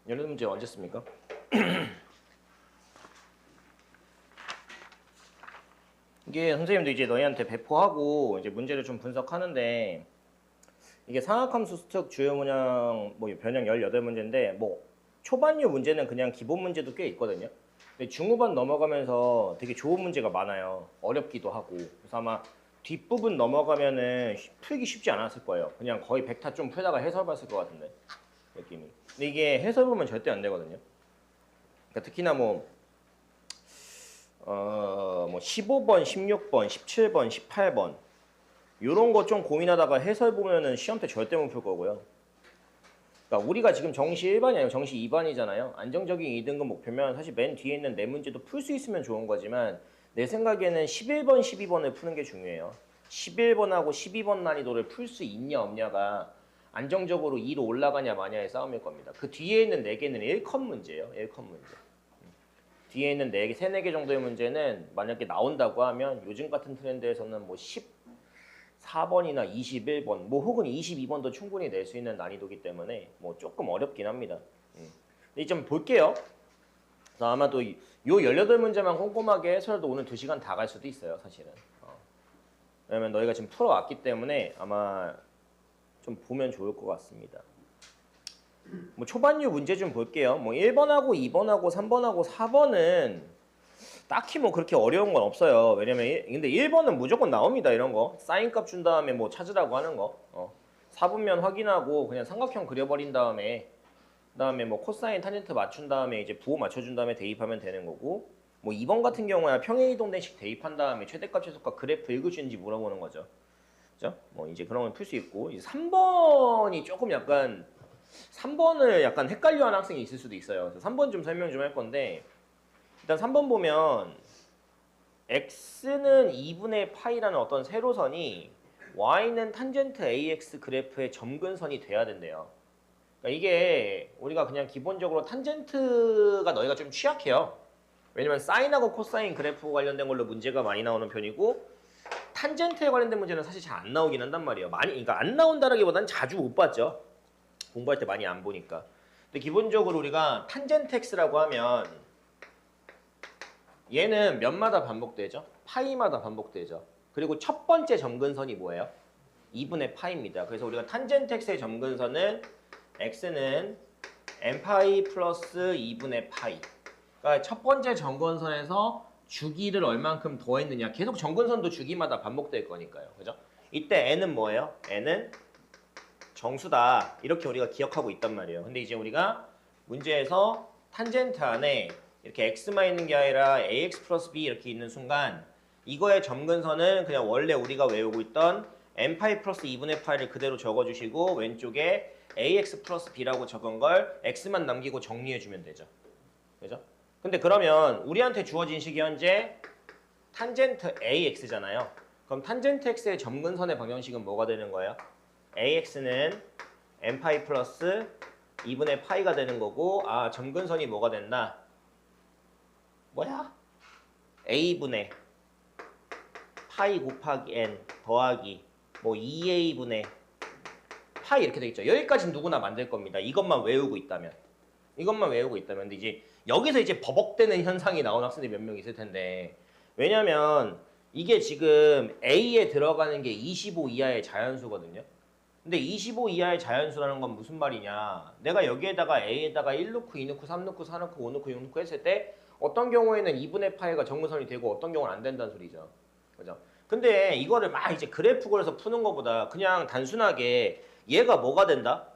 연례 문제 언제 씁니까? 이게 선생님도 이제 너희한테 배포하고 이제 문제를 좀 분석하는데 이게 상악함수 수특 주요 문형 뭐 변형 18문제인데 뭐 초반류 문제는 그냥 기본 문제도 꽤 있거든요. 근데 중후반 넘어가면서 되게 좋은 문제가 많아요. 어렵기도 하고. 그래서 아마 뒷부분 넘어가면은 풀기 쉽지 않았을 거예요. 그냥 거의 100타 좀 풀다가 해설 봤을 것 같은데 느낌이. 근데 이게 해설 보면 절대 안 되거든요. 그러니까 특히나 뭐 15번, 16번, 17번, 18번 요런 거 좀 고민하다가 해설 보면은 시험 때 절대 못 풀 거고요. 그러니까 우리가 지금 정시 1반이 아니고 정시 2반이잖아요. 안정적인 2등급 목표면 사실 맨 뒤에 있는 네 문제도 풀 수 있으면 좋은 거지만 내 생각에는 11번, 12번을 푸는 게 중요해요. 11번하고 12번 난이도를 풀 수 있냐 없냐가 안정적으로 2로 올라가냐 마냐의 싸움일 겁니다. 그 뒤에 있는 4개는 1컷 문제예요. 1컷 문제. 뒤에 있는 4개, 3, 4개 정도의 문제는 만약에 나온다고 하면 요즘 같은 트렌드에서는 뭐 14번이나 21번, 뭐 혹은 22번도 충분히 낼 수 있는 난이도이기 때문에 뭐 조금 어렵긴 합니다. 근데 좀 볼게요. 그래서 아마도 요 18문제만 꼼꼼하게 해서라도 오늘 2시간 다 갈 수도 있어요, 사실은. 왜냐면 너희가 지금 풀어왔기 때문에 아마 좀 보면 좋을 것 같습니다. 뭐 초반류 문제 좀 볼게요. 뭐 1번하고 2번하고 3번하고 4번은 딱히 뭐 그렇게 어려운 건 없어요. 왜냐면 근데 1번은 무조건 나옵니다. 이런 거. 사인값 준 다음에 뭐 찾으라고 하는 거. 4분면 확인하고 그냥 삼각형 그려버린 다음에 그다음에 뭐 코사인 탄젠트 맞춘 다음에 이제 부호 맞춰준 다음에 대입하면 되는 거고 뭐 2번 같은 경우야 평행이동대식 대입한 다음에 최대값 최소값 그래프 읽으시는지 물어보는 거죠. 그죠? 뭐 이제 그런 걸 풀 수 있고 이제 3번이 조금 약간 3번을 약간 헷갈려하는 학생이 있을 수도 있어요. 그래서 3번 좀 설명 좀 할 건데 일단 3번 보면 x는 2분의 파이라는 어떤 세로선이 y는 탄젠트 ax 그래프의 점근선이 돼야 된대요. 그러니까 이게 우리가 그냥 기본적으로 탄젠트가 너희가 좀 취약해요. 왜냐면 사인하고 코사인 그래프 관련된 걸로 문제가 많이 나오는 편이고 탄젠트에 관련된 문제는 사실 잘 안 나오긴 한단 말이에요. 많이, 그러니까 안 나온다라기보다는 자주 못 봤죠. 공부할 때 많이 안 보니까. 근데 기본적으로 우리가 탄젠트 x라고 하면 얘는 몇마다 반복되죠? 파이마다 반복되죠. 그리고 첫 번째 점근선이 뭐예요? 2분의 파이입니다. 그래서 우리가 탄젠트 x의 점근선은 x는 n파이 플러스 2분의 파이. 그러니까 첫 번째 점근선에서 주기를 얼만큼 더했느냐. 계속 점근선도 주기마다 반복될 거니까요. 그죠? 이때 n은 뭐예요? n은 정수다. 이렇게 우리가 기억하고 있단 말이에요. 근데 이제 우리가 문제에서 탄젠트 안에 이렇게 x만 있는 게 아니라 ax 플러스 b 이렇게 있는 순간 이거의 점근선은 그냥 원래 우리가 외우고 있던 n파이 플러스 2분의 파이를 그대로 적어주시고 왼쪽에 ax 플러스 b라고 적은 걸 x만 남기고 정리해주면 되죠. 그죠? 근데 그러면 우리한테 주어진 식이 현재 탄젠트 ax잖아요. 그럼 탄젠트 x의 점근선의 방정식은 뭐가 되는 거예요? ax는 n파이 플러스 2분의 파이가 되는 거고 아 점근선이 뭐가 된다? 뭐야? a분의 파이 곱하기 n 더하기 뭐 2a분의 파이 이렇게 되겠죠. 여기까지는 누구나 만들 겁니다. 이것만 외우고 있다면. 이것만 외우고 있다면. 근데 이제 여기서 이제 버벅대는 현상이 나온 학생들이 몇 명 있을 텐데 왜냐면 이게 지금 a에 들어가는 게 25 이하의 자연수거든요. 근데 25 이하의 자연수라는 건 무슨 말이냐. 내가 여기에다가 a에다가 1 넣고 2 넣고 3 넣고 4 넣고 5 넣고 6 넣고 했을 때 어떤 경우에는 2분의 파이가 정근선이 되고 어떤 경우는 안 된다는 소리죠. 그죠? 근데 이거를 막 이제 그래프 그려서 푸는 것보다 그냥 단순하게 얘가 뭐가 된다?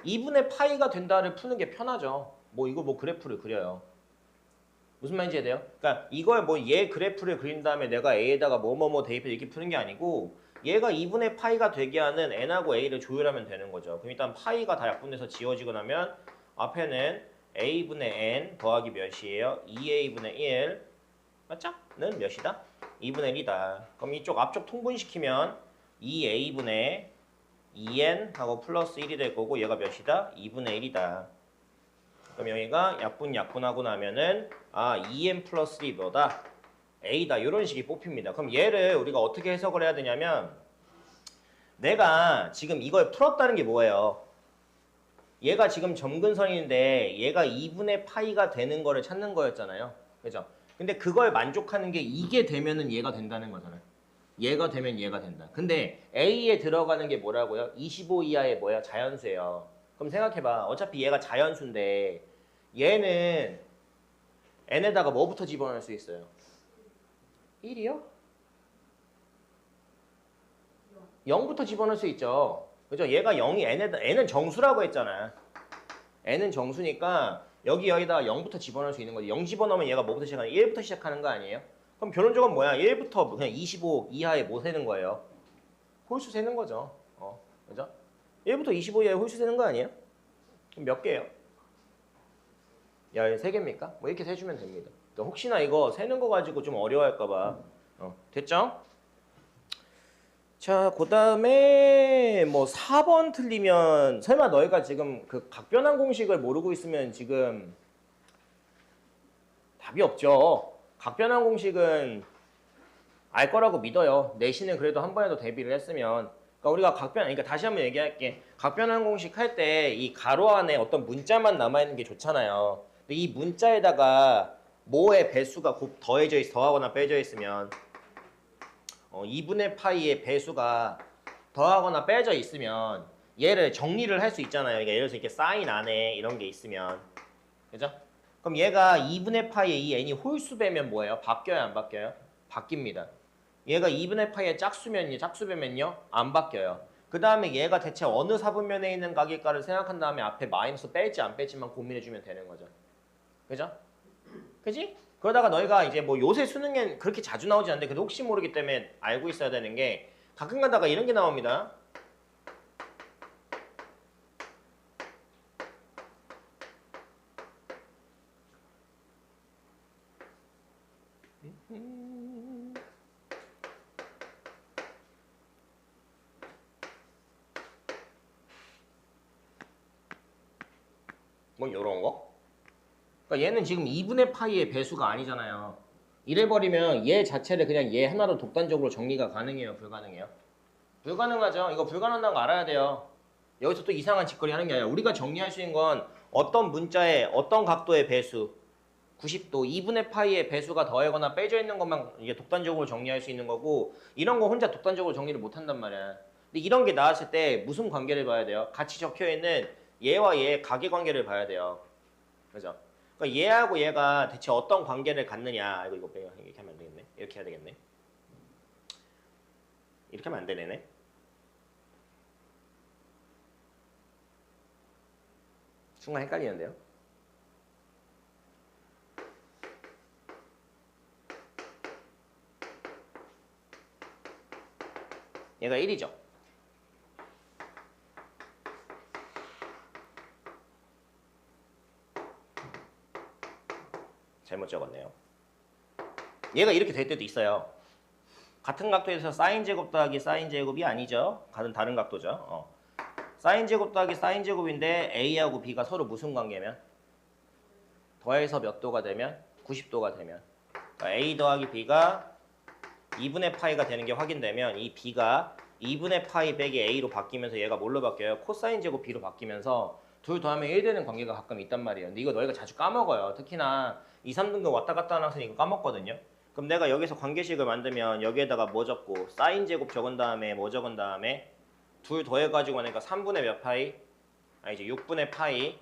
2분의 파이가 된다를 푸는 게 편하죠. 뭐 이거 뭐 그래프를 그려요. 무슨 말인지 이해돼요? 그러니까 이걸 뭐 얘 그래프를 그린 다음에 내가 a에다가 뭐뭐뭐 대입해서 이렇게 푸는 게 아니고 얘가 2분의 파이가 되게 하는 n하고 a를 조율하면 되는 거죠. 그럼 일단 파이가 다 약분돼서 지워지고 나면 앞에는 a분의 n 더하기 몇이에요? 2a분의 1 맞죠? 는 몇이다? 2분의 1이다. 그럼 이쪽 앞쪽 통분시키면 2a분의 2n 하고 플러스 1이 될 거고 얘가 몇이다? 2분의 1이다. 그럼 여기가 약분하고 나면은 아 2n 플러스 1이 뭐다? a다. 이런 식이 뽑힙니다. 그럼 얘를 우리가 어떻게 해석을 해야 되냐면 내가 지금 이걸 풀었다는 게 뭐예요? 얘가 지금 점근선인데 얘가 2분의 파이가 되는 거를 찾는 거였잖아요. 그죠? 근데 그걸 만족하는 게 이게 되면은 얘가 된다는 거잖아요. 얘가 되면 얘가 된다. 근데 A에 들어가는 게 뭐라고요? 25 이하의 뭐야? 자연수예요. 그럼 생각해봐. 어차피 얘가 자연수인데 얘는 n에다가 뭐부터 집어넣을 수 있어요? 1이요? 0부터 집어넣을 수 있죠. 그죠? 얘가 0이 n은 정수라고 했잖아. n은 정수니까 여기다가 0부터 집어넣을 수 있는 거지. 0 집어넣으면 얘가 뭐부터 시작하는 1부터 시작하는 거 아니에요? 그럼 결론적으로 뭐야? 1부터 그냥 25 이하에 뭐 세는 거예요? 홀수 세는 거죠. 그죠? 1부터 25 이하에 홀수 세는 거 아니에요? 그럼 몇 개예요? 13개입니까? 뭐 이렇게 세주면 됩니다. 그러니까 혹시나 이거 세는 거 가지고 좀 어려워할까 봐. 됐죠? 자, 그 다음에 뭐 4번 틀리면 설마 너희가 지금 그 각변환 공식을 모르고 있으면 지금 답이 없죠. 각변환 공식은 알 거라고 믿어요. 내신은 그래도 한 번이라도 대비를 했으면. 그러니까 우리가 그러니까 다시 한번 얘기할게. 각변환 공식 할 때 이 가로 안에 어떤 문자만 남아있는 게 좋잖아요. 근데 이 문자에다가 뭐의 배수가 곱 더하거나 빼져 있으면 2분의 파이의 배수가 더하거나 빼져 있으면 얘를 정리를 할 수 있잖아요. 그러니까 예를 들어서 이렇게 사인 안에 이런 게 있으면. 그죠? 그럼 얘가 2분의 파이의 이 n이 홀수배면 뭐예요? 바뀌어요? 안 바뀌어요? 바뀝니다. 얘가 2분의 파이의 짝수배면요? 안 바뀌어요. 그 다음에 얘가 대체 어느 사분면에 있는 각일까를 생각한 다음에 앞에 마이너스 뺄지 안 뺄지만 고민해주면 되는 거죠. 그죠? 그지? 그러다가 너희가 이제 뭐 요새 수능엔 그렇게 자주 나오지 않는데 그래도 혹시 모르기 때문에 알고 있어야 되는 게 가끔 가다가 이런 게 나옵니다. 뭐 요런 거? 그러니까 얘는 지금 2분의 파이의 배수가 아니잖아요. 이래버리면 얘 자체를 그냥 얘 하나로 독단적으로 정리가 가능해요? 불가능해요? 불가능하죠. 이거 불가능한 거 알아야 돼요. 여기서 또 이상한 짓거리 하는 게 아니라 우리가 정리할 수 있는 건 어떤 문자의 어떤 각도의 배수 90도 2분의 파이의 배수가 더하거나 빼져 있는 것만 이게 독단적으로 정리할 수 있는 거고 이런 거 혼자 독단적으로 정리를 못 한단 말이야. 근데 이런 게 나왔을 때 무슨 관계를 봐야 돼요? 같이 적혀 있는 얘와 얘의 각의 관계를 봐야 돼요. 그죠? 그러니까 얘하고 얘가 대체 어떤 관계를 갖느냐. 이거 빼요. 이렇게 하면 안 되겠네. 이렇게 해야 되겠네. 이렇게 하면 안 되네. 순간 헷갈리는데요. 얘가 1이죠. 잘못 적었네요. 얘가 이렇게 될 때도 있어요. 같은 각도에서 사인 제곱 더하기 사인 제곱이 아니죠. 다른 각도죠. 사인 제곱 더하기 사인 제곱인데 A하고 B가 서로 무슨 관계면? 더해서 몇 도가 되면? 90도가 되면. 그러니까 A 더하기 B가 2분의 파이가 되는 게 확인되면 이 B가 2분의 파이 빼기 A로 바뀌면서 얘가 뭘로 바뀌어요? 코사인 제곱 B로 바뀌면서 둘 더하면 1 되는 관계가 가끔 있단 말이에요. 근데 이거 너희가 자주 까먹어요. 특히나 2, 3등급 왔다 갔다 하는 학생이 이거 까먹거든요. 그럼 내가 여기서 관계식을 만들면 여기에다가 뭐 적고 사인 제곱 적은 다음에 뭐 적은 다음에 둘 더해가지고 하니까 3분의 몇 파이? 이제 6분의 파이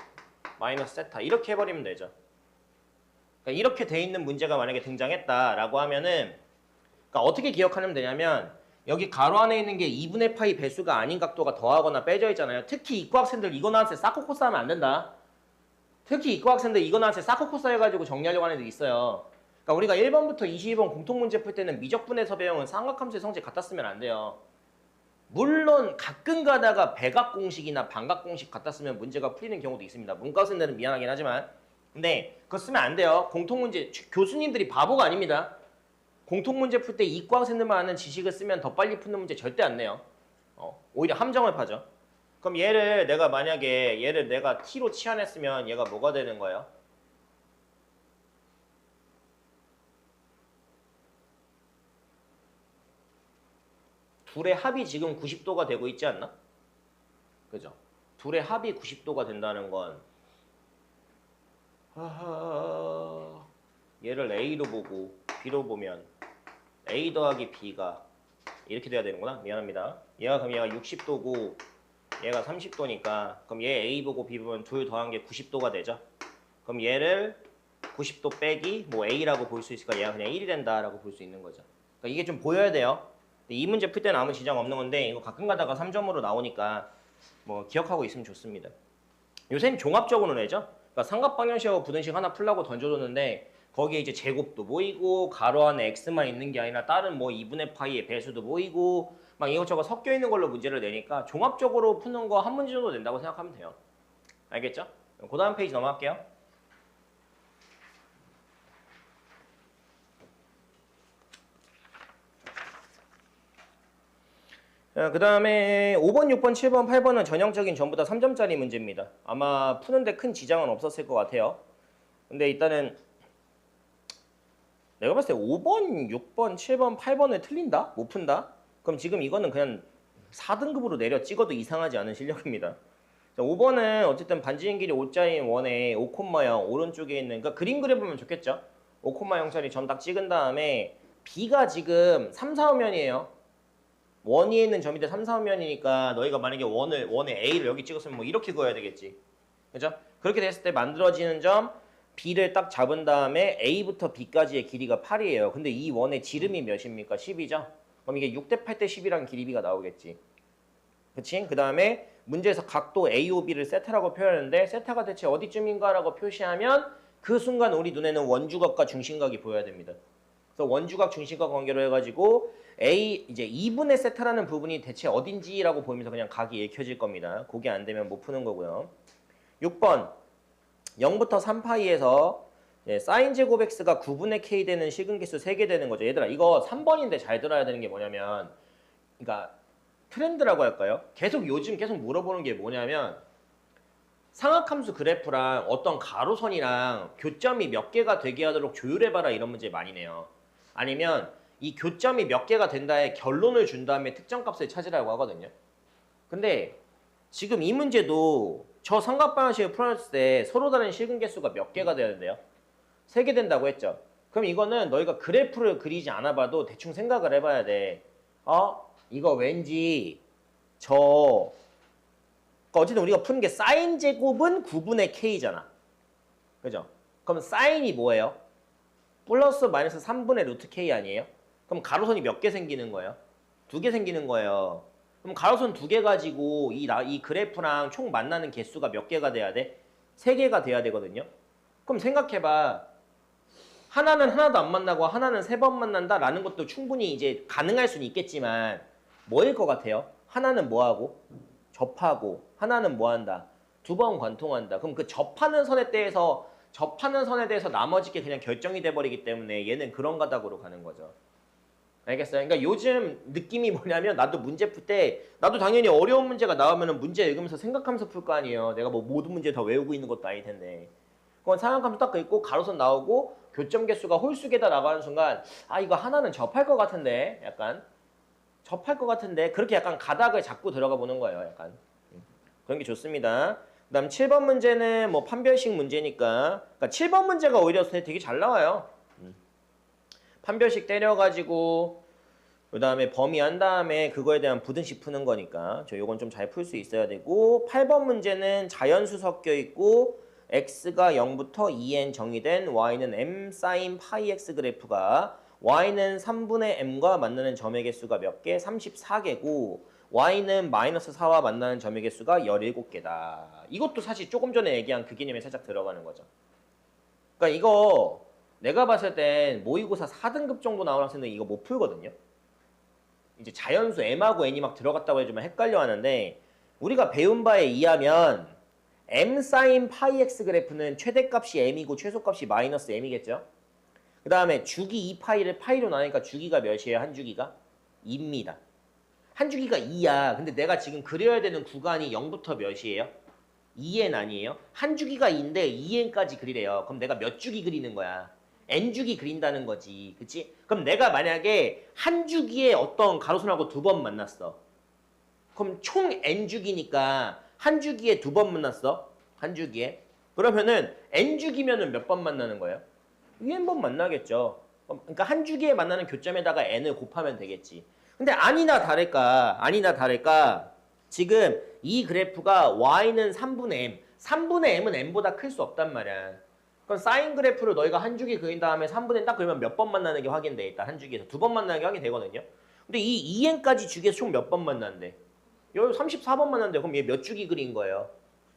마이너스 세타 이렇게 해버리면 되죠. 그러니까 이렇게 돼 있는 문제가 만약에 등장했다라고 하면은 그러니까 어떻게 기억하면 되냐면 여기 가로 안에 있는 게 2분의 파이 배수가 아닌 각도가 더하거나 빼져 있잖아요. 특히 이과 학생들 이거 나왔을 때 사코코스 하면 안 된다. 특히 이과 학생들 이거 나왔을 때 사코코스 해가지고 정리하려고 하는 애들 있어요. 그러니까 우리가 1번부터 22번 공통문제 풀 때는 미적분해서 배형은 삼각함수의 성질 갖다 쓰면 안 돼요. 물론 가끔 가다가 백악공식이나 반각공식 갖다 쓰면 문제가 풀리는 경우도 있습니다. 문과 학생들은 미안하긴 하지만 근데 그거 쓰면 안 돼요. 공통문제 교수님들이 바보가 아닙니다. 공통문제 풀 때 이과 학생들만 아는 지식을 쓰면 더 빨리 푸는 문제 절대 안 내요. 오히려 함정을 파죠. 그럼 얘를 내가 t로 치환했으면 얘가 뭐가 되는 거예요? 둘의 합이 지금 90도가 되고 있지 않나? 그죠? 둘의 합이 90도가 된다는 건 얘를 A로 보고 B로 보면 A 더하기 B가 이렇게 돼야 되는구나. 미안합니다. 얘가 그럼 얘가 60도고 얘가 30도니까 그럼 얘 A 보고 B 보면 둘 더한 게 90도가 되죠. 그럼 얘를 90도 빼기 뭐 A라고 볼 수 있을까? 얘가 그냥 1이 된다라고 볼 수 있는 거죠. 그러니까 이게 좀 보여야 돼요. 이 문제 풀 때는 아무 지장 없는 건데 이거 가끔 가다가 3점으로 나오니까 뭐 기억하고 있으면 좋습니다. 요새는 종합적으로 내죠. 그러니까 삼각방정식하고 부등식 하나 풀라고 던져줬는데 거기에 이제 제곱도 보이고 가로 안에 x만 있는 게 아니라 다른 뭐 2분의 파이의 배수도 보이고 막 이것저것 섞여 있는 걸로 문제를 내니까 종합적으로 푸는 거 한 문제 정도 낸다고 생각하면 돼요. 알겠죠? 그 다음 페이지 넘어갈게요. 그 다음에 5번, 6번, 7번, 8번은 전형적인 전부 다 3점짜리 문제입니다. 아마 푸는데 큰 지장은 없었을 것 같아요. 근데 일단은 내가 봤을 때 5번, 6번, 7번, 8번을 틀린다? 못 푼다? 그럼 지금 이거는 그냥 4등급으로 내려 찍어도 이상하지 않은 실력입니다. 5번은 어쨌든 반지름 길이 5자인 원에 5,0 오른쪽에 있는 그러니까 그림 그려보면 좋겠죠? 5,0짜리 점 딱 찍은 다음에 B가 지금 3, 4, 5면이에요. 원 위에 있는 점인데 3, 4, 5면이니까 너희가 만약에 원에 A를 여기 찍었으면 뭐 이렇게 그어야 되겠지. 그죠? 그렇게 됐을 때 만들어지는 점 B를 딱 잡은 다음에 A부터 B까지의 길이가 8이에요. 근데 이 원의 지름이 몇입니까? 10이죠? 그럼 이게 6대 8대 10이라는 길이비가 나오겠지. 그치? 그 다음에 문제에서 각도 AOB를 세타라고 표현하는데 세타가 대체 어디쯤인가 라고 표시하면 그 순간 우리 눈에는 원주각과 중심각이 보여야 됩니다. 그래서 원주각 중심각 관계로 해가지고 이제 2분의 세타라는 부분이 대체 어딘지라고 보면서 그냥 각이 읽혀질 겁니다. 그게 안 되면 못 푸는 거고요. 6번 0부터 3파이에서 사인 제곱 x가 9분의 k 되는 실근계수 3개 되는 거죠. 얘들아 이거 3번인데 잘 들어야 되는 게 뭐냐면 그러니까 트렌드라고 할까요? 요즘 계속 물어보는 게 뭐냐면 상악함수 그래프랑 어떤 가로선이랑 교점이 몇 개가 되게 하도록 조율해봐라 이런 문제 많이 내요. 아니면 이 교점이 몇 개가 된다에 결론을 준 다음에 특정값을 찾으라고 하거든요. 근데 지금 이 문제도 저 삼각방정식을 풀어냈을 때 서로 다른 실근계수가 몇 개가 되는데요? 3개 된다고 했죠. 그럼 이거는 너희가 그래프를 그리지 않아 봐도 대충 생각을 해봐야 돼. 이거 왠지 그러니까 어쨌든 우리가 푸는 게 사인 제곱은 9분의 k잖아. 그죠? 그럼 사인이 뭐예요? 플러스 마이너스 3분의 루트 k 아니에요? 그럼 가로선이 몇 개 생기는 거예요? 2개 생기는 거예요. 그럼 가로선 2개 가지고 이 그래프랑 총 만나는 개수가 몇 개가 돼야 돼? 3개가 돼야 되거든요. 그럼 생각해봐. 하나는 하나도 안 만나고 하나는 3번 만난다 라는 것도 충분히 이제 가능할 수는 있겠지만 뭐일 것 같아요? 하나는 뭐하고? 접하고 하나는 뭐한다? 2번 관통한다. 그럼 그 접하는 선에 대해서 나머지 게 그냥 결정이 돼버리기 때문에 얘는 그런 가닥으로 가는 거죠. 알겠어요? 그러니까 요즘 느낌이 뭐냐면 나도 문제 풀 때 나도 당연히 어려운 문제가 나오면 문제 읽으면서 생각하면서 풀 거 아니에요. 내가 뭐 모든 문제 다 외우고 있는 것도 아닐 텐데. 그건 생각하면서 딱 읽고 가로선 나오고 교점 개수가 홀수계다 나가는 순간 이거 하나는 접할 것 같은데 약간 접할 것 같은데 그렇게 약간 가닥을 잡고 들어가 보는 거예요. 약간 그런 게 좋습니다. 그 다음 7번 문제는 뭐 판별식 문제니까 그러니까 7번 문제가 오히려 되게 잘 나와요. 판별식 때려가지고 그 다음에 범위 한 다음에 그거에 대한 부등식 푸는 거니까 요건 좀 잘 풀 수 있어야 되고 8번 문제는 자연수 섞여 있고 x가 0부터 2n 정의된 y는 m sin 파이 x 그래프가 y는 3분의 m과 만나는 점의 개수가 몇 개? 34개고 y는 마이너스 4와 만나는 점의 개수가 17개다. 이것도 사실 조금 전에 얘기한 그 개념에 살짝 들어가는 거죠. 그러니까 이거 내가 봤을 땐 모의고사 4등급 정도 나오는 학생들은 이거 못 풀거든요. 이제 자연수 m하고 n이 막 들어갔다고 해주면 헷갈려 하는데 우리가 배운 바에 의하면 m sin 파이 x 그래프는 최대값이 m이고 최소값이 마이너스 m이겠죠. 그 다음에 주기 2파이를 파이로 나누니까 주기가 몇이에요? 한 주기가? 2입니다. 한 주기가 2야. 근데 내가 지금 그려야 되는 구간이 0부터 몇이에요? 2n 아니에요? 한 주기가 2인데 2n까지 그리래요. 그럼 내가 몇 주기 그리는 거야? n주기 그린다는 거지. 그치? 그럼 내가 만약에 한 주기에 어떤 가로선하고 2번 만났어. 그럼 총 n주기니까 한 주기에 2번 만났어. 한 주기에. 그러면은 n주기면은 몇 번 만나는 거예요? n번 만나겠죠. 그러니까 한 주기에 만나는 교점에다가 n을 곱하면 되겠지. 근데 아니나 다를까 지금 이 그래프가 y는 3분의 m. 3분의 m은 n보다 클 수 없단 말이야. 그럼 사인 그래프를 너희가 한 주기 그린 다음에 3분의 딱 그러면 몇 번 만나는 게 확인돼. 일단 한 주기에서 2번 만나는 게 확인되거든요. 근데 이 2n까지 주기에서 총 몇 번 만난대? 여기 34번 만난대. 그럼 얘 몇 주기 그린 거예요?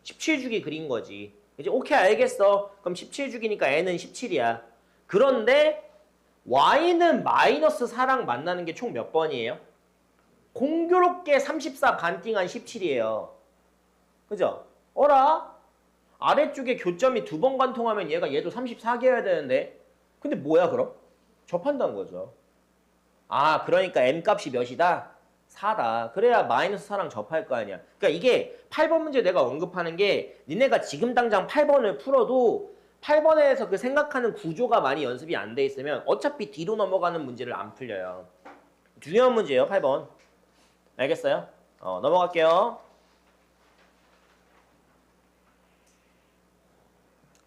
17주기 그린 거지. 이제 오케이 알겠어. 그럼 17주기니까 n은 17이야. 그런데 y는 마이너스 4랑 만나는 게 총 몇 번이에요? 공교롭게 34 반띵한 17이에요. 그죠? 어라? 아래쪽에 교점이 2번 관통하면 얘도 34개여야 되는데 근데 뭐야 그럼? 접한다는 거죠. 아 그러니까 m 값이 몇이다? 4다. 그래야 마이너스 4랑 접할 거 아니야. 그러니까 이게 8번 문제 내가 언급하는 게 니네가 지금 당장 8번을 풀어도 8번에서 그 생각하는 구조가 많이 연습이 안 돼 있으면 어차피 뒤로 넘어가는 문제를 안 풀려요. 중요한 문제예요 8번. 알겠어요? 넘어갈게요.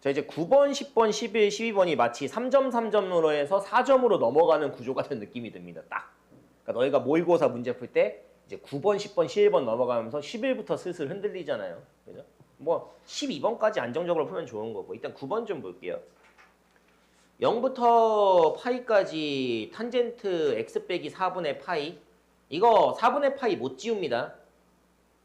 자 이제 9번, 10번, 11, 12번이 마치 3점, 3점으로 해서 4점으로 넘어가는 구조 같은 느낌이 듭니다. 딱. 그러니까 너희가 모의고사 문제 풀 때 이제 9번, 10번, 11번 넘어가면서 11부터 슬슬 흔들리잖아요. 그죠? 뭐 12번까지 안정적으로 풀면 좋은 거고 일단 9번 좀 볼게요. 0부터 파이까지 탄젠트 x 빼기 4분의 파이 이거 4분의 파이 못 지웁니다.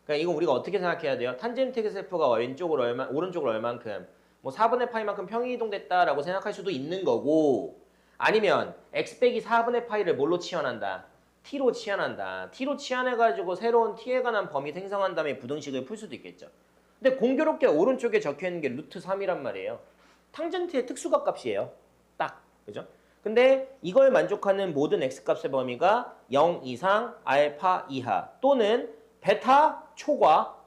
그러니까 이거 우리가 어떻게 생각해야 돼요? 탄젠트 x가 왼쪽으로 오른쪽으로 얼만큼 뭐 4분의 파이만큼 평행이동됐다라고 생각할 수도 있는 거고 아니면 x 빼기 4분의 파이를 뭘로 치환한다? t로 치환한다. t로 치환해가지고 새로운 t에 관한 범위 생성한 다음에 부등식을 풀 수도 있겠죠. 근데 공교롭게 오른쪽에 적혀있는 게 루트 3이란 말이에요. 탕젠트의 특수각 값이에요. 딱. 그죠? 근데 이걸 만족하는 모든 x값의 범위가 0 이상 알파 이하 또는 베타 초과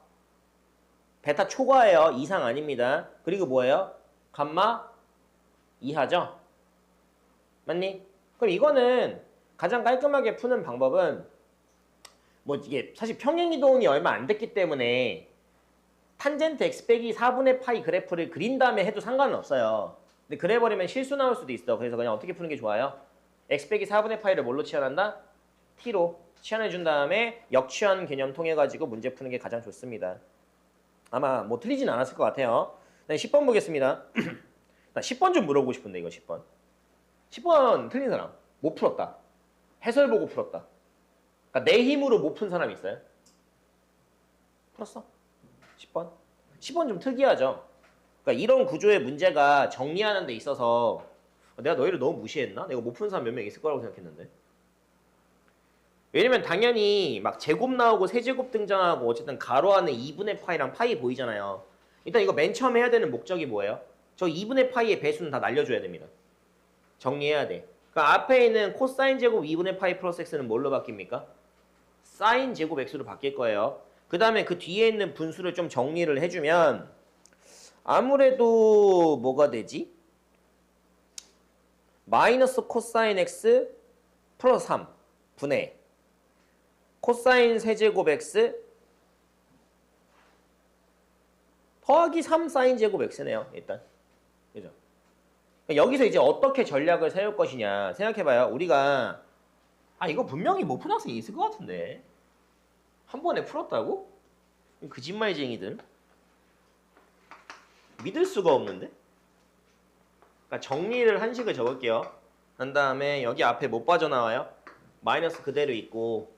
베타 초과예요. 이상 아닙니다. 그리고 뭐예요? 감마 이하죠? 맞니? 그럼 이거는 가장 깔끔하게 푸는 방법은 뭐 이게 사실 평행이동이 얼마 안 됐기 때문에 탄젠트 x 빼기 4분의 파이 그래프를 그린 다음에 해도 상관은 없어요. 근데 그래버리면 실수 나올 수도 있어. 그래서 그냥 어떻게 푸는 게 좋아요? x 빼기 4분의 파이를 뭘로 치환한다? t로 치환해준 다음에 역치환 개념 통해가지고 문제 푸는 게 가장 좋습니다. 아마 뭐 틀리진 않았을 것 같아요. 10번 보겠습니다. 나 10번 좀 물어보고 싶은데 이거 10번. 10번 틀린 사람. 못 풀었다. 해설 보고 풀었다. 그러니까 내 힘으로 못 푼 사람 있어요? 풀었어? 10번? 10번 좀 특이하죠? 그러니까 이런 구조의 문제가 정리하는 데 있어서 내가 너희를 너무 무시했나? 내가 못 푼 사람 몇 명 있을 거라고 생각했는데. 왜냐면 당연히 막 제곱 나오고 세제곱 등장하고 어쨌든 가로 안에 2분의 파이랑 파이 보이잖아요. 일단 이거 맨 처음 해야 되는 목적이 뭐예요? 저 2분의 파이의 배수는 다 날려줘야 됩니다. 정리해야 돼. 그러니까 앞에 있는 코사인 제곱 2분의 파이 플러스 x는 뭘로 바뀝니까? 사인 제곱 x로 바뀔 거예요. 그 다음에 그 뒤에 있는 분수를 좀 정리를 해주면 아무래도 뭐가 되지? 마이너스 코사인 x 플러스 3 분의 코사인 세제곱 x 더하기 3 사인 제곱 x네요. 일단. 그죠? 여기서 이제 어떻게 전략을 세울 것이냐 생각해봐요. 우리가 이거 분명히 못 푼 학생이 있을 것 같은데 한 번에 풀었다고? 거짓말쟁이들 믿을 수가 없는데? 그러니까 정리를 한식을 적을게요. 한 다음에 여기 앞에 못 빠져나와요. 마이너스 그대로 있고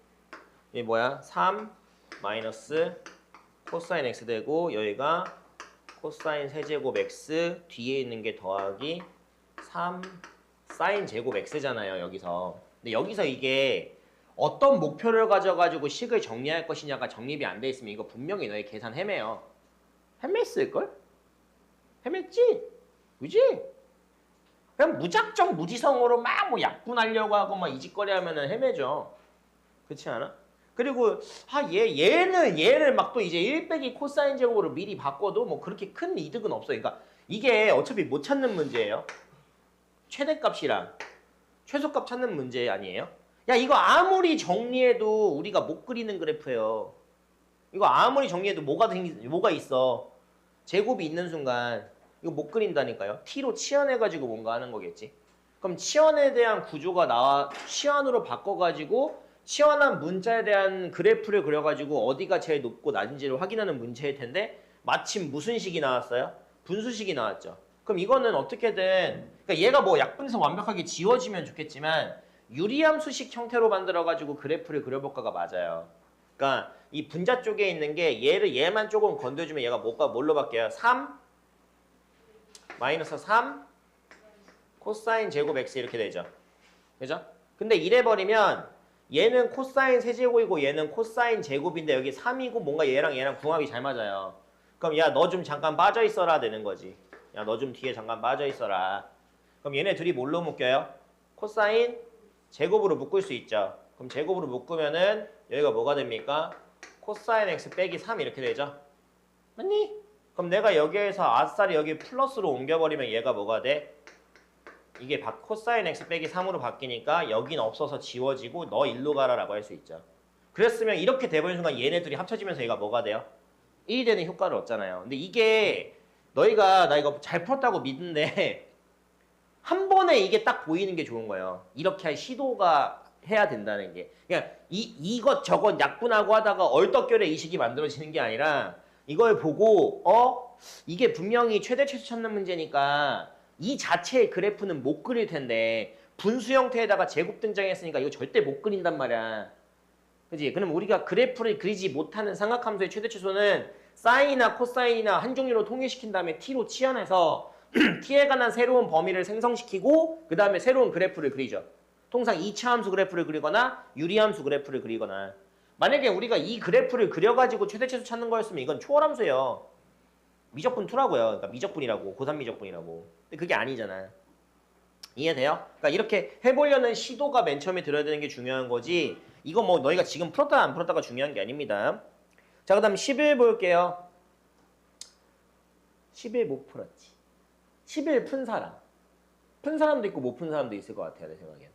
이게 뭐야? 3 마이너스 코사인 x 되고 여기가 코사인 세제곱 x 뒤에 있는 게 더하기 3 사인 제곱 x잖아요. 여기서. 근데 여기서 이게 어떤 목표를 가져가지고 식을 정리할 것이냐가 정립이 안 돼 있으면 이거 분명히 너희 계산 헤매요. 헤맸을걸? 헤맸지? 그지? 그냥 무작정 무지성으로 막 뭐 약분하려고 하고 막 이짓거리 하면은 헤매죠. 그렇지 않아? 그리고 얘를 막 또 이제 1 빼기 코사인 제곱으로 미리 바꿔도 뭐 그렇게 큰 이득은 없어요. 그러니까 이게 어차피 못 찾는 문제예요. 최대값이랑 최소값 찾는 문제 아니에요? 야 이거 아무리 정리해도 우리가 못 그리는 그래프예요. 이거 아무리 정리해도 뭐가 있어. 제곱이 있는 순간 이거 못 그린다니까요. t로 치환해가지고 뭔가 하는 거겠지. 그럼 치환에 대한 구조가 나와 치환으로 바꿔가지고 치환한 문자에 대한 그래프를 그려가지고 어디가 제일 높고 낮은지를 확인하는 문제일 텐데 마침 무슨 식이 나왔어요? 분수식이 나왔죠. 그럼 이거는 어떻게든 그러니까 얘가 뭐 약분해서 완벽하게 지워지면 좋겠지만 유리함수식 형태로 만들어가지고 그래프를 그려볼까가 맞아요. 그러니까 이 분자 쪽에 있는 게 얘만 조금 건드려주면 얘가 뭘로 바뀌어요? 3 마이너스 3 코사인 제곱 x 이렇게 되죠. 그죠? 근데 이래버리면 얘는 코사인 세제곱이고 얘는 코사인 제곱인데 여기 3이고 뭔가 얘랑 궁합이 잘 맞아요. 그럼 야 너 좀 잠깐 빠져 있어라 되는 거지. 야 너 좀 뒤에 잠깐 빠져 있어라. 그럼 얘네 둘이 뭘로 묶여요? 코사인 제곱으로 묶을 수 있죠. 그럼 제곱으로 묶으면은 여기가 뭐가 됩니까? 코사인 x 빼기 3 이렇게 되죠. 맞니? 그럼 내가 여기에서 아싸리 여기 플러스로 옮겨버리면 얘가 뭐가 돼? 이게 코사인 x 빼기 3으로 바뀌니까 여긴 없어서 지워지고 너 일로 가라라고 할 수 있죠. 그랬으면 이렇게 돼버리는 순간 얘네들이 합쳐지면서 얘가 뭐가 돼요? 1이 되는 효과를 얻잖아요. 근데 이게 너희가 나 이거 잘 풀었다고 믿는데 한 번에 이게 딱 보이는 게 좋은 거예요. 이렇게 할 시도가 해야 된다는 게. 그냥 이것 저것 약분하고 하다가 얼떨결에 이 식이 만들어지는 게 아니라 이걸 보고 이게 분명히 최대 최소 찾는 문제니까 이 자체의 그래프는 못 그릴 텐데 분수 형태에다가 제곱 등장했으니까 이거 절대 못 그린단 말이야. 그지? 그럼 우리가 그래프를 그리지 못하는 삼각함수의 최대 최소는 사인이나 코사인이나 한 종류로 통일시킨 다음에 t로 치환해서 t에 관한 새로운 범위를 생성시키고 그 다음에 새로운 그래프를 그리죠. 통상 2차 함수 그래프를 그리거나 유리함수 그래프를 그리거나 만약에 우리가 이 그래프를 그려가지고 최대 최소 찾는 거였으면 이건 초월함수예요. 미적분 2라고요. 그러니까 미적분이라고 고산 미적분이라고. 근데 그게 아니잖아. 이해돼요? 그러니까 이렇게 해보려는 시도가 맨 처음에 들어야 되는 게 중요한 거지 이거 뭐 너희가 지금 풀었다 안 풀었다가 중요한 게 아닙니다. 자, 그 다음 11 볼게요. 11 못 풀었지. 11 푼 사람. 푼 사람도 있고 못 푼 사람도 있을 것 같아요. 내 생각엔.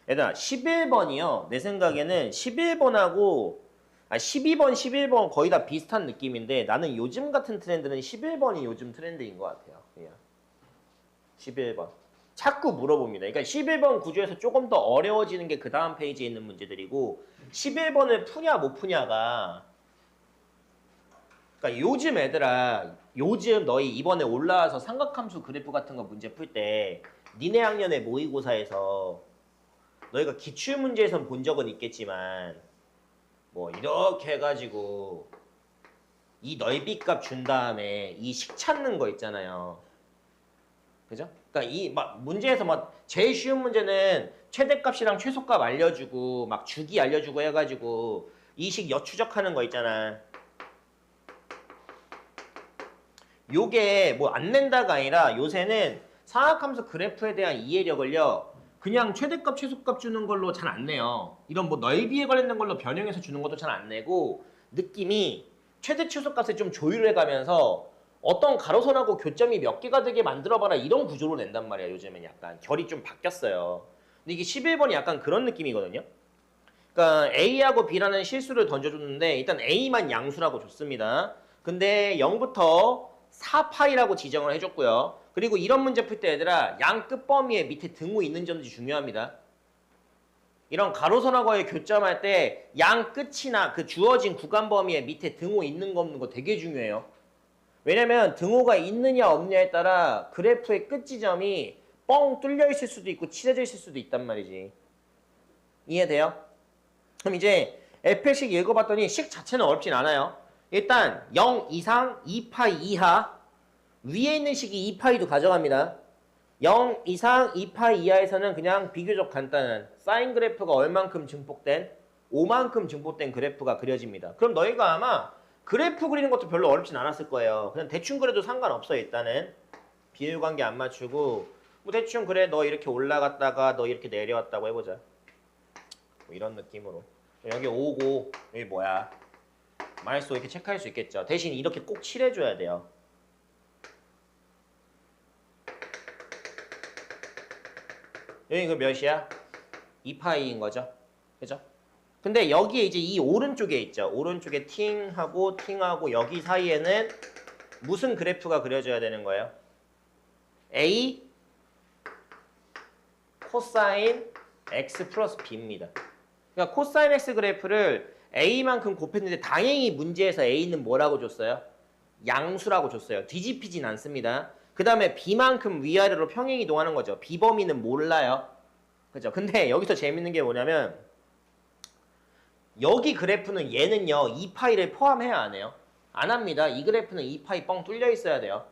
얘들아 11번이요. 내 생각에는 11번하고 12번, 11번 거의 다 비슷한 느낌인데 나는 요즘 같은 트렌드는 11번이 요즘 트렌드인 것 같아요. 그냥 11번. 자꾸 물어봅니다. 그러니까 11번 구조에서 조금 더 어려워지는 게 그 다음 페이지에 있는 문제들이고 11번을 푸냐 못 푸냐가 그러니까 요즘 애들아 요즘 너희 이번에 올라와서 삼각함수 그래프 같은 거 문제 풀 때 니네 학년의 모의고사에서 너희가 기출문제에선 본 적은 있겠지만 뭐 이렇게 해가지고 이 넓이값 준 다음에 이 식 찾는 거 있잖아요. 그죠? 그러니까 이 막 문제에서 막 제일 쉬운 문제는 최대값이랑 최소값 알려주고 막 주기 알려주고 해가지고 이 식 여추적하는 거 있잖아. 요게 뭐 안 낸다가 아니라 요새는 상학함수 그래프에 대한 이해력을요 그냥 최대값 최소값 주는 걸로 잘 안 내요. 이런 뭐 넓이에 관련된 걸로 변형해서 주는 것도 잘 안 내고 느낌이 최대 최소값을 좀 조율해 가면서 어떤 가로선하고 교점이 몇 개가 되게 만들어봐라 이런 구조로 낸단 말이야. 요즘엔 약간 결이 좀 바뀌었어요. 근데 이게 11번이 약간 그런 느낌이거든요. 그러니까 A하고 B라는 실수를 던져줬는데 일단 A만 양수라고 줬습니다. 근데 0부터 4파이라고 지정을 해줬고요. 그리고 이런 문제 풀 때 얘들아 양 끝범위에 밑에 등호 있는 점도 중요합니다. 이런 가로선하고의 교점할 때 양 끝이나 그 주어진 구간 범위에 밑에 등호 있는 거 없는 거 되게 중요해요. 왜냐면 등호가 있느냐 없느냐에 따라 그래프의 끝 지점이 뻥 뚫려 있을 수도 있고 칠해져 있을 수도 있단 말이지. 이해돼요? 그럼 이제 에펠식 읽어봤더니 식 자체는 어렵진 않아요. 일단 0 이상 2파이 이하 위에 있는 식이 2파이도 가져갑니다. 0 이상 2파이 이하에서는 그냥 비교적 간단한 사인 그래프가 얼만큼 증폭된 5만큼 증폭된 그래프가 그려집니다. 그럼 너희가 아마 그래프 그리는 것도 별로 어렵진 않았을 거예요. 그냥 대충 그래도 상관없어요. 일단은 비율관계 안 맞추고 뭐 대충 그래 너 이렇게 올라갔다가 너 이렇게 내려왔다고 해보자. 뭐 이런 느낌으로 여기 5고 여기 뭐야 마이너스 5 이렇게 체크할 수 있겠죠. 대신 이렇게 꼭 칠해줘야 돼요. 여기 그 몇이야? 2파이인 거죠. 그죠? 근데 여기에 이제 이 오른쪽에 있죠. 오른쪽에 팅하고 여기 사이에는 무슨 그래프가 그려져야 되는 거예요? A 코사인 X 플러스 B입니다. 그러니까 코사인 X 그래프를 A만큼 곱했는데 다행히 문제에서 A는 뭐라고 줬어요? 양수라고 줬어요. 뒤집히진 않습니다. 그 다음에 B만큼 위아래로 평행이동하는 거죠. B 범위는 몰라요. 그죠? 근데 여기서 재밌는 게 뭐냐면 여기 그래프는 얘는요 2파이를 포함해야 안 해요? 안 합니다. 이 그래프는 2파이 뻥 뚫려 있어야 돼요.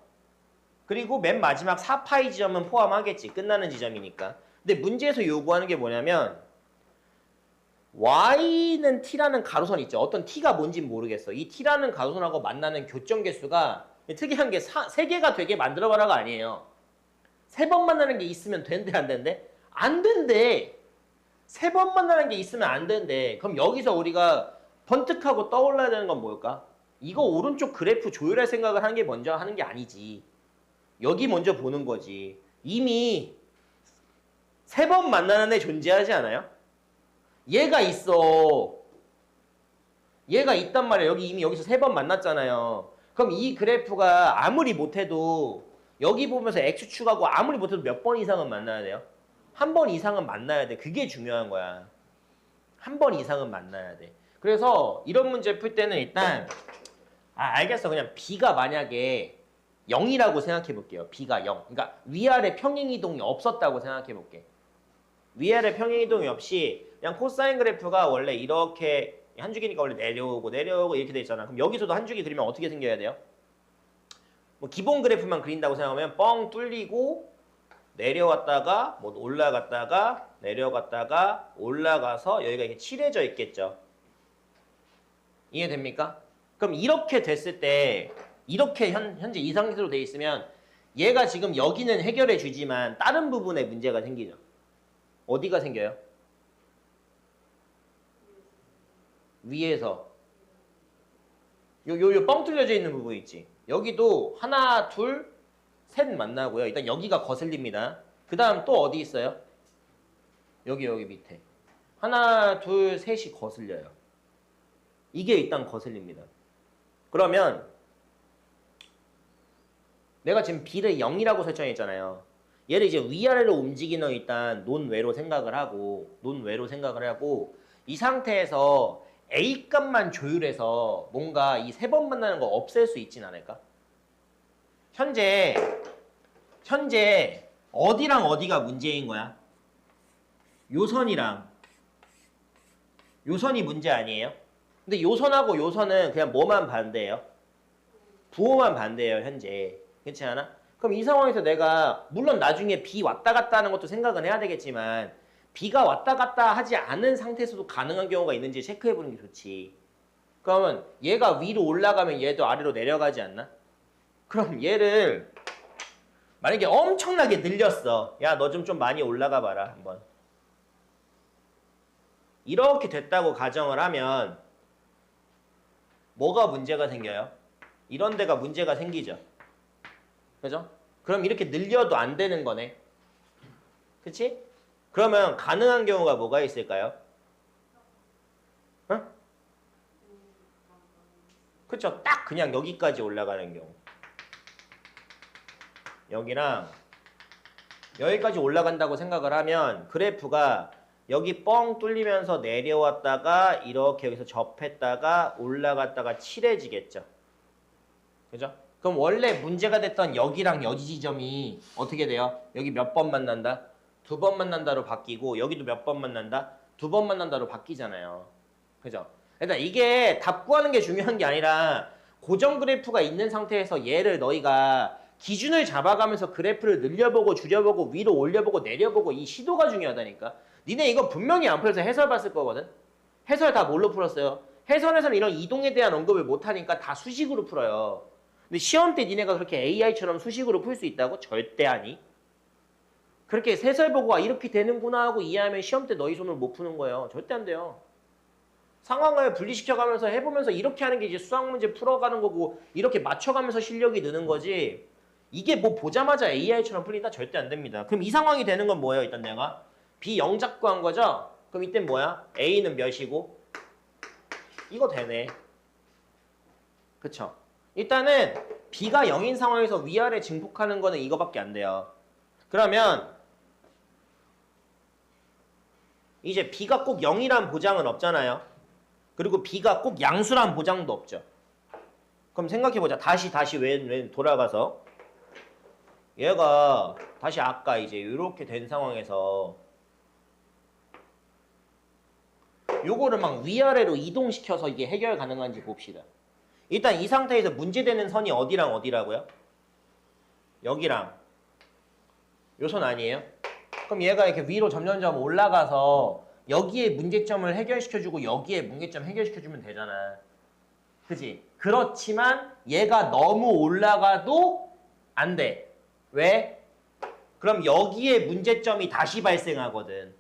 그리고 맨 마지막 4파이 지점은 포함하겠지. 끝나는 지점이니까. 근데 문제에서 요구하는 게 뭐냐면 y는 t라는 가로선 있죠. 어떤 t가 뭔진 모르겠어. 이 t라는 가로선하고 만나는 교점 개수가 특이한 게 3개가 되게 만들어봐라가 아니에요. 3번 만나는 게 있으면 된대 안 된대? 안 된대. 3번 만나는 게 있으면 안 된대. 그럼 여기서 우리가 번뜩하고 떠올라야 되는 건 뭘까? 이거 오른쪽 그래프 조율할 생각을 하는 게 먼저 하는 게 아니지. 여기 먼저 보는 거지. 이미 3번 만나는 애 존재하지 않아요? 얘가 있어. 얘가 있단 말이야. 여기 이미 여기서 3번 만났잖아요. 그럼 이 그래프가 아무리 못해도 여기 보면서 x축하고 아무리 못해도 몇 번 이상은 만나야 돼요? 한 번 이상은 만나야 돼. 그게 중요한 거야. 한 번 이상은 만나야 돼. 그래서 이런 문제 풀 때는 일단 알겠어. 그냥 b가 만약에 0이라고 생각해 볼게요. b가 0. 그러니까 위아래 평행이동이 없었다고 생각해 볼게. 위아래 평행이동이 없이 그냥 코사인 그래프가 원래 이렇게 한 줄기니까 원래 내려오고 이렇게 돼 있잖아. 그럼 여기서도 한 줄기 그리면 어떻게 생겨야 돼요? 뭐 기본 그래프만 그린다고 생각하면 뻥 뚫리고 내려왔다가 뭐 올라갔다가 내려갔다가 올라가서 여기가 이렇게 칠해져 있겠죠. 이해됩니까? 그럼 이렇게 됐을 때 이렇게 현재 이 상태로 돼 있으면 얘가 지금 여기는 해결해 주지만 다른 부분에 문제가 생기죠. 어디가 생겨요? 위에서 요 뻥 뚫려져 있는 부분 있지. 여기도 하나 둘 셋 만나고요. 일단 여기가 거슬립니다. 그 다음 또 어디 있어요? 여기 밑에 하나 둘 셋이 거슬려요. 이게 일단 거슬립니다. 그러면 내가 지금 B를 0이라고 설정했잖아요. 얘를 이제 위아래로 움직이는 일단 논외로 생각을 하고 이 상태에서 A 값만 조율해서 뭔가 이 3번 만나는 거 없앨 수 있진 않을까? 현재 어디랑 어디가 문제인 거야? 요선이랑 요선이 문제 아니에요? 근데 요선하고 요선은 그냥 뭐만 반대예요? 부호만 반대예요, 현재. 그렇지 않아? 그럼 이 상황에서 내가 물론 나중에 B 왔다 갔다 하는 것도 생각은 해야 되겠지만 B가 왔다 갔다 하지 않은 상태에서도 가능한 경우가 있는지 체크해보는 게 좋지. 그러면 얘가 위로 올라가면 얘도 아래로 내려가지 않나? 그럼 얘를 만약에 엄청나게 늘렸어. 야, 너 좀 많이 올라가 봐라 한번. 이렇게 됐다고 가정을 하면 뭐가 문제가 생겨요? 이런 데가 문제가 생기죠. 그죠? 그럼 이렇게 늘려도 안 되는 거네. 그치? 그러면 가능한 경우가 뭐가 있을까요? 응? 그쵸? 딱 그냥 여기까지 올라가는 경우. 여기랑 여기까지 올라간다고 생각을 하면 그래프가 여기 뻥 뚫리면서 내려왔다가 이렇게 여기서 접했다가 올라갔다가 칠해지겠죠. 그죠? 그럼 원래 문제가 됐던 여기랑 여기 지점이 어떻게 돼요? 여기 몇 번 만난다? 2번 만난다로 바뀌고 여기도 몇 번 만난다? 2번 만난다로 바뀌잖아요. 그죠? 일단 이게 답 구하는 게 중요한 게 아니라 고정 그래프가 있는 상태에서 얘를 너희가 기준을 잡아가면서 그래프를 늘려보고 줄여보고 위로 올려보고 내려보고 이 시도가 중요하다니까. 니네 이거 분명히 안 풀어서 해설 봤을 거거든. 해설 다 뭘로 풀었어요? 해설에서는 이런 이동에 대한 언급을 못하니까 다 수식으로 풀어요. 근데 시험 때 니네가 그렇게 AI처럼 수식으로 풀 수 있다고? 절대 아니. 그렇게 해설 보고 이렇게 되는구나 하고 이해하면 시험 때 너희 손으로 못 푸는 거예요. 절대 안 돼요. 상황을 분리시켜가면서 해보면서 이렇게 하는 게 이제 수학 문제 풀어가는 거고 이렇게 맞춰가면서 실력이 느는 거지. 이게 뭐 보자마자 AI처럼 풀린다? 절대 안 됩니다. 그럼 이 상황이 되는 건 뭐예요? 일단 내가 B 0 잡고 한 거죠? 그럼 이땐 뭐야? A는 몇이고 이거 되네. 그쵸? 일단은 b가 0인 상황에서 위아래 증폭하는 거는 이거밖에 안 돼요. 그러면 이제 b가 꼭 0이란 보장은 없잖아요. 그리고 b가 꼭 양수란 보장도 없죠. 그럼 생각해보자. 다시 왜 돌아가서 얘가 다시 아까 이제 이렇게 된 상황에서 요거를 막 위아래로 이동시켜서 이게 해결 가능한지 봅시다. 일단 이 상태에서 문제되는 선이 어디랑 어디라고요? 여기랑 요 선 아니에요? 그럼 얘가 이렇게 위로 점점점 올라가서 여기에 문제점을 해결시켜주고 여기에 문제점 해결시켜주면 되잖아. 그지? 그렇지만 얘가 너무 올라가도 안 돼. 왜? 그럼 여기에 문제점이 다시 발생하거든.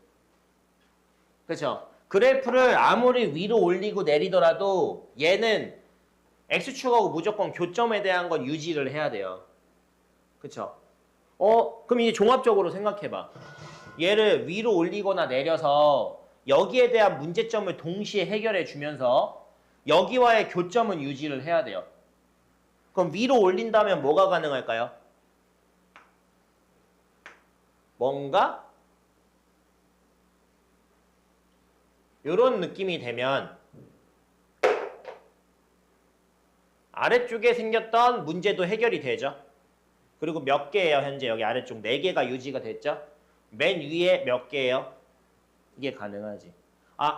그렇죠? 그래프를 아무리 위로 올리고 내리더라도 얘는 X축하고 무조건 교점에 대한 건 유지를 해야 돼요. 그쵸? 그럼 이제 종합적으로 생각해봐. 얘를 위로 올리거나 내려서 여기에 대한 문제점을 동시에 해결해 주면서 여기와의 교점은 유지를 해야 돼요. 그럼 위로 올린다면 뭐가 가능할까요? 뭔가 이런 느낌이 되면 아래쪽에 생겼던 문제도 해결이 되죠. 그리고 몇 개예요? 현재 여기 아래쪽 4개가 유지가 됐죠. 맨 위에 몇 개예요? 이게 가능하지.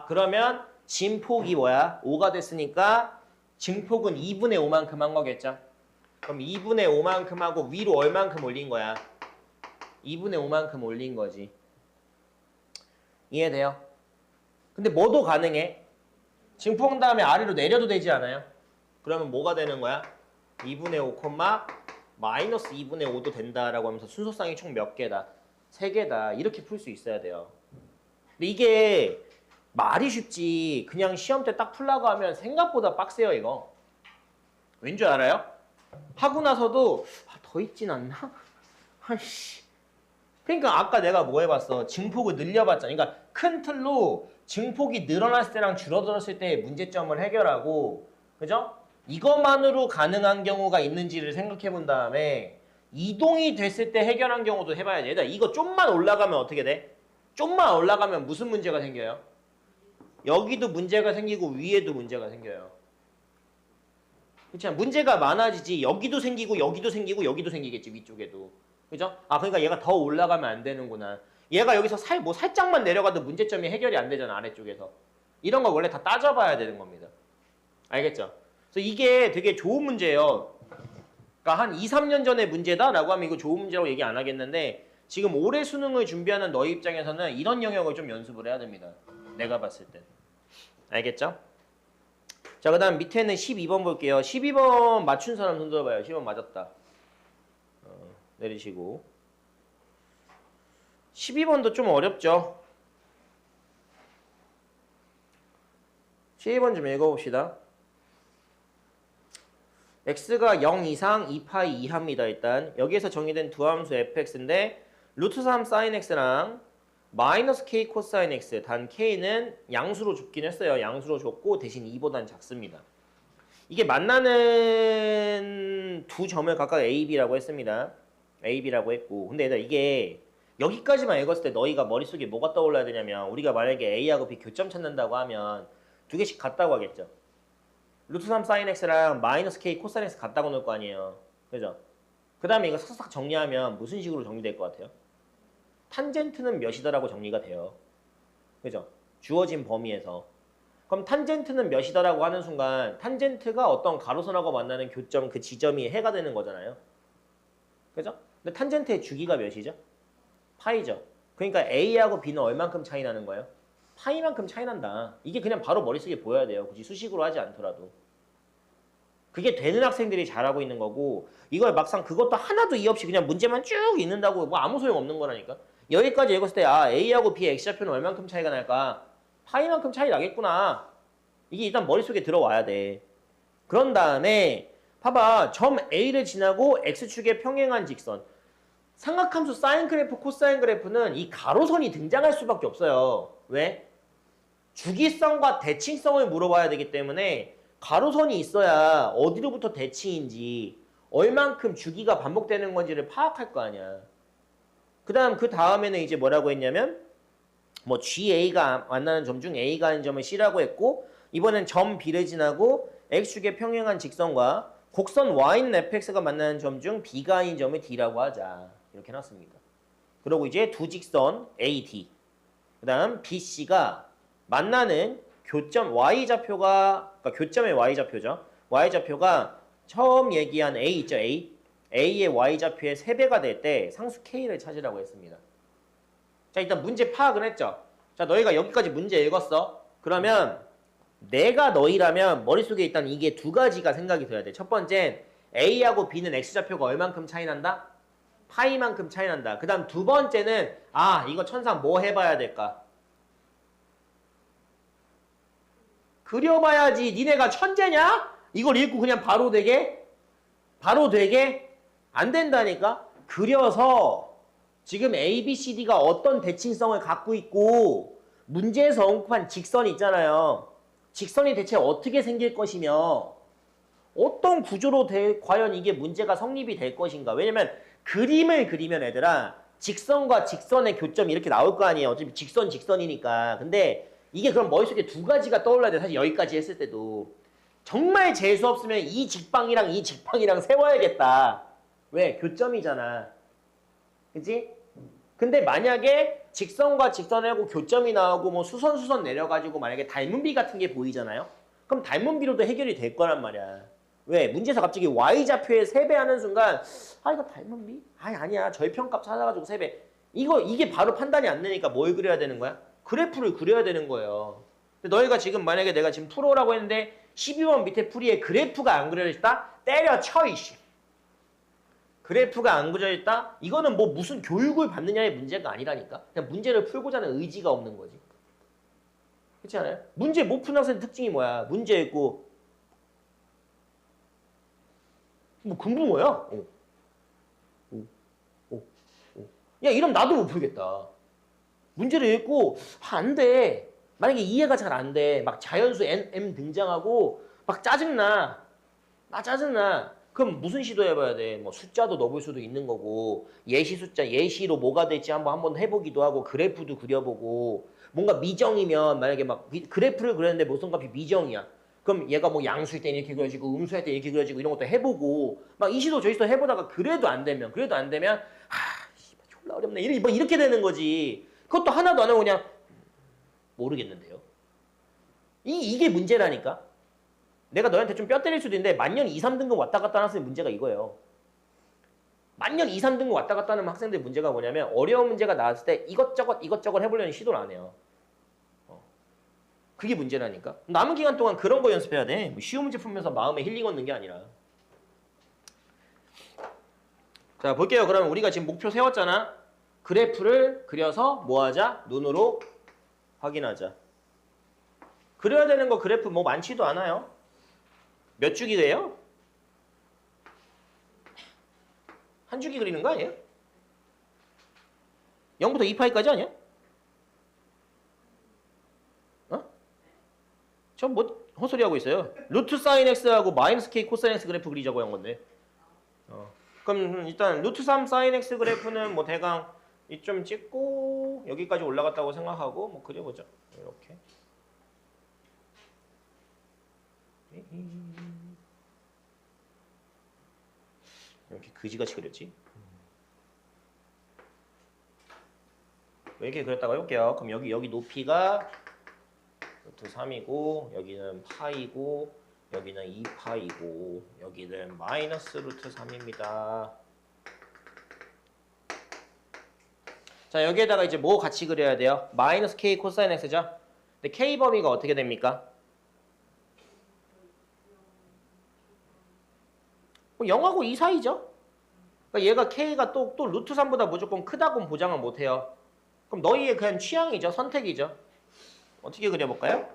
그러면 진폭이 뭐야? 5가 됐으니까 증폭은 2분의 5만큼 한 거겠죠. 그럼 2분의 5만큼 하고 위로 얼만큼 올린 거야? 2분의 5만큼 올린 거지. 이해돼요? 근데 뭐도 가능해? 증폭 다음에 아래로 내려도 되지 않아요? 그러면 뭐가 되는 거야? 2분의 5, 마이너스 2분의 5도 된다라고 하면서 순서쌍이 총 몇 개다? 3개다. 이렇게 풀 수 있어야 돼요. 근데 이게 말이 쉽지 그냥 시험 때 딱 풀라고 하면 생각보다 빡세요 이거. 왠 줄 알아요? 하고 나서도 더 있진 않나? 아이씨. 그러니까 아까 내가 뭐 해봤어? 증폭을 늘려봤잖아. 그러니까 큰 틀로 증폭이 늘어났을 때랑 줄어들었을 때의 문제점을 해결하고, 그죠? 이것만으로 가능한 경우가 있는지를 생각해 본 다음에 이동이 됐을 때 해결한 경우도 해봐야 돼. 일단 이거 좀만 올라가면 어떻게 돼? 좀만 올라가면 무슨 문제가 생겨요? 여기도 문제가 생기고 위에도 문제가 생겨요. 그렇지? 문제가 많아지지. 여기도 생기고 여기도 생기고 여기도 생기겠지. 위쪽에도. 그죠? 그러니까 얘가 더 올라가면 안 되는구나. 얘가 여기서 살짝만 내려가도 문제점이 해결이 안 되잖아. 아래쪽에서. 이런 거 원래 다 따져봐야 되는 겁니다. 알겠죠? 그래서 이게 되게 좋은 문제예요. 그러니까 한 2, 3년 전의 문제다라고 하면 이거 좋은 문제라고 얘기 안 하겠는데 지금 올해 수능을 준비하는 너희 입장에서는 이런 영역을 좀 연습을 해야 됩니다. 내가 봤을 때. 알겠죠? 자, 그 다음 밑에는 12번 볼게요. 12번 맞춘 사람 손 들어봐요. 12번 맞았다. 내리시고. 12번도 좀 어렵죠? 12번 좀 읽어봅시다. x가 0 이상 2파이 이하입니다. 일단 여기에서 정의된 두 함수 fx인데 루트 3 sin x랑 마이너스 k 코사인 x 단 k는 양수로 줬긴 했어요. 양수로 줬고 대신 2보단 작습니다. 이게 만나는 두 점을 각각 a, b라고 했습니다. a, b라고 했고 근데 얘들아 이게 여기까지만 읽었을 때 너희가 머릿속에 뭐가 떠올라야 되냐면 우리가 만약에 a하고 b 교점 찾는다고 하면 두 개씩 같다고 하겠죠. 루트 3 sin x랑 마이너스 k 코사인 x 같다고 놓을 거 아니에요. 그죠? 그 다음에 이거 싹싹 정리하면 무슨 식으로 정리될 것 같아요? 탄젠트는 몇이더라고 정리가 돼요. 그죠? 주어진 범위에서. 그럼 탄젠트는 몇이더라고 하는 순간 탄젠트가 어떤 가로선하고 만나는 교점 그 지점이 해가 되는 거잖아요. 그죠? 근데 탄젠트의 주기가 몇이죠? 파이죠. 그러니까 A하고 B는 얼만큼 차이 나는 거예요? 파이만큼 차이 난다. 이게 그냥 바로 머릿속에 보여야 돼요. 굳이 수식으로 하지 않더라도. 그게 되는 학생들이 잘하고 있는 거고 이걸 막상 그것도 하나도 이해 없이 그냥 문제만 쭉 읽는다고 뭐 아무 소용 없는 거라니까. 여기까지 읽었을 때 A하고 B의 X좌표는 얼만큼 차이가 날까? 파이만큼 차이 나겠구나. 이게 일단 머릿속에 들어와야 돼. 그런 다음에 봐봐. 점 A를 지나고 X축에 평행한 직선. 삼각함수 사인 그래프, 코사인 그래프는 이 가로선이 등장할 수밖에 없어요. 왜? 주기성과 대칭성을 물어봐야 되기 때문에 가로선이 있어야 어디로부터 대칭인지 얼만큼 주기가 반복되는 건지를 파악할 거 아니야. 그 다음에는 이제 뭐라고 했냐면 뭐 GA가 만나는 점 중 A가 아닌 점을 C라고 했고 이번엔 점 B를 지나고 X축의 평행한 직선과 곡선 Y는 fx가 만나는 점 중 B가 아닌 점을 D라고 하자. 이렇게 해놨습니다. 그리고 이제 두 직선 AD 그 다음 BC가 만나는 교점 Y좌표가 그러니까 교점의 Y좌표죠. Y좌표가 처음 얘기한 A 있죠. A의 Y좌표의 3배가 될 때 상수 K를 찾으라고 했습니다. 자 일단 문제 파악은 했죠. 자 너희가 여기까지 문제 읽었어. 그러면 내가 너희라면 머릿속에 일단 이게 두 가지가 생각이 돼야 돼. 첫 번째 A하고 B는 X좌표가 얼만큼 차이 난다? 파이만큼 차이 난다. 그 다음 두 번째는 이거 천상 뭐 해봐야 될까? 그려봐야지. 니네가 천재냐? 이걸 읽고 그냥 바로 되게? 바로 되게? 안 된다니까? 그려서 지금 A, B, C, D가 어떤 대칭성을 갖고 있고 문제에서 언급한 직선이 있잖아요. 직선이 대체 어떻게 생길 것이며 어떤 구조로 과연 이게 문제가 성립이 될 것인가. 왜냐면 그림을 그리면 얘들아 직선과 직선의 교점이 이렇게 나올 거 아니에요. 어차피 직선이니까. 근데 이게 그럼 머릿속에 두 가지가 떠올라야 돼. 사실 여기까지 했을 때도. 정말 재수 없으면 이 직방이랑 이 직방이랑 세워야겠다. 왜? 교점이잖아. 그치? 근데 만약에 직선과 직선하고 교점이 나오고 뭐 수선 내려가지고 만약에 닮은비 같은 게 보이잖아요? 그럼 닮은비로도 해결이 될 거란 말이야. 왜? 문제에서 갑자기 Y좌표에 3배 하는 순간 이거 닮은비? 아니야. 절편값 찾아가지고 3배. 이게 바로 판단이 안 되니까 뭘 그려야 되는 거야? 그래프를 그려야 되는 거예요. 근데 너희가 지금 만약에 내가 지금 풀어라고 했는데 12번 밑에 풀이에 그래프가 안 그려졌다? 때려쳐 이씨. 그래프가 안 그려졌다? 이거는 뭐 무슨 교육을 받느냐의 문제가 아니라니까. 그냥 문제를 풀고자 하는 의지가 없는 거지. 그렇지 않아요? 문제 못 푸는 학생 특징이 뭐야? 문제 읽고 뭐 금붕어야? 야 이러면 나도 못 풀겠다. 문제를 읽고 안 돼. 만약에 이해가 잘 안 돼. 막 자연수 M 등장하고 막 짜증나. 그럼 무슨 시도 해봐야 돼? 뭐 숫자도 넣어볼 수도 있는 거고 예시 숫자, 예시로 뭐가 될지 한번 해보기도 하고 그래프도 그려보고 뭔가 미정이면 만약에 막 그래프를 그렸는데 무슨 값이 미정이야. 그럼 얘가 뭐 양수일 때 이렇게 그려지고 음수일 때 이렇게 그려지고 이런 것도 해보고 막 이 시도 저 시도 해보다가 그래도 안 되면 졸라 어렵네. 이렇게 되는 거지. 그것도 하나도 안 하고 그냥 모르겠는데요. 이게 문제라니까. 내가 너한테 좀 뼈 때릴 수도 있는데 만년 2, 3등급 왔다 갔다 하는 학생의 문제가 이거예요. 만년 2, 3등급 왔다 갔다 하는 학생들의 문제가 뭐냐면 어려운 문제가 나왔을 때 이것저것 해보려는 시도를 안 해요. 그게 문제라니까. 남은 기간 동안 그런 거 연습해야 돼. 뭐 쉬운 문제 풀면서 마음에 힐링 얻는 게 아니라. 자 볼게요. 그러면 우리가 지금 목표 세웠잖아. 그래프를 그려서 뭐 하자? 눈으로 확인하자. 그려야 되는 거 그래프 뭐 많지도 않아요. 몇 주기 돼요? 한 주기 그리는 거 아니에요? 0부터 2파이까지 아니야? 전 뭐 헛소리 하고 있어요. 루트 사인 x하고 마이너스 k 코사인 x 그래프 그리자고 한 건데. 그럼 일단 루트 3 사인 x 그래프는 뭐 대강 이점 찍고 여기까지 올라갔다고 생각하고 뭐 그려보자. 이렇게. 이렇게 그지같이 그렸지. 왜 이렇게 그렸다고 해볼게요. 그럼 여기 높이가 루트 3이고 여기는 파이고 여기는 2파이고 여기는 마이너스 루트 3입니다. 자 여기에다가 이제 뭐 같이 그려야 돼요? 마이너스 k 코사인 x죠? 근데 k 범위가 어떻게 됩니까? 0하고 2 사이죠? 그러니까 얘가 k가 또 루트 3보다 무조건 크다고는 보장을 못해요. 그럼 너희의 그냥 취향이죠. 선택이죠. 어떻게 그려볼까요?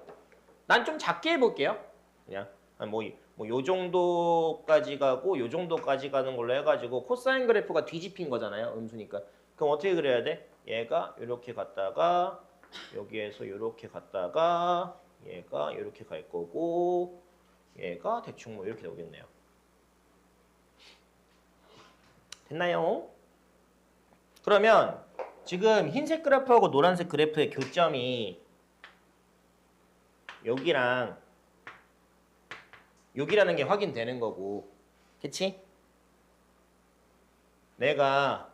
난 좀 작게 해볼게요. 그냥 요 정도까지 가고 요 정도까지 가는 걸로 해가지고 코사인 그래프가 뒤집힌 거잖아요. 음수니까. 그럼 어떻게 그려야 돼? 얘가 이렇게 갔다가 여기에서 이렇게 갔다가 얘가 이렇게 갈 거고 얘가 대충 뭐 이렇게 오겠네요. 됐나요? 그러면 지금 흰색 그래프하고 노란색 그래프의 교점이 여기랑 여기라는 게 확인되는 거고, 그치? 내가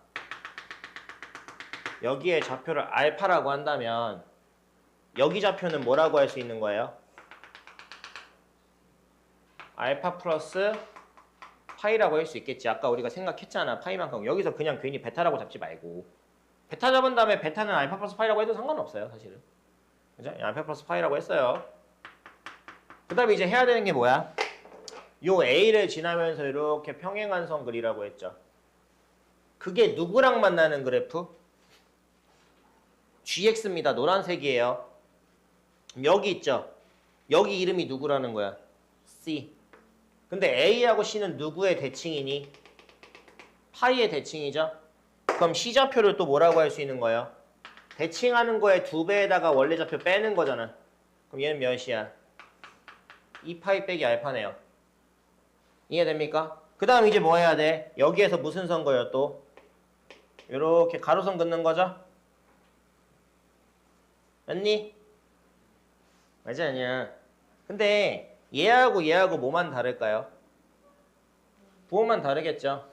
여기에 좌표를 알파라고 한다면 여기 좌표는 뭐라고 할 수 있는 거예요? 알파 플러스 파이라고 할 수 있겠지. 아까 우리가 생각했잖아. 파이만큼. 여기서 그냥 괜히 베타라고 잡지 말고. 베타 잡은 다음에 베타는 알파 플러스 파이라고 해도 상관없어요. 사실은. 그죠? 알파 플러스 파이라고 했어요. 그 다음에 이제 해야 되는 게 뭐야? 요 A를 지나면서 이렇게 평행한선 그리라고 했죠. 그게 누구랑 만나는 그래프? GX입니다. 노란색이에요. 여기 있죠. 여기 이름이 누구라는 거야? C. 근데 A하고 C는 누구의 대칭이니? 파이의 대칭이죠. 그럼 C좌표를 또 뭐라고 할 수 있는 거예요? 대칭하는 거에 2배에다가 원래 좌표 빼는 거잖아. 그럼 얘는 몇이야? 2파이 빼기 알파네요. 이해됩니까? 그 다음 이제 뭐 해야 돼? 여기에서 무슨 선 거예요 또? 이렇게 가로선 긋는 거죠? 맞니? 맞아 아니야. 근데 얘하고 뭐만 다를까요? 부호만 다르겠죠.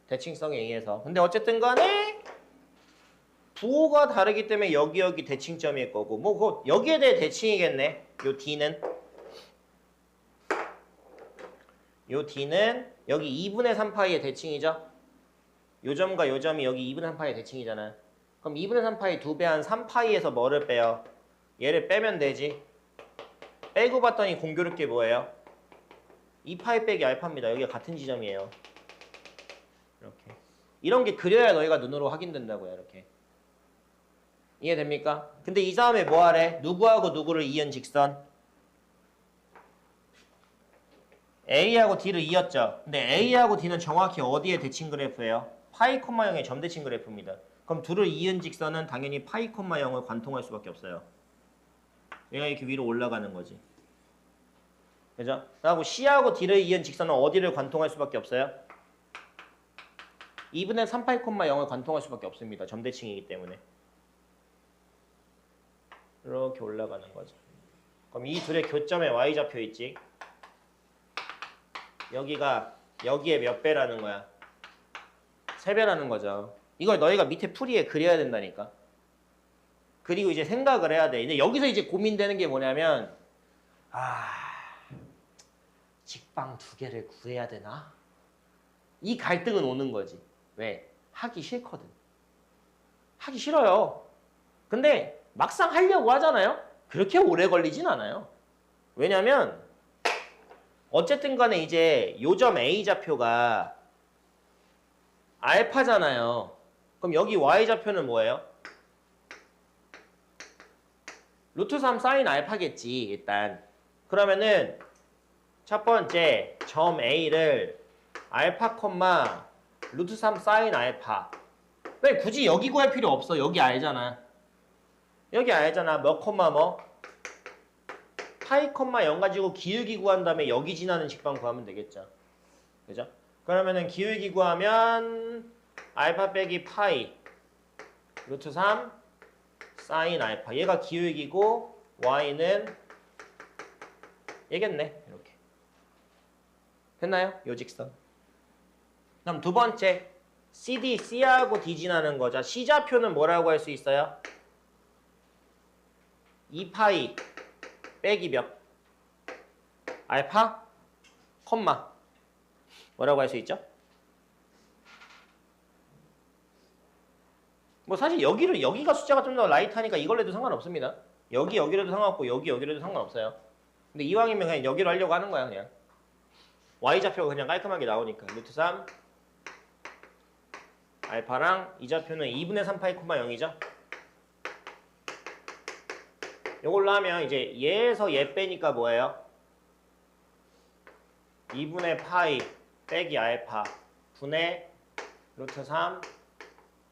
대칭성에 의해서. 근데 어쨌든 간에 부호가 다르기 때문에 여기 대칭점일 거고 뭐 그거 여기에 대해 대칭이겠네. 요 D는 여기 2분의 3파이의 대칭이죠. 요 점과 요 점이 여기 2분의 3파이의 대칭이잖아. 그럼 2분의 3파이 2배 한 3파이에서 뭐를 빼요? 얘를 빼면 되지. 빼고 봤더니 공교롭게 뭐예요? 2파이 빼기 알파입니다. 여기가 같은 지점이에요. 이렇게. 이런 게 그려야 너희가 눈으로 확인된다고요. 이렇게. 이해됩니까? 근데 이 다음에 뭐 하래? 누구하고 누구를 이은 직선? A하고 D를 이었죠. 근데 A하고 D는 정확히 어디에 대칭 그래프예요? 파이, 0의 점대칭 그래프입니다. 그럼 둘을 이은 직선은 당연히 파이, 0을 관통할 수밖에 없어요. 얘가 이렇게 위로 올라가는 거지. 그죠? 그리고 C하고 D를 이은 직선은 어디를 관통할 수밖에 없어요? 2분의 3파이, 0을 관통할 수밖에 없습니다. 점대칭이기 때문에. 이렇게 올라가는 거죠. 그럼 이 둘의 교점에 Y좌표 있지? 여기에 몇 배라는 거야? 3배라는 거죠. 이걸 너희가 밑에 풀이에 그려야 된다니까. 그리고 이제 생각을 해야 돼. 근데 여기서 이제 고민되는 게 뭐냐면 직방 2개를 구해야 되나? 이 갈등은 오는 거지. 왜? 하기 싫거든. 하기 싫어요. 근데 막상 하려고 하잖아요? 그렇게 오래 걸리진 않아요. 왜냐면 어쨌든 간에 이제 요점 A좌표가 알파잖아요. 그럼 여기 Y좌표는 뭐예요? 루트 3 사인 알파겠지 일단. 그러면은 첫 번째 점 A를 알파, 루트 3 사인 알파. 왜 굳이 여기 구할 필요 없어. 여기 알잖아. 여기 알잖아. 몇 콤마 뭐? 파이, 0 가지고 기울기 구한 다음에 여기 지나는 직방 구하면 되겠죠. 그죠? 그러면은 기울기 구하면 알파 빼기 파이 루트 3 사인 알파. 얘가 기울기고 y는 얘겠네. 이렇게. 됐나요? 요 직선. 그럼 두 번째 CD, C하고 D 지나는 거죠. C좌표는 뭐라고 할 수 있어요? 2파이 빼기 몇? 알파, 콤마. 뭐라고 할 수 있죠? 뭐 사실 여기가 숫자가 좀 더 라이트하니까 이걸로 해도 상관없습니다. 여기로 해도 상관없고 여기로 해도 상관없어요. 근데 이왕이면 그냥 여기로 하려고 하는 거야 그냥. Y좌표가 그냥 깔끔하게 나오니까. 루트 3 알파랑 이 좌표는 2분의 3파이, 0이죠? 이걸로 하면 이제 얘에서 얘 빼니까 뭐예요? 2분의 파이 빼기 알파 분의 루트 3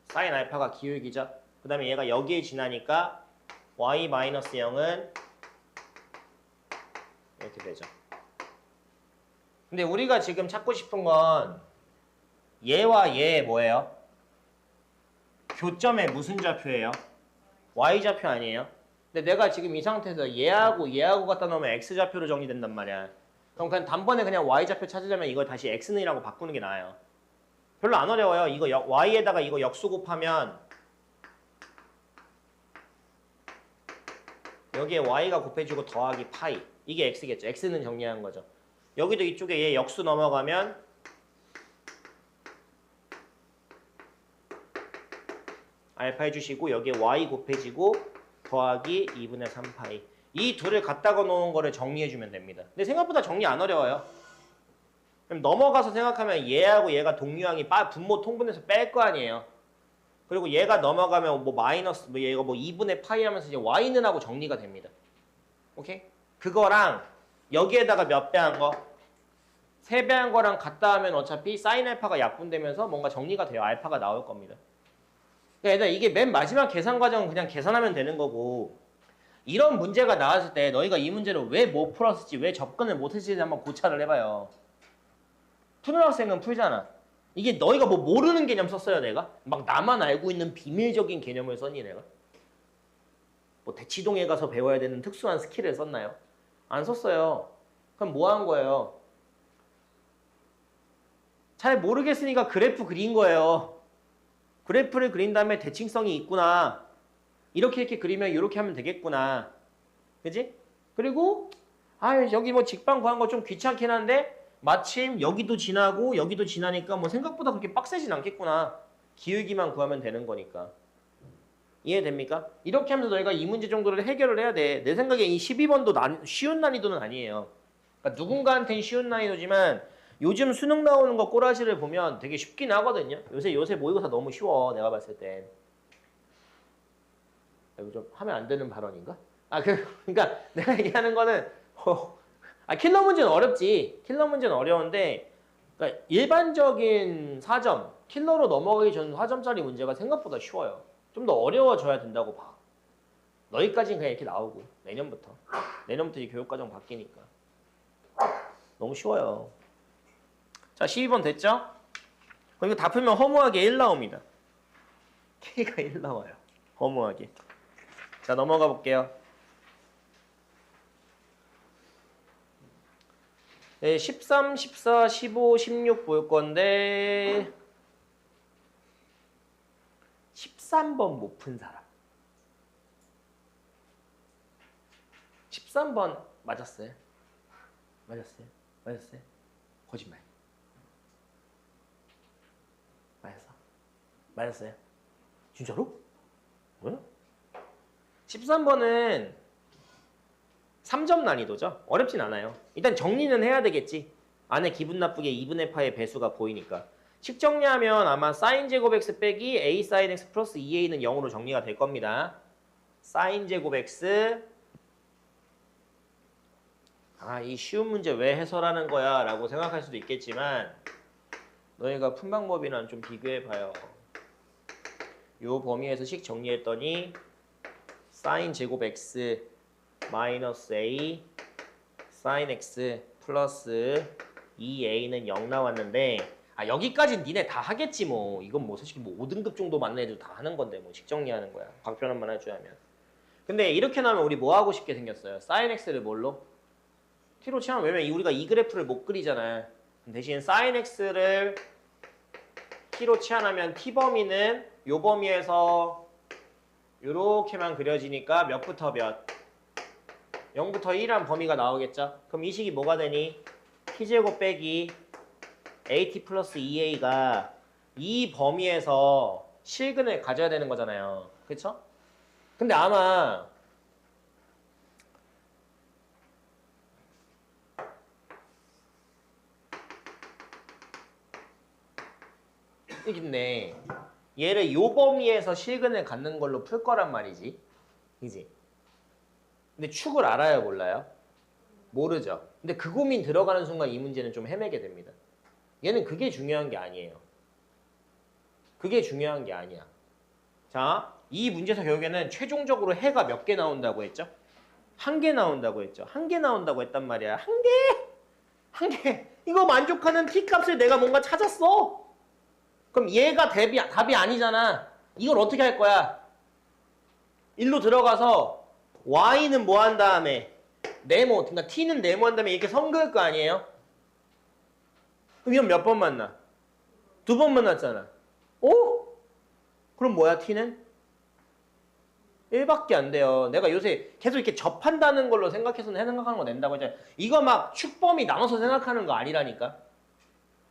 사인 알파가 기울기죠. 그 다음에 얘가 여기에 지나니까 y-0은 이렇게 되죠. 근데 우리가 지금 찾고 싶은 건 얘와 얘 뭐예요? 교점의 무슨 좌표예요? y좌표 아니에요? 근데 내가 지금 이 상태에서 얘하고 갖다 놓으면 x좌표로 정리된단 말이야. 그럼 그냥 단번에 그냥 y좌표 찾으려면 이걸 다시 x는이라고 바꾸는 게 나아요. 별로 안 어려워요. 이거 y에다가 이거 역수 곱하면 여기에 y가 곱해지고 더하기 파이. 이게 x겠죠. x는 정리한 거죠. 여기도 이쪽에 얘 역수 넘어가면 알파 해주시고 여기에 y 곱해지고 더하기 2분의 3파이. 이 둘을 갖다가 놓은 거를 정리해주면 됩니다. 근데 생각보다 정리 안 어려워요. 그럼 넘어가서 생각하면 얘하고 얘가 동류항이 분모 통분해서 뺄 거 아니에요. 그리고 얘가 넘어가면 뭐 마이너스 얘가 뭐 2분의 파이 하면서 이제 y는 하고 정리가 됩니다. 오케이? 그거랑 여기에다가 몇 배 한 거? 3배 한 거랑 같다 하면 어차피 사인 알파가 약분되면서 뭔가 정리가 돼요. 알파가 나올 겁니다. 그러니까 이게 맨 마지막 계산 과정은 그냥 계산하면 되는 거고 이런 문제가 나왔을 때 너희가 이 문제를 왜 못 풀었을지 왜 접근을 못 했을지 한번 고찰을 해봐요. 초등학생은 풀잖아. 이게 너희가 뭐 모르는 개념 썼어요 내가? 막 나만 알고 있는 비밀적인 개념을 썼니 내가? 뭐 대치동에 가서 배워야 되는 특수한 스킬을 썼나요? 안 썼어요. 그럼 뭐 한 거예요? 잘 모르겠으니까 그래프 그린 거예요. 그래프를 그린 다음에 대칭성이 있구나. 이렇게 그리면 이렇게 하면 되겠구나. 그지? 그리고 여기 뭐 직방 구한 거 좀 귀찮긴 한데 마침 여기도 지나고 여기도 지나니까 뭐 생각보다 그렇게 빡세진 않겠구나. 기울기만 구하면 되는 거니까. 이해됩니까? 이렇게 하면서 너희가 이 문제 정도를 해결을 해야 돼. 내 생각에 이 12번도 쉬운 난이도는 아니에요. 그러니까 누군가한테는 쉬운 난이도지만 요즘 수능 나오는 거 꼬라지를 보면 되게 쉽긴 하거든요. 요새 모의고사 너무 쉬워. 내가 봤을 땐. 이거 좀 하면 안 되는 발언인가? 그러니까 내가 얘기하는 거는 킬러 문제는 어렵지. 킬러 문제는 어려운데 그러니까 일반적인 4점, 킬러로 넘어가기 전 4점짜리 문제가 생각보다 쉬워요. 좀 더 어려워져야 된다고 봐. 너희까지는 그냥 이렇게 나오고 내년부터 이제 교육과정 바뀌니까 너무 쉬워요. 자 12번 됐죠? 그럼 이거 다 풀면 허무하게 1 나옵니다. K가 1 나와요. 허무하게. 자 넘어가 볼게요. 네, 13, 14, 15, 16 볼 건데 13번 못 푼 사람. 13번 맞았어요? 맞았어요? 거짓말. 맞았어요? 진짜로? 왜? 13번은 3점 난이도죠? 어렵진 않아요. 일단 정리는 해야 되겠지. 안에 기분 나쁘게 2분의 파의 배수가 보이니까. 식 정리하면 아마 사인 제곱 x 빼기 a 사인 x 플러스 2a는 0으로 정리가 될 겁니다. 사인 제곱 x 이 쉬운 문제 왜 해설하는 거야 라고 생각할 수도 있겠지만 너희가 푼 방법이랑 좀 비교해봐요. 요 범위에서 식 정리했더니 사인 제곱 x 마이너스 a 사인 x 플러스 2a는 0 나왔는데 여기까지는 니네 다 하겠지 뭐. 이건 뭐 솔직히 뭐 5등급 정도 맞는 애들 다 하는 건데 뭐 식 정리하는 거야. 방편한만 할 줄 알면. 근데 이렇게 나오면 우리 뭐 하고 싶게 생겼어요? 사인 x를 뭘로? t로 치면 왜냐면 우리가 이 그래프를 못 그리잖아. 대신 sin x를 t로 치환하면 t 범위는 요 범위에서 요렇게만 그려지니까 몇부터 몇? 0부터 1이란 범위가 나오겠죠? 그럼 이 식이 뭐가 되니? t제곱 빼기 at 플러스 2a가 이 범위에서 실근을 가져야 되는 거잖아요. 그쵸? 근데 아마 여기 있네. 얘를 요 범위에서 실근을 갖는 걸로 풀 거란 말이지. 그지? 근데 축을 알아요, 몰라요? 모르죠. 근데 그 고민 들어가는 순간 이 문제는 좀 헤매게 됩니다. 얘는 그게 중요한 게 아니에요. 그게 중요한 게 아니야. 자, 이 문제에서 결국에는 최종적으로 해가 몇 개 나온다고 했죠? 한 개 나온다고 했죠. 한 개 나온다고 했단 말이야. 한 개! 한 개! 이거 만족하는 t값을 내가 뭔가 찾았어. 그럼 얘가 답이 아니잖아. 이걸 어떻게 할 거야? 일로 들어가서 y는 뭐 한 다음에 네모, 그러니까 t는 네모 한 다음에 이렇게 선 그을 거 아니에요? 그럼 이건 몇 번 만나? 두 번 만났잖아. 오? 그럼 뭐야 t는? 1밖에 안 돼요. 내가 요새 계속 이렇게 접한다는 걸로 생각해서는 생각하는 거 낸다고 했잖아요. 이거 막 축범위 나눠서 생각하는 거 아니라니까.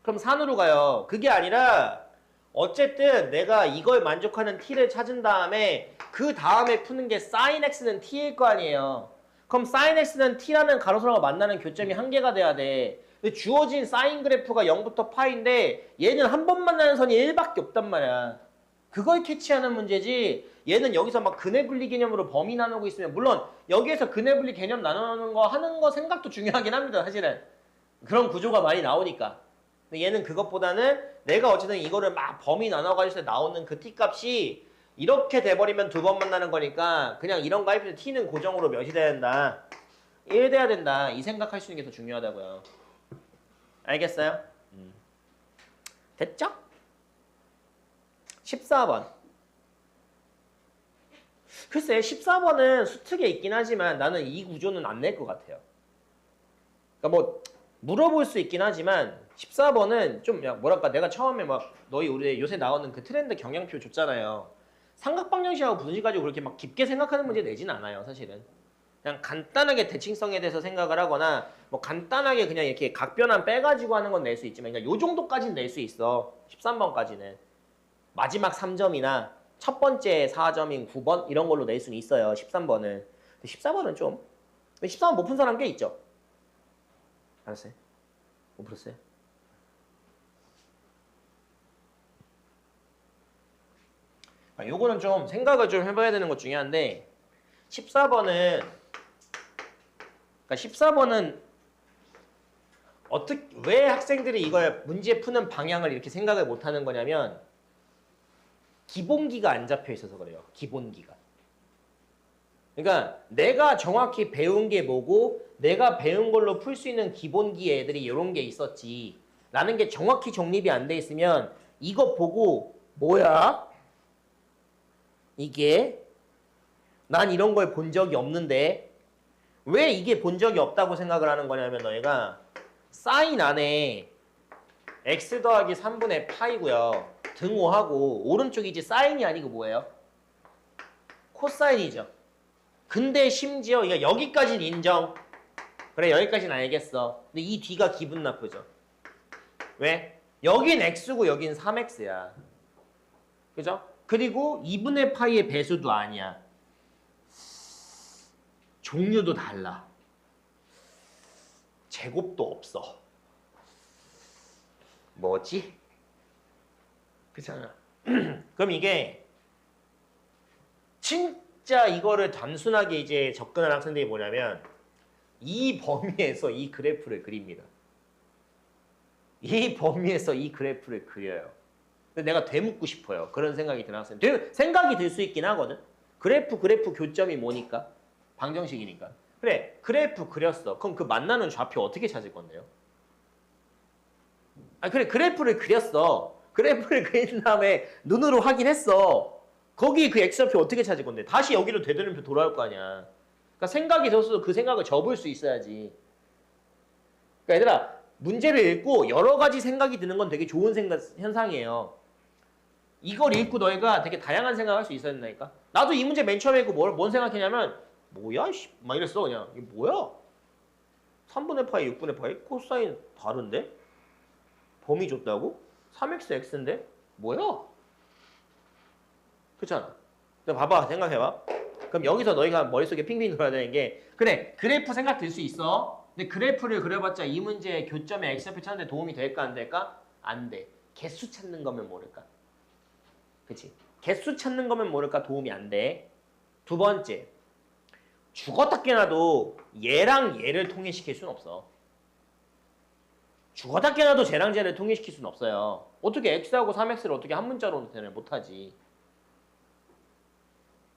그럼 산으로 가요. 그게 아니라 어쨌든 내가 이걸 만족하는 t를 찾은 다음에 그 다음에 푸는 게 sin x는 t일 거 아니에요. 그럼 sin x는 t라는 가로세로가 만나는 교점이 한 개가 돼야 돼. 근데 주어진 사인 그래프가 0부터 파인데 얘는 한 번 만나는 선이 1밖에 없단 말이야. 그걸 캐치하는 문제지. 얘는 여기서 막 근해 분리 개념으로 범위 나누고 있으면 물론 여기에서 근해 분리 개념 나누는 거 하는 거 생각도 중요하긴 합니다. 사실은. 그런 구조가 많이 나오니까. 근데 얘는 그것보다는 내가 어쨌든 이거를 막 범위 나눠가지고 나오는 그 t값이 이렇게 돼버리면 두 번 만나는 거니까 그냥 이런 거 할 때 t는 고정으로 몇이 돼야 된다. 1 돼야 된다. 이 생각할 수 있는 게 더 중요하다고요. 알겠어요? 됐죠? 14번. 글쎄 14번은 수특에 있긴 하지만 나는 이 구조는 안 낼 것 같아요. 그러니까 뭐 물어볼 수 있긴 하지만 14번은 좀 뭐랄까 내가 처음에 막 너희 우리 요새 나오는 그 트렌드 경향표 줬잖아요. 삼각방정식하고 분식 가지고 그렇게 막 깊게 생각하는 문제 내진 않아요. 사실은. 그냥 간단하게 대칭성에 대해서 생각을 하거나 뭐 간단하게 그냥 이렇게 각변환 빼가지고 하는 건 낼 수 있지만 그러니까 요 정도까지는 낼 수 있어. 13번까지는. 마지막 3점이나 첫 번째 4점인 9번 이런 걸로 낼 수는 있어요. 13번은. 근데 14번은 좀 14번 못 푼 사람 꽤 있죠. 알았어요? 못 풀었어요? 요거는 좀 생각을 좀 해봐야 되는 것 중에 한데 14번은 그러니까 14번은 어떻게 왜 학생들이 이걸 문제 푸는 방향을 이렇게 생각을 못 하는 거냐면 기본기가 안 잡혀 있어서 그래요. 기본기가. 그러니까 내가 정확히 배운 게 뭐고 내가 배운 걸로 풀 수 있는 기본기 애들이 이런 게 있었지 라는 게 정확히 정립이 안 돼 있으면 이거 보고 뭐야? 이게 난 이런 걸 본 적이 없는데 왜 이게 본 적이 없다고 생각을 하는 거냐면 너희가 사인 안에 x 더하기 3분의 파이고요. 등호하고 오른쪽이 이제 사인이 아니고 뭐예요? 코사인이죠. 근데 심지어 그러니까 여기까지는 인정. 그래 여기까지는 알겠어. 근데 이 뒤가 기분 나쁘죠. 왜? 여긴 x고 여긴 3x야. 그죠? 그리고 2분의 파이의 배수도 아니야. 종류도 달라. 제곱도 없어. 뭐지? 그렇잖아. 그럼 이게 진짜 이거를 단순하게 이제 접근하는 학생들이 뭐냐면 이 범위에서 이 그래프를 그립니다. 이 범위에서 이 그래프를 그려요. 근데 내가 되묻고 싶어요. 그런 생각이 드는 학생. 생각이 들 수 있긴 하거든. 그래프 교점이 뭐니까? 방정식이니까. 그래, 그래프 그렸어. 그럼 그 만나는 좌표 어떻게 찾을 건데요? 아 그래, 그래프를 그렸어. 그래프를 그린 다음에 눈으로 확인했어. 거기 그 x좌표 어떻게 찾을 건데? 다시 여기로 되돌림표 돌아올 거 아니야. 그러니까 생각이 들었어도 그 생각을 접을 수 있어야지. 그러니까 얘들아, 문제를 읽고 여러 가지 생각이 드는 건 되게 좋은 현상이에요. 이걸 읽고 너희가 되게 다양한 생각을 할 수 있어야 된다니까. 나도 이 문제 맨 처음에 읽고 뭔 생각했냐면 뭐야? 막 이랬어 그냥. 이게 뭐야? 3분의 파이, 6분의 파이? 코사인 다른데? 범위 줬다고? 3x x인데? 뭐야? 그렇잖아. 근데 봐봐, 생각해봐. 그럼 여기서 너희가 머릿속에 핑핑 돌아야 되는 게 그래, 그래프 생각 들 수 있어. 근데 그래프를 그려봤자 이 문제의 교점에 x좌표 찾는 데 도움이 될까 안 될까? 안 돼. 개수 찾는 거면 모를까? 그치? 개수 찾는 거면 모를까? 도움이 안 돼. 두 번째, 죽었다 깨나도 얘랑 얘를 통일시킬 수는 없어. 죽었다 깨나도 쟤랑 쟤를 통일시킬 수는 없어요. 어떻게 x하고 3x를 어떻게 한 문자로 못하지?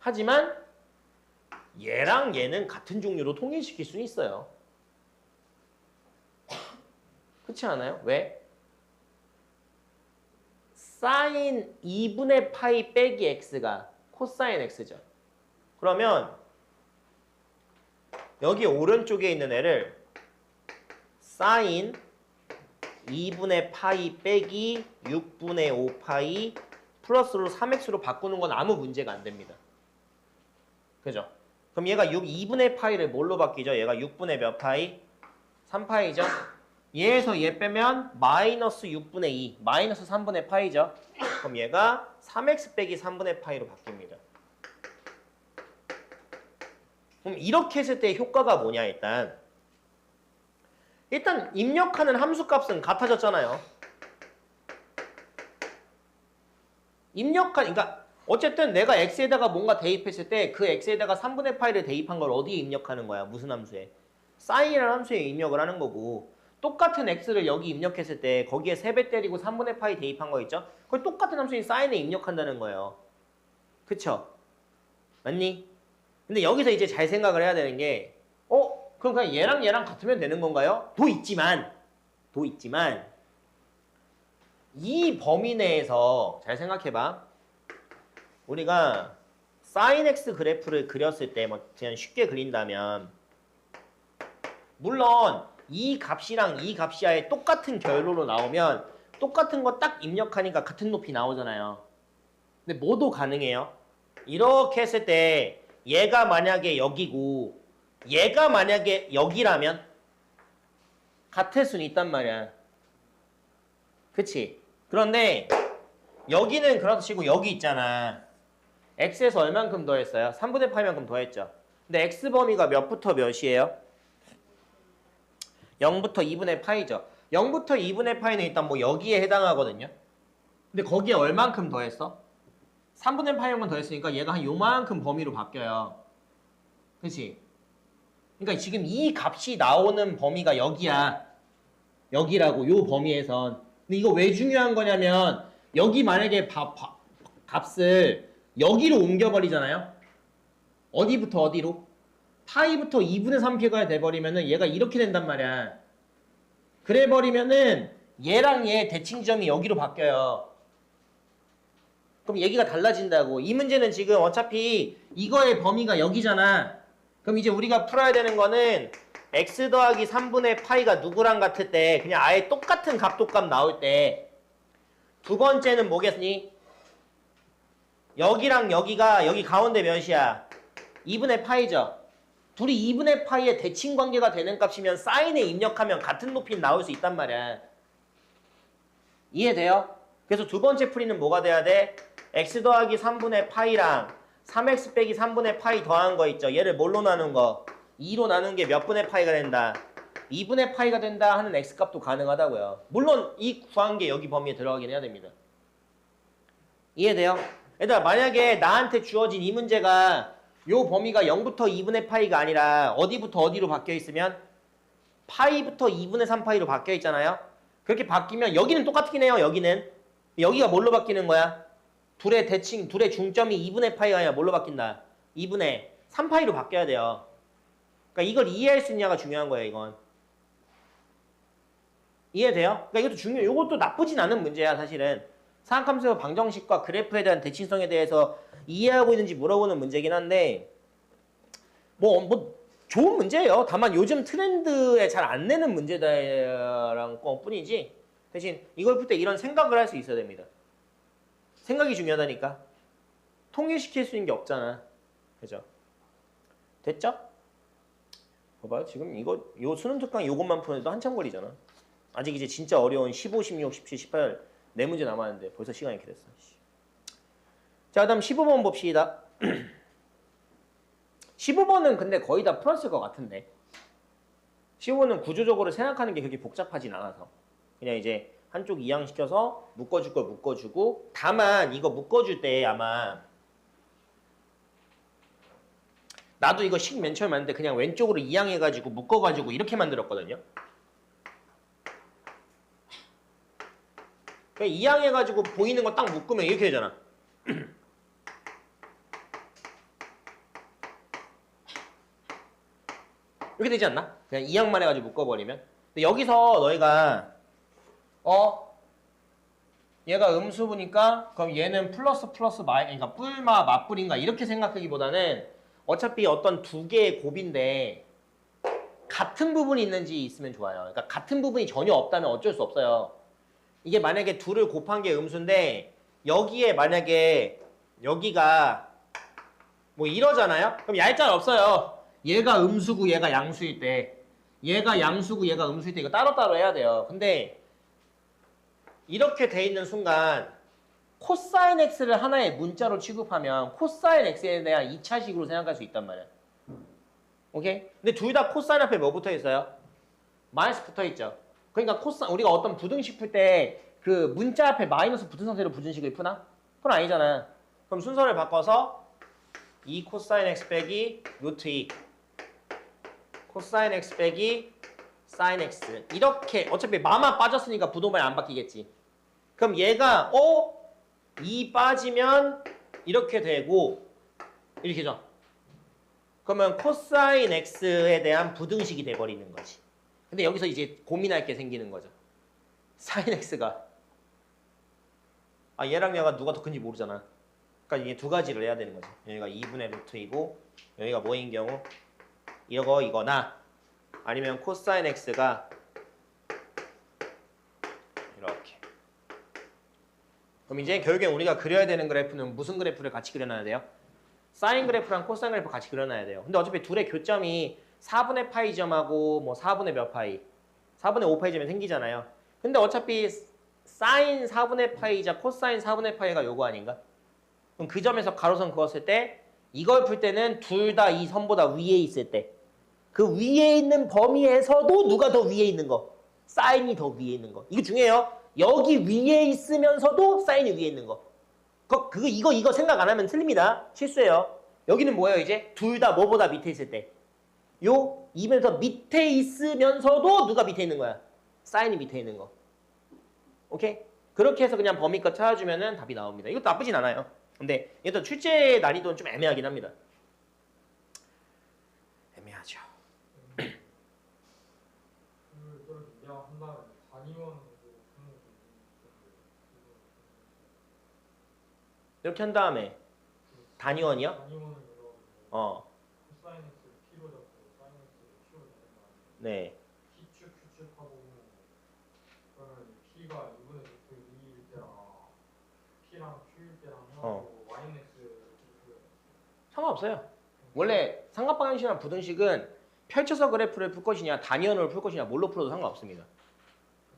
하지만 얘랑 얘는 같은 종류로 통일시킬 수 있어요. 그렇지 않아요? 왜? 사인 2분의 파이 빼기 x가 코사인 x죠. 그러면 여기 오른쪽에 있는 애를 사인 2분의 파이 빼기 6분의 5파이 플러스로 3x로 바꾸는 건 아무 문제가 안 됩니다. 그죠? 그럼 얘가 2분의 파이를 뭘로 바뀌죠? 얘가 6분의 몇 파이? 3파이죠? 얘에서 얘 빼면 마이너스 6분의 2, 마이너스 3분의 파이죠? 그럼 얘가 3x 빼기 3분의 파이로 바뀝니다. 그럼 이렇게 했을 때 효과가 뭐냐 일단 입력하는 함수 값은 같아졌잖아요. 그러니까 어쨌든 내가 x에다가 뭔가 대입했을 때 그 x에다가 3분의 파이를 대입한 걸 어디에 입력하는 거야? 무슨 함수에? 사인이라는 함수에 입력을 하는 거고 똑같은 x를 여기 입력했을 때 거기에 3배 때리고 3분의 파이 대입한 거 있죠? 그걸 똑같은 함수인 사인에 입력한다는 거예요. 그쵸? 맞니? 근데 여기서 이제 잘 생각을 해야 되는 게 그럼 그냥 얘랑 같으면 되는 건가요? 도 있지만 이 범위 내에서 잘 생각해봐. 우리가 sin x 그래프를 그렸을 때 뭐 그냥 쉽게 그린다면 물론 이 값이랑 이 값이 아예 똑같은 결로로 나오면 똑같은 거 딱 입력하니까 같은 높이 나오잖아요. 근데 뭐도 가능해요. 이렇게 했을 때 얘가 만약에 여기고 얘가 만약에 여기라면 같을 수는 있단 말이야. 그치? 그런데 여기는 그렇다 치고 여기 있잖아. x에서 얼만큼 더했어요? 3분의 파이만큼 더했죠. 근데 x 범위가 몇부터 몇이에요? 0부터 2분의 파이죠. 0부터 2분의 파이는 일단 뭐 여기에 해당하거든요. 근데 거기에 얼만큼 더했어? 3분의 파이만큼 더했으니까 얘가 한 요만큼 범위로 바뀌어요. 그치? 그러니까 지금 이 값이 나오는 범위가 여기야. 여기라고, 요 범위에선. 근데 이거 왜 중요한 거냐면 여기 만약에 값을 여기로 옮겨버리잖아요. 어디부터 어디로? 파이부터 2분의 3p가 돼버리면은 얘가 이렇게 된단 말이야. 그래버리면은 얘랑 얘 대칭점이 여기로 바뀌어요. 그럼 얘기가 달라진다고. 이 문제는 지금 어차피 이거의 범위가 여기잖아. 그럼 이제 우리가 풀어야 되는 거는 x 더하기 3분의 파이가 누구랑 같을 때 그냥 아예 똑같은 값 나올 때 두 번째는 뭐겠니? 여기랑 여기가 여기 가운데 몇이야? 2분의 파이죠. 둘이 2분의 파이의 대칭 관계가 되는 값이면 사인에 입력하면 같은 높이 나올 수 있단 말이야. 이해돼요? 그래서 두 번째 풀이는 뭐가 돼야 돼? x 더하기 3분의 파이랑 3x 빼기 3분의 파이 더한 거 있죠. 얘를 뭘로 나눈 거? 2로 나눈 게 몇 분의 파이가 된다? 2분의 파이가 된다 하는 x값도 가능하다고요. 물론 이 구한 게 여기 범위에 들어가긴 해야 됩니다. 이해돼요? 얘들아 만약에 나한테 주어진 이 문제가 요 범위가 0부터 2분의 파이가 아니라 어디부터 어디로 바뀌어 있으면 파이부터 2분의 3파이로 바뀌어 있잖아요. 그렇게 바뀌면 여기는 똑같긴 해요. 여기가 뭘로 바뀌는 거야? 둘의 대칭, 둘의 중점이 2분의 파이가 아니라 뭘로 바뀐다? 2분의 3파이로 바뀌어야 돼요. 그러니까 이걸 이해할 수 있냐가 중요한 거예요, 이건. 이해돼요? 그러니까 이것도 나쁘진 않은 문제야, 사실은. 사각함수의 방정식과 그래프에 대한 대칭성에 대해서 이해하고 있는지 물어보는 문제긴 한데 뭐 좋은 문제예요. 다만 요즘 트렌드에 잘 안 내는 문제다라는 거 뿐이지 대신 이걸 풀 때 이런 생각을 할 수 있어야 됩니다. 생각이 중요하다니까. 통일시킬 수 있는 게 없잖아. 그죠? 됐죠? 봐봐요. 지금 요 수능 특강 요것만 푸는데도 한참 걸리잖아. 아직 이제 진짜 어려운 15, 16, 17, 18 네 문제 남았는데 벌써 시간이 이렇게 됐어. 자, 그다음 15번 봅시다. 15번은 근데 거의 다 풀었을 것 같은데 15번은 구조적으로 생각하는 게 그렇게 복잡하진 않아서 그냥 이제 한쪽 이항시켜서 묶어줄 걸 묶어주고 다만 이거 묶어줄 때 아마 나도 이거 식 맨 처음에 만드는데 그냥 왼쪽으로 이항해가지고 묶어가지고 이렇게 만들었거든요. 그냥 이항해가지고 보이는 거 딱 묶으면 이렇게 되잖아. 이렇게 되지 않나? 그냥 이항만 해가지고 묶어버리면. 근데 여기서 너희가 얘가 음수부니까 그럼 얘는 플러스 플러스 그러니까 뿔마 맞뿔인가 이렇게 생각하기보다는 어차피 어떤 두 개의 곱인데 같은 부분이 있는지 있으면 좋아요. 그러니까 같은 부분이 전혀 없다면 어쩔 수 없어요. 이게 만약에 둘을 곱한 게 음수인데 여기에 만약에 여기가 뭐 이러잖아요? 그럼 얄짤 없어요. 얘가 음수고 얘가 양수일 때 얘가 양수고 얘가 음수일 때 이거 따로따로 해야 돼요. 근데 이렇게 돼 있는 순간 코사인 x를 하나의 문자로 취급하면 코사인 x에 대한 2차식으로 생각할 수 있단 말이야. 오케이? 근데 둘 다 코사인 앞에 뭐 붙어 있어요? 마이너스 붙어 있죠. 그러니까 우리가 어떤 부등식 풀 때 그 문자 앞에 마이너스 붙은 상태로 부등식을 푸나? 그건 아니잖아. 그럼 순서를 바꿔서 2 코사인 x 빼기 루트 2 코사인 x 빼기 사인 x 이렇게 어차피 마만 빠졌으니까 부동반이 안 바뀌겠지. 그럼 얘가 2 빠지면 이렇게 되고 이렇게죠. 그러면 코사인 x에 대한 부등식이 돼버리는 거지. 근데 여기서 이제 고민할 게 생기는 거죠. 사인 x가 얘랑 얘가 누가 더 큰지 모르잖아. 그러니까 이게 두 가지를 해야 되는 거지. 여기가 2분의 루트이고 여기가 뭐인 경우 이거나 아니면 코사인 x가 이렇게. 그럼 이제 결국엔 우리가 그려야 되는 그래프는 무슨 그래프를 같이 그려놔야 돼요? 사인 그래프랑 코사인 그래프 같이 그려놔야 돼요. 근데 어차피 둘의 교점이 4분의 파이 점하고 뭐 4분의 몇 파이 4분의 5 파이 점이 생기잖아요. 근데 어차피 사인 4분의 파이자 코사인 4분의 파이가 요거 아닌가? 그럼 그 점에서 가로선 그었을 때 이걸 풀 때는 둘 다 이 선보다 위에 있을 때 그 위에 있는 범위에서도 누가 더 위에 있는 거? 사인이 더 위에 있는 거. 이거 중요해요. 여기 위에 있으면서도 사인이 위에 있는 거. 이거 생각 안 하면 틀립니다. 실수예요. 여기는 뭐예요 이제? 둘 다 뭐보다 밑에 있을 때. 요 이면서 밑에 있으면서도 누가 밑에 있는 거야? 사인이 밑에 있는 거. 오케이? 그렇게 해서 그냥 범위값 찾아주면은 답이 나옵니다. 이것도 나쁘진 않아요. 근데 얘도 출제 난이도는 좀 애매하긴 합니다. 애매하죠. 이렇게 한 다음에 단위원이요? 네. P축, Q축하고 그러면 P가 2분의 루트 2일 때랑 P랑 Q일 때랑 해가지고 YX 상관없어요. 원래 삼각방정식이나 부등식은 펼쳐서 그래프를 풀 것이냐 단위원으로 풀 것이냐 뭘로 풀어도 상관없습니다.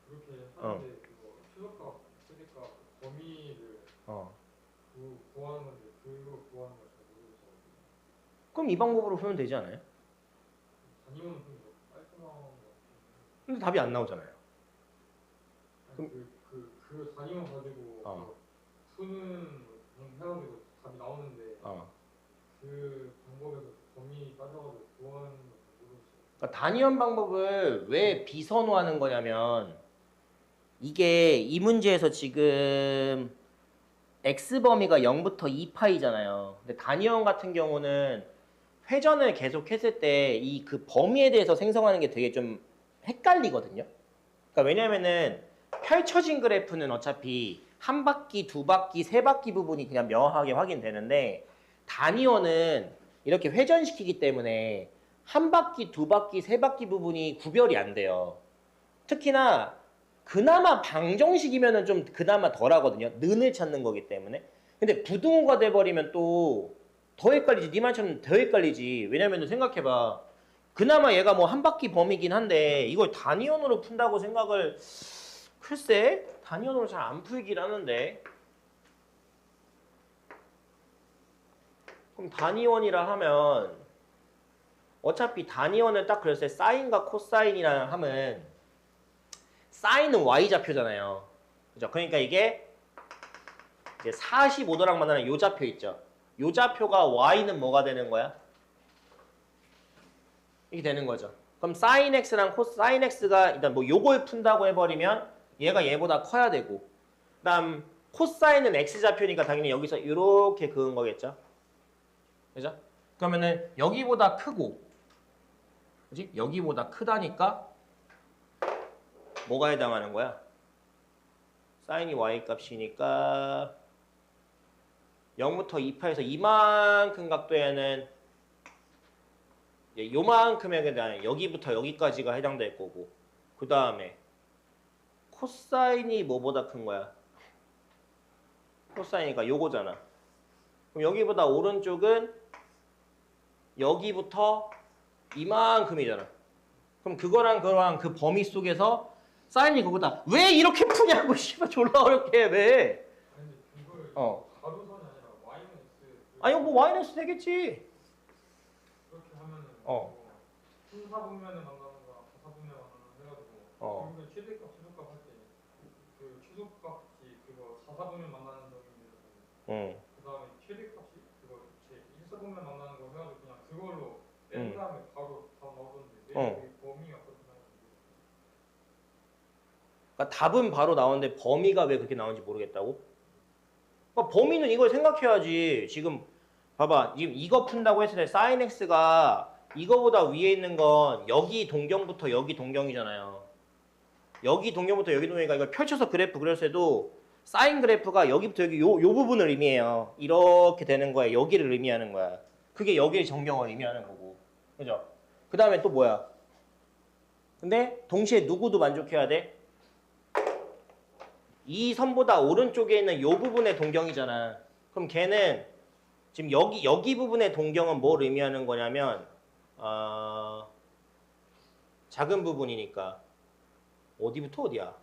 그렇게 하는데 그거 최소값, 최대값, 범위를 구하는 건데 그거 구하는 걸 잘 모르겠어. 그럼 이 방법으로 풀면 되지 않아요? 단위원은 좀 깔끔한 거 근데 답이 안 나오잖아요. 그 단위원 가지고 푸는 해가지고 답이 나오는데 그 방법에서 범위 따져가지고 구하는 거 모르겠어요. 그러니까 단위원 방법을 왜 비선호하는 거냐면 이게 이 문제에서 지금 x 범위가 0부터 2파이잖아요. 근데 단위원 같은 경우는 회전을 계속 했을 때 이 그 범위에 대해서 생성하는 게 되게 좀 헷갈리거든요. 그러니까 왜냐면은 펼쳐진 그래프는 어차피 한 바퀴, 두 바퀴, 세 바퀴 부분이 그냥 명확하게 확인되는데 단위원은 이렇게 회전시키기 때문에 한 바퀴, 두 바퀴, 세 바퀴 부분이 구별이 안 돼요. 특히나 그나마 방정식이면은 좀 그나마 덜 하거든요. 는을 찾는 거기 때문에. 근데 부등호가 돼버리면 또 더 헷갈리지. 네 말처럼 더 헷갈리지. 왜냐면은 생각해봐. 그나마 얘가 뭐 한 바퀴 범위긴 한데 이걸 단위원으로 푼다고 생각을 글쎄 단위원으로 잘 안 풀긴 하는데 그럼 단위원이라 하면 어차피 단위원을 딱 그렸을 때 사인과 코사인이라 하면 사인은 y좌표잖아요. 그죠? 그러니까 이게 이제 45도랑 만나는 요 좌표 있죠. 요 좌표가 y는 뭐가 되는 거야? 이렇게 되는 거죠. 그럼 sin x랑 코사인 x가 일단 뭐 요걸 푼다고 해버리면 얘가 얘보다 커야 되고 그다음 코사인은 x좌표니까 당연히 여기서 이렇게 그은 거겠죠. 그죠? 그러면은 여기보다 크고 그지? 여기보다 크다니까 뭐가 해당하는 거야? 사인이 y 값이니까 0부터 2파에서 이만큼 각도에는 요만큼에 대한 여기부터 여기까지가 해당될 거고 그 다음에 코사인이 뭐보다 큰 거야? 코사인이니까 요거잖아. 그럼 여기보다 오른쪽은 여기부터 이만큼이잖아. 그럼 그거랑 그 범위 속에서 사인이 그거다. 왜 이렇게 푸냐고 씨발 졸라 어렵게 해 왜? 아니 근데 그걸 어. 가로선이 아니라 y는 x 아니 뭐 마이너스 되겠지. 그렇게 하면은 어. 순사분면에 만나는 거랑 가사분면에 만나는 거 해가지고 어. 결국에 최대값 최소값 할 때 그 최소값이 그거 4사분면 만나는 점인데 응. 그 다음에 최대값이 그거 제 1사분면 만나는 거 해가지고 그냥 그걸로 뺀 다음에 바로 다 나오던데 왜 거기 범위가 그렇게 나오는지 그러니까 답은 바로 나오는데 범위가 왜 그렇게 나오는지 모르겠다고? 그러니까 범위는 이걸 생각해야지. 지금 봐봐. 지금 이거 푼다고 했을 때 sin x가 이거보다 위에 있는 건 여기 동경부터 여기 동경이잖아요. 여기 동경부터 여기 동경이니까 이걸 펼쳐서 그래프 그렸을 때도 사인 그래프가 여기부터 여기 요 부분을 의미해요. 이렇게 되는 거야. 여기를 의미하는 거야. 그게 여기의 전경을 의미하는 거고. 그죠? 그 다음에 또 뭐야? 근데 동시에 누구도 만족해야 돼? 이 선보다 오른쪽에 있는 요 부분의 동경이잖아. 그럼 걔는 지금 여기 부분의 동경은 뭘 의미하는 거냐면 작은 부분이니까 어디부터 어디야?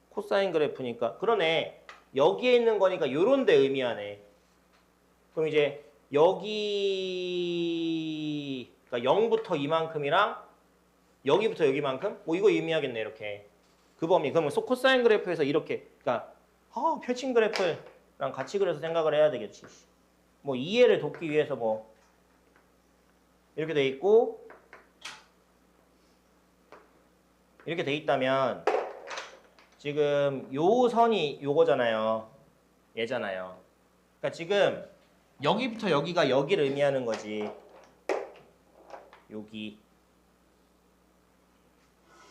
코사인 그래프니까 그러네. 여기에 있는 거니까 요런 데 의미하네. 그럼 이제 여기 그러니까 0부터 이만큼이랑 여기부터 여기만큼 뭐 이거 의미하겠네 이렇게. 그 범위. 그러면 코사인 그래프에서 이렇게 그러니까 펼친 그래프랑 같이 그려서 생각을 해야 되겠지. 뭐 이해를 돕기 위해서 뭐 이렇게 돼 있고 이렇게 돼 있다면 지금 요 선이 요거잖아요. 얘잖아요. 그러니까 지금 여기부터 여기가 여기를 의미하는 거지. 여기.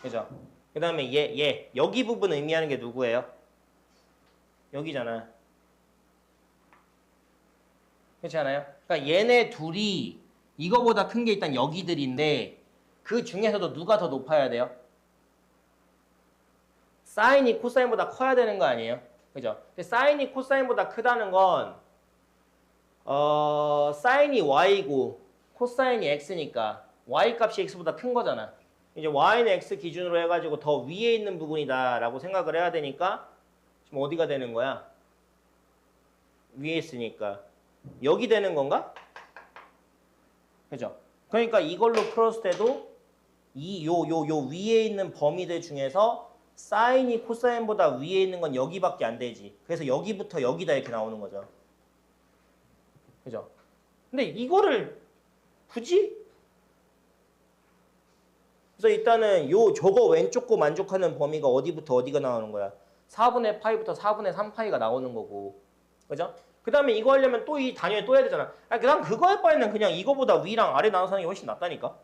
그죠? 그 다음에 얘 여기 부분 의미하는 게 누구예요? 여기잖아. 그렇지 않아요? 그러니까 얘네 둘이 이거보다 큰 게 일단 여기들인데 그 중에서도 누가 더 높아야 돼요? 사인이 코사인보다 커야 되는 거 아니에요? 그죠? 근데 사인이 코사인보다 크다는 건 사인이 y고 코사인이 x니까 y 값이 x보다 큰 거잖아. 이제 y는 x 기준으로 해가지고 더 위에 있는 부분이다 라고 생각을 해야 되니까 지금 어디가 되는 거야? 위에 있으니까 여기 되는 건가? 그죠? 그러니까 이걸로 풀었을 때도 요 위에 있는 범위들 중에서 사인이 코사인보다 위에 있는 건 여기밖에 안 되지. 그래서 여기부터 여기다 이렇게 나오는 거죠. 그죠? 근데 이거를 굳이? 그래서 일단은 저거 왼쪽 거 만족하는 범위가 어디부터 어디가 나오는 거야? 4분의 파이부터 4분의 3파이가 나오는 거고. 그죠? 그 다음에 이거 하려면 또 이 단위를 또 해야 되잖아. 그 다음 그거 할 바에는 그냥 이거보다 위랑 아래 나눠서 하는 게 훨씬 낫다니까?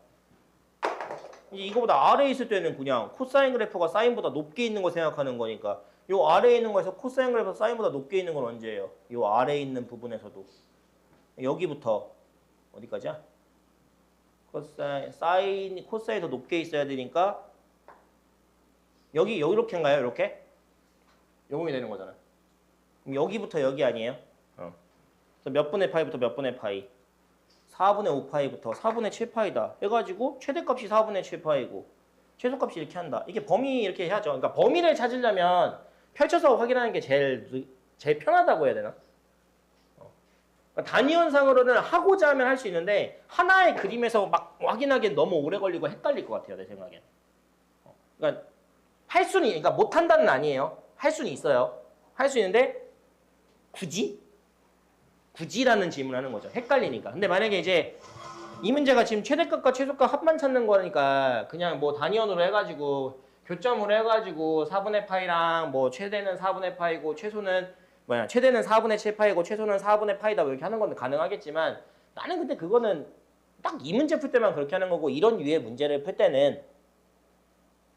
이거보다 아래에 있을 때는 그냥 코사인 그래프가 사인보다 높게 있는 거 생각하는 거니까 요 아래에 있는 거에서 코사인 그래프가 사인보다 높게 있는 건 언제예요? 요 아래에 있는 부분에서도 여기부터 어디까지야? 코사인이 더 높게 있어야 되니까 여기 이렇게인가요? 이렇게? 요금이 되는 거잖아. 그럼 여기부터 여기 아니에요? 그래서 몇 분의 파이부터 몇 분의 파이? 4분의 5파이부터 4분의 7파이다 해가지고 최대값이 4분의 7파이고 최소값이 이렇게 한다. 이게 범위 이렇게 해야죠. 그러니까 범위를 찾으려면 펼쳐서 확인하는 게 제일 편하다고 해야 되나? 그러니까 단위 현상으로는 하고자 하면 할 수 있는데 하나의 그림에서 막 확인하기엔 너무 오래 걸리고 헷갈릴 것 같아요. 내 생각엔. 그러니까 할 수는 그러니까 못한다는 아니에요. 할 수는 있어요. 할 수 있는데 굳이? 굳이라는 질문을 하는 거죠. 헷갈리니까. 근데 만약에 이제 이 문제가 지금 최대값과 최소값 합만 찾는 거니까 그냥 뭐 단위원으로 해가지고 교점으로 해가지고 4분의 파이랑 뭐 최대는 4분의 파이고 최대는 4분의 7파이고 최소는 4분의 파이다 이렇게 하는 건 가능하겠지만 나는 근데 그거는 딱 이 문제 풀 때만 그렇게 하는 거고 이런 유의 문제를 풀 때는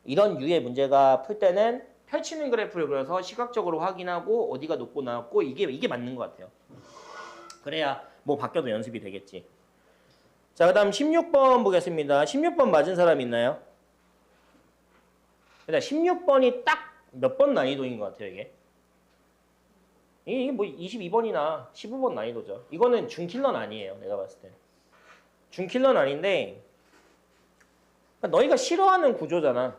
이런 유의 문제가 풀 때는 펼치는 그래프를 그려서 시각적으로 확인하고 어디가 높고 낮고 이게 맞는 것 같아요. 그래야 뭐 바뀌어도 연습이 되겠지. 자, 그 다음 16번 보겠습니다. 16번 맞은 사람 있나요? 일단 16번이 딱 몇 번 난이도인 것 같아요, 이게. 이게 뭐 22번이나 15번 난이도죠. 이거는 준킬러는 아니에요, 내가 봤을 때. 준킬러는 아닌데 너희가 싫어하는 구조잖아.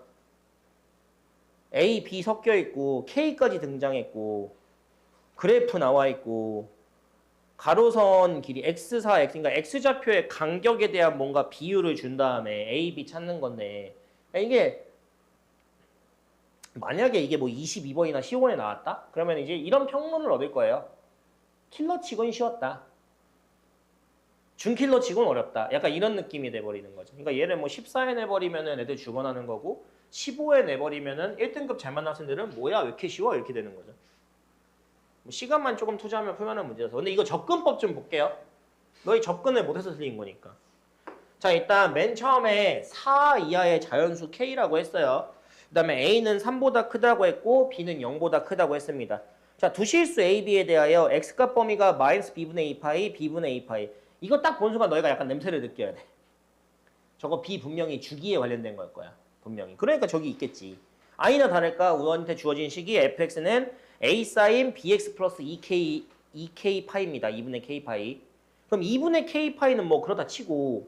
A, B 섞여 있고 K까지 등장했고 그래프 나와 있고 가로선 길이 X4, X, 그러니까 X좌표의 간격에 대한 뭔가 비율을 준 다음에 A, B 찾는 건데 이게 만약에 이게 뭐 22번이나 15번에 나왔다? 그러면 이제 이런 평론을 얻을 거예요. 킬러 치곤 쉬웠다. 준킬러 치곤 어렵다. 약간 이런 느낌이 돼버리는 거죠. 그러니까 얘를 뭐 14에 내버리면은 애들 죽어나는 거고 15에 내버리면은 1등급 잘 만난 학생들은 뭐야 왜 이렇게 쉬워? 이렇게 되는 거죠. 뭐 시간만 조금 투자하면 풀만한 문제라서. 근데 이거 접근법 좀 볼게요. 너희 접근을 못해서 틀린 거니까. 자, 일단 맨 처음에 4 이하의 자연수 K라고 했어요. 그 다음에 A는 3보다 크다고 했고 B는 0보다 크다고 했습니다. 자, 두 실수 A, B에 대하여 X값 범위가 마이너스 B분의 A 파이, B분의 A 파이. 이거 딱 본 순간 너희가 약간 냄새를 느껴야 돼. 저거 B 분명히 주기에 관련된 걸 거야. 분명히. 그러니까 저기 있겠지. 아니나 다를까 우원한테 주어진 식이 fx는 a sin bx 플러스 2k 파이입니다. 2분의 k 파이. 그럼 2분의 k 파이는 뭐 그렇다 치고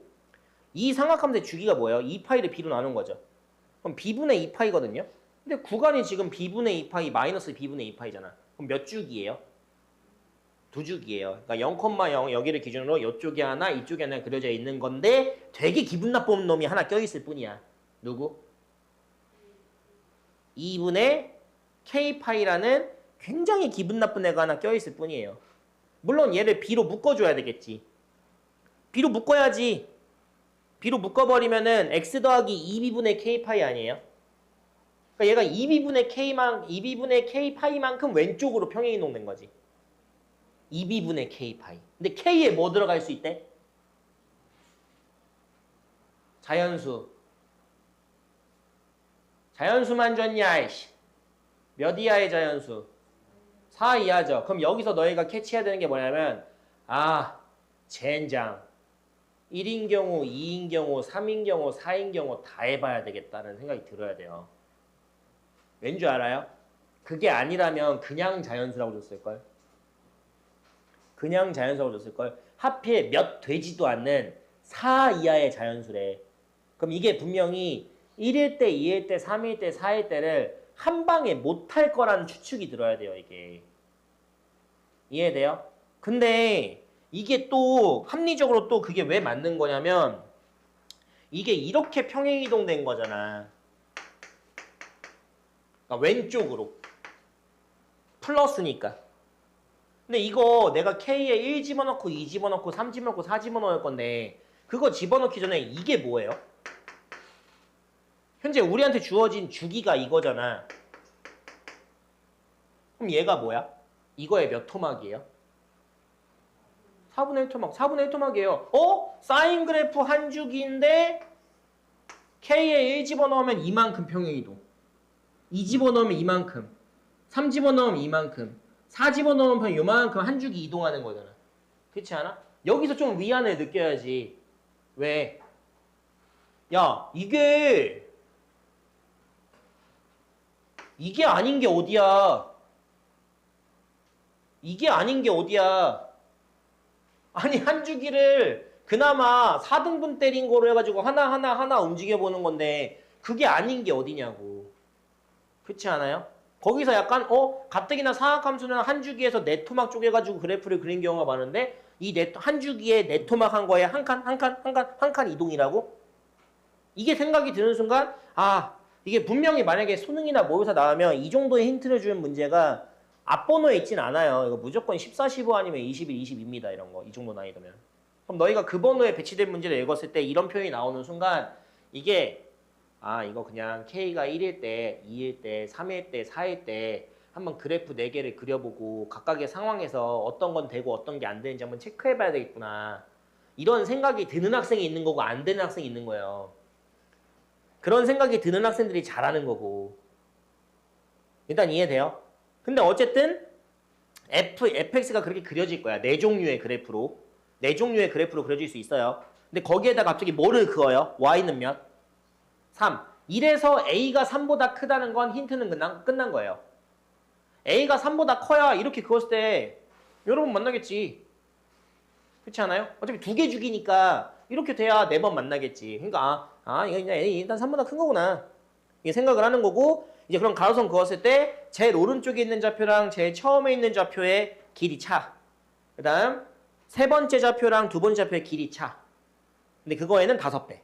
이 삼각함수의 주기가 뭐예요? 2파이를 b로 나눈 거죠. 그럼 b분의 2파이거든요. 근데 구간이 지금 b분의 2파이 마이너스 b분의 2파이잖아. 그럼 몇 주기예요? 두 주기예요. 그러니까 0,0 여기를 기준으로 이쪽에 하나 이쪽에 하나 그려져 있는 건데 되게 기분 나쁜 놈이 하나 껴있을 뿐이야. 누구? 2분의 k파이라는 굉장히 기분 나쁜 애가 하나 껴있을 뿐이에요. 물론 얘를 b로 묶어줘야 되겠지. b로 묶어야지. b로 묶어버리면은 x 더하기 2b분의 k파이 아니에요? 그러니까 얘가 2b분의 k파이만큼 왼쪽으로 평행이동된 거지. 2b분의 k파이. 근데 k에 뭐 들어갈 수 있대? 자연수. 자연수만 줬냐 이씨. 몇 이하의 자연수? 4 이하죠. 그럼 여기서 너희가 캐치해야 되는 게 뭐냐면 젠장 1인 경우, 2인 경우, 3인 경우, 4인 경우 다 해봐야 되겠다는 생각이 들어야 돼요. 왠 줄 알아요? 그게 아니라면 그냥 자연수라고 줬을걸. 그냥 자연수라고 줬을걸. 하필 몇 되지도 않는 4 이하의 자연수래. 그럼 이게 분명히 1일 때, 2일 때, 3일 때, 4일 때를 한 방에 못할 거라는 추측이 들어야 돼요, 이게. 이해돼요? 근데 이게 또 합리적으로 또 그게 왜 맞는 거냐면 이게 이렇게 평행이동된 거잖아. 그러니까 왼쪽으로. 플러스니까. 근데 이거 내가 K에 1 집어넣고 2 집어넣고 3 집어넣고 4 집어넣을 건데 그거 집어넣기 전에 이게 뭐예요? 현재 우리한테 주어진 주기가 이거잖아. 그럼 얘가 뭐야? 이거의 몇 토막이에요? 4분의 1토막. 4분의 1토막이에요. 사인 그래프 한 주기인데 K에 1 집어넣으면 이만큼 평행이동. 2 집어넣으면 이만큼. 3 집어넣으면 이만큼. 4 집어넣으면 요만큼 한 주기 이동하는 거잖아. 그렇지 않아? 여기서 좀 위안을 느껴야지. 왜? 야, 이게 아닌 게 어디야? 이게 아닌 게 어디야? 아니 한 주기를 그나마 4등분 때린 거로 해가지고 하나 움직여보는 건데 그게 아닌 게 어디냐고. 그렇지 않아요? 거기서 약간 가뜩이나 사각함수는 한 주기에서 네 토막 쪼개가지고 그래프를 그린 경우가 많은데 이 한 주기에 네 토막 한 거에 한 칸 이동이라고? 이게 생각이 드는 순간 이게 분명히 만약에 수능이나 모의고사 나오면 이 정도의 힌트를 주는 문제가 앞번호에 있진 않아요. 이거 무조건 14, 15 아니면 21, 22입니다. 이런 거. 이 정도 나이도면. 그럼 너희가 그 번호에 배치된 문제를 읽었을 때 이런 표현이 나오는 순간 이게 이거 그냥 K가 1일 때, 2일 때, 3일 때, 4일 때 한번 그래프 4개를 그려보고 각각의 상황에서 어떤 건 되고 어떤 게 안 되는지 한번 체크해봐야 되겠구나. 이런 생각이 드는 학생이 있는 거고 안 되는 학생이 있는 거예요. 그런 생각이 드는 학생들이 잘하는 거고. 일단 이해돼요? 근데 어쨌든 fx가 그렇게 그려질 거야. 네 종류의 그래프로. 네 종류의 그래프로 그려질 수 있어요. 근데 거기에다 갑자기 뭐를 그어요? y는 몇? 3. 이래서 a가 3보다 크다는 건 힌트는 끝난 거예요. a가 3보다 커야 이렇게 그었을 때 여러분 만나겠지. 그렇지 않아요? 어차피 두 개 주기니까 이렇게 돼야 4번 만나겠지. 그러니까 이거 그냥 a 일단 3보다 큰 거구나. 이게 생각을 하는 거고 이제 그럼 가로선 그었을 때 제일 오른쪽에 있는 좌표랑 제일 처음에 있는 좌표의 길이 차. 그 다음 세 번째 좌표랑 두 번째 좌표의 길이 차. 근데 그거에는 5배.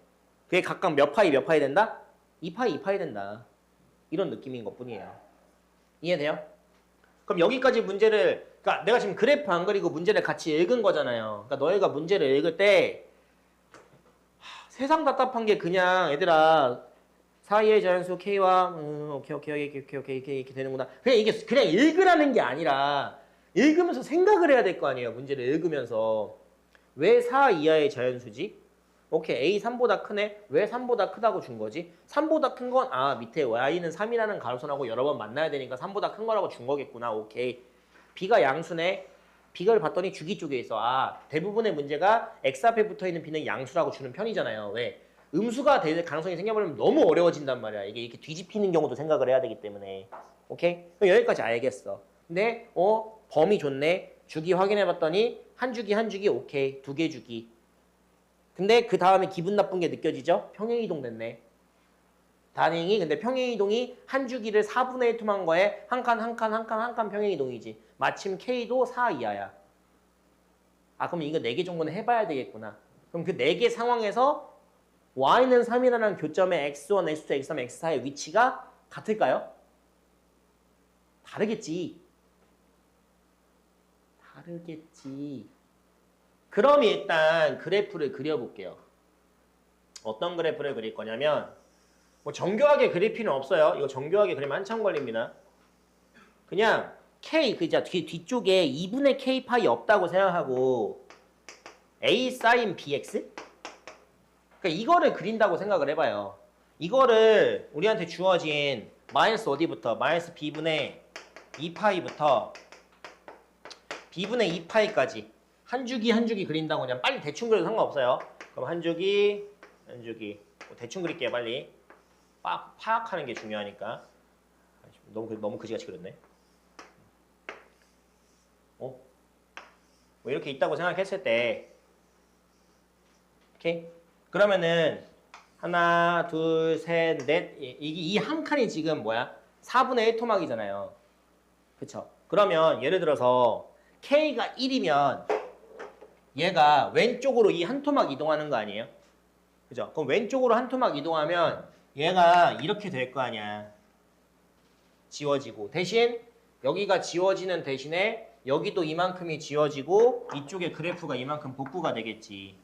그게 각각 몇 파이 몇 파이 된다? 2파이 2파이 된다. 이런 느낌인 것 뿐이에요. 이해돼요? 그럼 여기까지 문제를 그러니까 내가 지금 그래프 안 그리고 문제를 같이 읽은 거잖아요. 그러니까 너희가 문제를 읽을 때 세상 답답한 게 그냥 얘들아 사이의 자연수 K와 오케이 이렇게 되는구나. 그냥 이게 그냥 읽으라는 게 아니라 읽으면서 생각을 해야 될 거 아니에요. 문제를 읽으면서 왜 4 이하의 자연수지? 오케이 A 3보다 크네. 왜 3보다 크다고 준 거지? 3보다 큰 건 밑에 y는 3이라는 가로선하고 여러 번 만나야 되니까 3보다 큰 거라고 준 거겠구나. 오케이. B가 양수네. B를 봤더니 주기 쪽에 있어. 대부분의 문제가 X 앞에 붙어있는 B는 양수라고 주는 편이잖아요. 왜? 음수가 될 가능성이 생겨버리면 너무 어려워진단 말이야. 이게 이렇게 뒤집히는 경우도 생각을 해야 되기 때문에. 오케이? 그럼 여기까지 알겠어. 근데 범위 좋네. 주기 확인해봤더니 한 주기 오케이. 2개 주기. 근데 그 다음에 기분 나쁜 게 느껴지죠? 평행이동 됐네. 다행히 근데 평행이동이 한 주기를 4분의 1 톰한 거에 한 칸 평행이동이지. 마침 K도 4 이하야. 그럼 이거 4개 정도는 해봐야 되겠구나. 그럼 그 4개 상황에서 y는 3이라는 교점의 x1, x2, x3, x4의 위치가 같을까요? 다르겠지. 그럼 일단 그래프를 그려볼게요. 어떤 그래프를 그릴 거냐면 뭐 정교하게 그릴 필요는 없어요. 이거 정교하게 그리면 한참 걸립니다. 그냥 K 뒤쪽에 2분의 K 파이 없다고 생각하고 A sin BX? 그러니까 이거를 그린다고 생각을 해봐요. 이거를 우리한테 주어진 마이너스 어디부터? 마이너스 B분의 2파이부터 B분의 2파이까지 한 주기 그린다고 그냥 빨리 대충 그려도 상관없어요. 그럼 한 주기 대충 그릴게요. 빨리 파악하는 게 중요하니까. 너무 그지같이 그렸네. 뭐 이렇게 있다고 생각했을 때 오케이? 그러면은 하나, 둘, 셋, 넷 이 한 칸이 지금 뭐야? 4분의 1 토막이잖아요. 그쵸? 그러면 예를 들어서 K가 1이면 얘가 왼쪽으로 이 한 토막 이동하는 거 아니에요? 그죠? 그럼 왼쪽으로 한 토막 이동하면 얘가 이렇게 될 거 아니야. 지워지고. 대신 여기가 지워지는 대신에 여기도 이만큼이 지워지고 이쪽에 그래프가 이만큼 복구가 되겠지.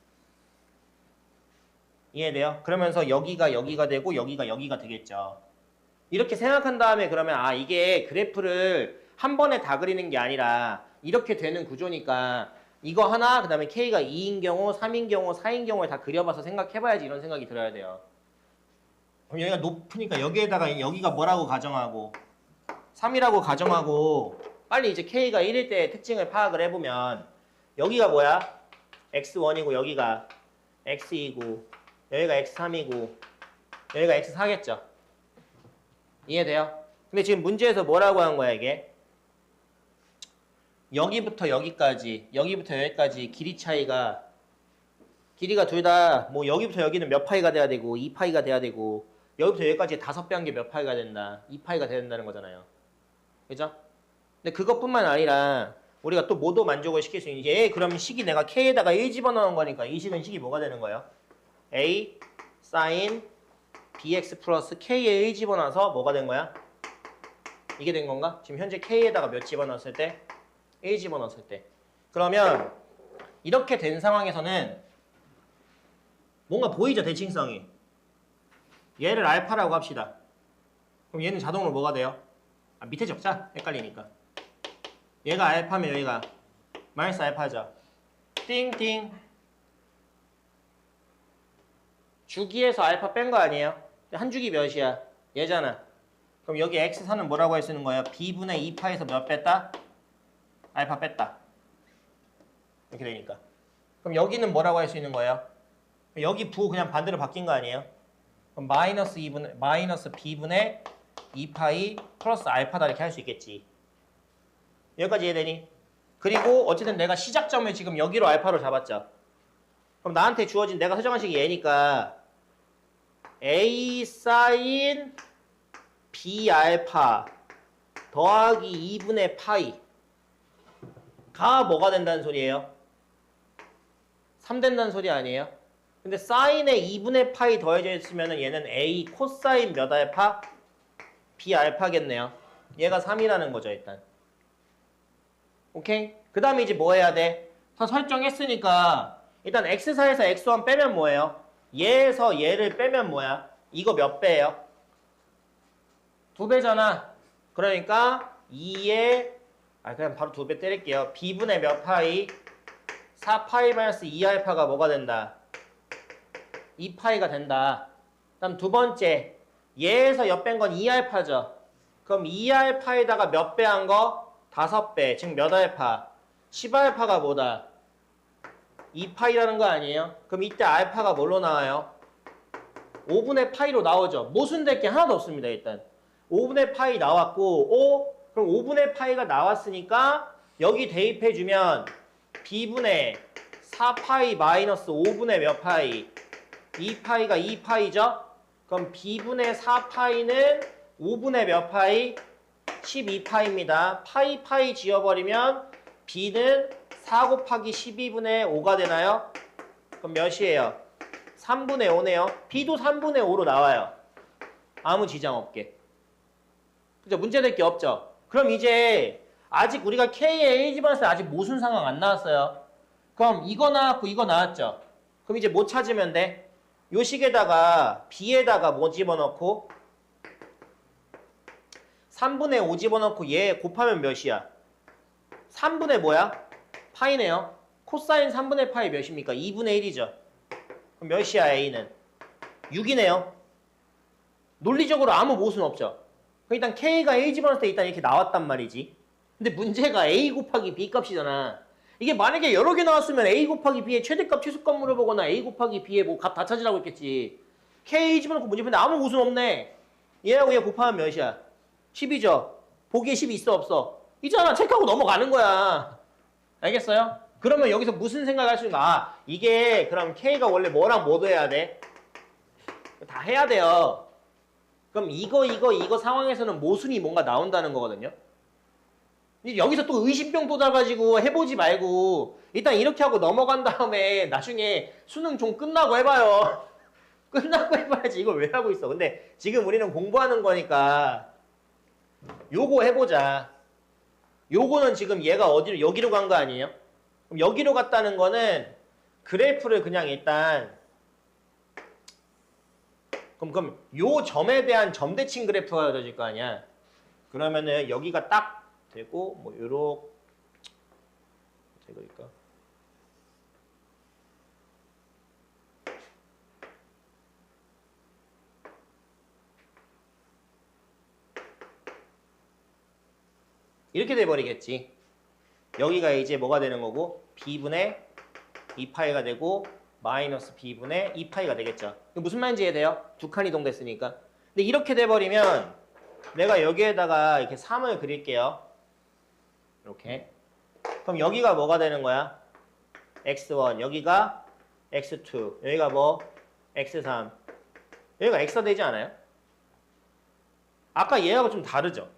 이해돼요? 그러면서 여기가 되고 여기가 되겠죠. 이렇게 생각한 다음에 그러면 이게 그래프를 한 번에 다 그리는 게 아니라 이렇게 되는 구조니까 이거 하나 그 다음에 K가 2인 경우, 3인 경우, 4인 경우에 다 그려봐서 생각해봐야지 이런 생각이 들어야 돼요. 그럼 여기가 높으니까 여기에다가 여기가 뭐라고 가정하고 3이라고 가정하고 빨리 이제 K가 1일 때 특징을 파악을 해보면 여기가 뭐야? X1이고 여기가 X2이고 여기가 X3이고 여기가 X4겠죠. 이해돼요? 근데 지금 문제에서 뭐라고 한 거야 이게? 여기부터 여기까지 길이 차이가 길이가 둘 다 뭐 여기부터 여기는 몇 파이가 돼야 되고 2파이가 돼야 되고 여기부터 여기까지 5배 한 게 몇 파이가 된다. 2파이가 돼야 된다는 거잖아요. 그죠? 근데 그것뿐만 아니라 우리가 또 뭐도 만족을 시킬 수 있는 게 그러면 식이 내가 K에다가 1 집어넣은 거니까 이 식이 뭐가 되는 거예요? A sin bx 플러스 K에 1 집어넣어서 뭐가 된 거야? 이게 된 건가? 지금 현재 K에다가 몇 집어넣었을 때? 1 집어넣었을 때. 그러면 이렇게 된 상황에서는 뭔가 보이죠? 대칭성이. 얘를 알파라고 합시다. 그럼 얘는 자동으로 뭐가 돼요? 밑에 적자? 헷갈리니까. 얘가 알파면 여기가 마이너스 알파죠. 띵띵. 주기에서 알파 뺀 거 아니에요? 한 주기 몇이야? 얘잖아. 그럼 여기 x4는 뭐라고 할 수 있는 거예요? b분의 2파에서 몇 뺐다? 알파 뺐다. 이렇게 되니까. 그럼 여기는 뭐라고 할 수 있는 거예요? 여기 부 그냥 반대로 바뀐 거 아니에요? 그럼 마이너스 b분의 2파이 플러스 알파다 이렇게 할 수 있겠지. 여기까지 이해되니? 그리고 어쨌든 내가 시작점을 지금 여기로 알파로 잡았죠. 그럼 나한테 주어진 내가 설정한 식이 얘니까 a 사인 b 알파 더하기 2분의 파이가 뭐가 된다는 소리예요? 3 된다는 소리 아니에요? 근데 사인에 2분의 파이 더해져 있으면 얘는 a 코사인 몇 알파? b 알파겠네요. 얘가 3이라는 거죠 일단. 오케이? 그 다음에 이제 뭐 해야 돼? 다 설정했으니까 일단 x4에서 x1 빼면 뭐예요? 얘에서 얘를 빼면 뭐야? 이거 몇 배예요? 2배잖아. 그러니까 2에 그냥 바로 2배 때릴게요. b분의 몇 파이? 4파이 마이너스 2알파가 뭐가 된다? 2파이가 된다. 다음 두 번째 얘에서 역 뺀 건 2알파죠. 그럼 2알파에다가 몇 배 한 거? 5배. 즉 몇 알파? 10알파가 뭐다? 2파이라는 거 아니에요? 그럼 이때 알파가 뭘로 나와요? 5분의 파이로 나오죠. 모순될 게 하나도 없습니다. 일단 5분의 파이 나왔고 그럼 5분의 파이가 나왔으니까 여기 대입해주면 b분의 4파이 마이너스 5분의 몇 파이? 2파이가 2파이죠? 그럼 b분의 4파이는 5분의 몇 파이? 12파이입니다. 파이 지워버리면 b는 4 곱하기 12분의 5가 되나요? 그럼 몇이에요? 3분의 5네요. b도 3분의 5로 나와요. 아무 지장 없게. 그죠? 문제될 게 없죠? 그럼 이제 아직 우리가 K의 A 집안에서 아직 모순 상황 안 나왔어요. 그럼 이거 나왔고 이거 나왔죠? 그럼 이제 뭐 찾으면 돼? 요 식에다가 B에다가 뭐 집어넣고 3분의 5 집어넣고 얘 곱하면 몇이야? 3분의 뭐야? 파이네요. 코사인 3분의 파이 몇입니까? 2분의 1이죠. 그럼 몇이야 A는? 6이네요. 논리적으로 아무 모순 없죠. 일단 K가 A 집어넣을 때 일단 이렇게 나왔단 말이지. 근데 문제가 A 곱하기 B 값이잖아. 이게 만약에 여러 개 나왔으면 A 곱하기 B의 최대값, 최소값 물어보거나 A 곱하기 B의 뭐 값 다 찾으라고 했겠지. K 집어넣고 문제 푸는데 아무 모순 없네. 얘하고 얘 곱하면 몇이야? 10이죠. 보기에 10이 있어 없어? 있잖아. 체크하고 넘어가는 거야. 알겠어요? 그러면 여기서 무슨 생각할 수 있나? 이게 그럼 K가 원래 뭐랑 뭐도 해야 돼? 다 해야 돼요. 그럼 이거 상황에서는 모순이 뭔가 나온다는 거거든요. 여기서 또 의심병 돋아가지고 해보지 말고 일단 이렇게 하고 넘어간 다음에 나중에 수능 좀 끝나고 해봐요. 끝나고 해봐야지. 이걸 왜 하고 있어. 근데 지금 우리는 공부하는 거니까 요거 해보자. 요거는 지금 얘가 어디로 여기로 간 거 아니에요? 그럼 여기로 갔다는 거는 그래프를 그냥 일단 그럼 요 점에 대한 점대칭 그래프가 그려질 거 아니야. 그러면은 여기가 딱 되고 뭐 요렇게 그릴까? 이렇게 돼버리겠지. 여기가 이제 뭐가 되는 거고 b분의 2파이가 되고 마이너스 b분의 2파이가 되겠죠. 무슨 말인지 이해돼요? 두 칸 이동됐으니까. 근데 이렇게 돼버리면 내가 여기에다가 이렇게 3을 그릴게요. 이렇게. 그럼 여기가 뭐가 되는 거야? x1, 여기가 x2, 여기가 뭐? x3. 여기가 x가 되지 않아요? 아까 얘하고 좀 다르죠?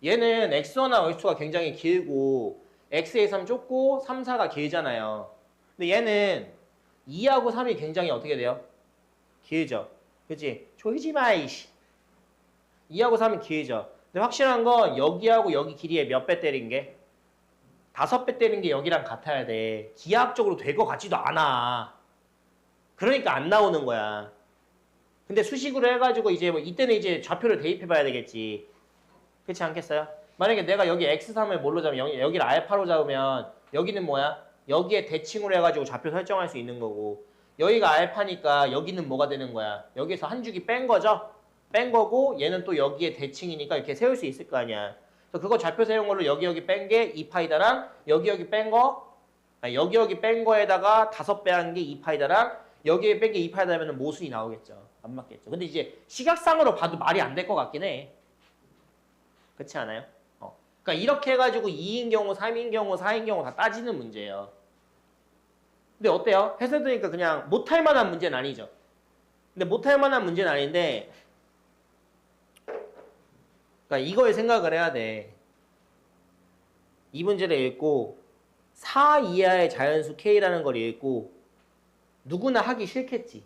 얘는 x1하고 x2가 굉장히 길고 x의 3 좁고 3, 4가 길잖아요. 근데 얘는 2하고 3이 굉장히 어떻게 돼요? 길죠? 그치? 조이지 마 이씨. 2하고 3이 길죠? 근데 확실한 건 여기하고 여기 길이에 몇 배 때린 게? 5배 때린 게 여기랑 같아야 돼. 기하학적으로 될 것 같지도 않아. 그러니까 안 나오는 거야. 근데 수식으로 해가지고 이제 뭐 이때는 이제 좌표를 대입해 봐야 되겠지. 그렇지 않겠어요? 만약에 내가 여기 x3을 뭘로 잡으면 여기를 알파로 잡으면 여기는 뭐야? 여기에 대칭으로 해가지고 좌표 설정할 수 있는 거고 여기가 알파니까 여기는 뭐가 되는 거야? 여기서 한 주기 뺀 거죠? 뺀 거고 얘는 또 여기에 대칭이니까 이렇게 세울 수 있을 거 아니야. 그래서 그거 좌표 세운 걸로 여기 뺀 게 2파이다랑 여기 뺀 거, 아니, 여기 뺀 거에다가 5배 한 게 2파이다랑 여기에 뺀 게 2파이다 하면 모순이 나오겠죠. 안 맞겠죠. 근데 이제 시각상으로 봐도 말이 안 될 것 같긴 해. 그렇지 않아요? 그러니까 이렇게 해가지고 2인 경우, 3인 경우, 4인 경우 다 따지는 문제예요. 근데 어때요? 해서 들으니까 그냥 못할 만한 문제는 아니죠. 근데 못할 만한 문제는 아닌데 그러니까 이거에 생각을 해야 돼. 이 문제를 읽고 4 이하의 자연수 K라는 걸 읽고 누구나 하기 싫겠지.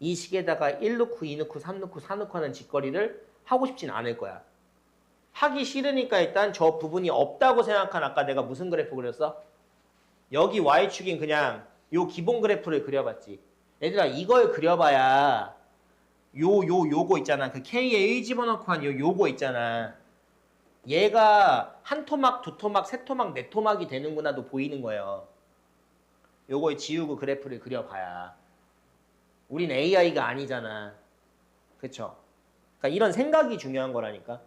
이 식에다가 1 넣고 2 넣고 3 넣고 4 넣고 하는 짓거리를 하고 싶진 않을 거야. 하기 싫으니까 일단 저 부분이 없다고 생각한 아까 내가 무슨 그래프 그렸어? 여기 Y축인 그냥 요 기본 그래프를 그려봤지. 얘들아 이걸 그려봐야 요거 있잖아. 그 K에 1 집어넣고 한 요거 있잖아. 얘가 한 토막, 두 토막, 세 토막, 네 토막이 되는구나도 보이는 거예요. 요걸 지우고 그래프를 그려봐야. 우린 AI가 아니잖아. 그쵸? 그러니까 이런 생각이 중요한 거라니까.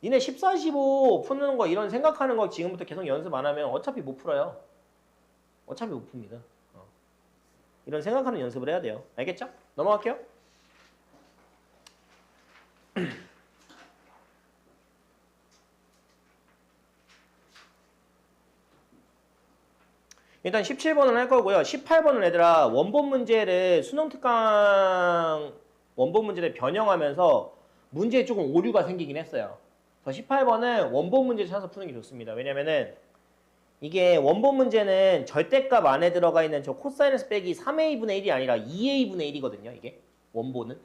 니네 14, 15 푸는 거 이런 생각하는 거 지금부터 계속 연습 안 하면 어차피 못 풀어요. 어차피 못 풉니다. 이런 생각하는 연습을 해야 돼요. 알겠죠? 넘어갈게요. 일단 17번은 할 거고요. 18번은 얘들아 원본 문제를 수능 특강 원본 문제를 변형하면서 문제에 조금 오류가 생기긴 했어요. 그래서 18번은 원본 문제 찾아서 푸는 게 좋습니다. 왜냐면은 이게 원본 문제는 절대값 안에 들어가 있는 저 코사인에서 빼기 3a분의 1이 아니라 2a분의 1이거든요. 이게 원본은.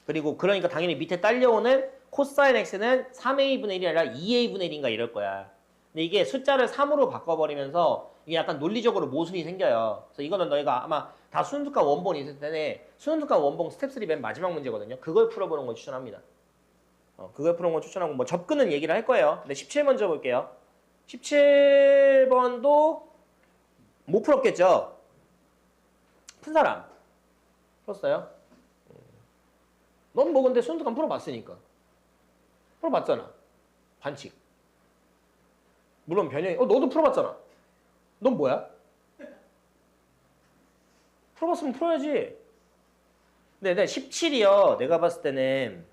그리고 그러니까 당연히 밑에 딸려오는 코사인 x는 3a분의 1이 아니라 2a분의 1인가 이럴 거야. 근데 이게 숫자를 3으로 바꿔버리면서 이게 약간 논리적으로 모순이 생겨요. 그래서 이거는 너희가 아마 다 수능특강 원본 있을 텐데 수능특강 원본 스텝 3 맨 마지막 문제거든요. 그걸 풀어보는 걸 추천합니다. 그걸 푸는 건 추천하고 뭐 접근은 얘기를 할 거예요. 근데 17 먼저 볼게요. 17번도 못 풀었겠죠? 푼 사람 풀었어요? 넌 뭐 근데 수능특강 풀어봤으니까 풀어봤잖아. 반칙. 물론 변형이 너도 풀어봤잖아. 넌 뭐야? 풀어봤으면 풀어야지. 근데 17이요. 내가 봤을 때는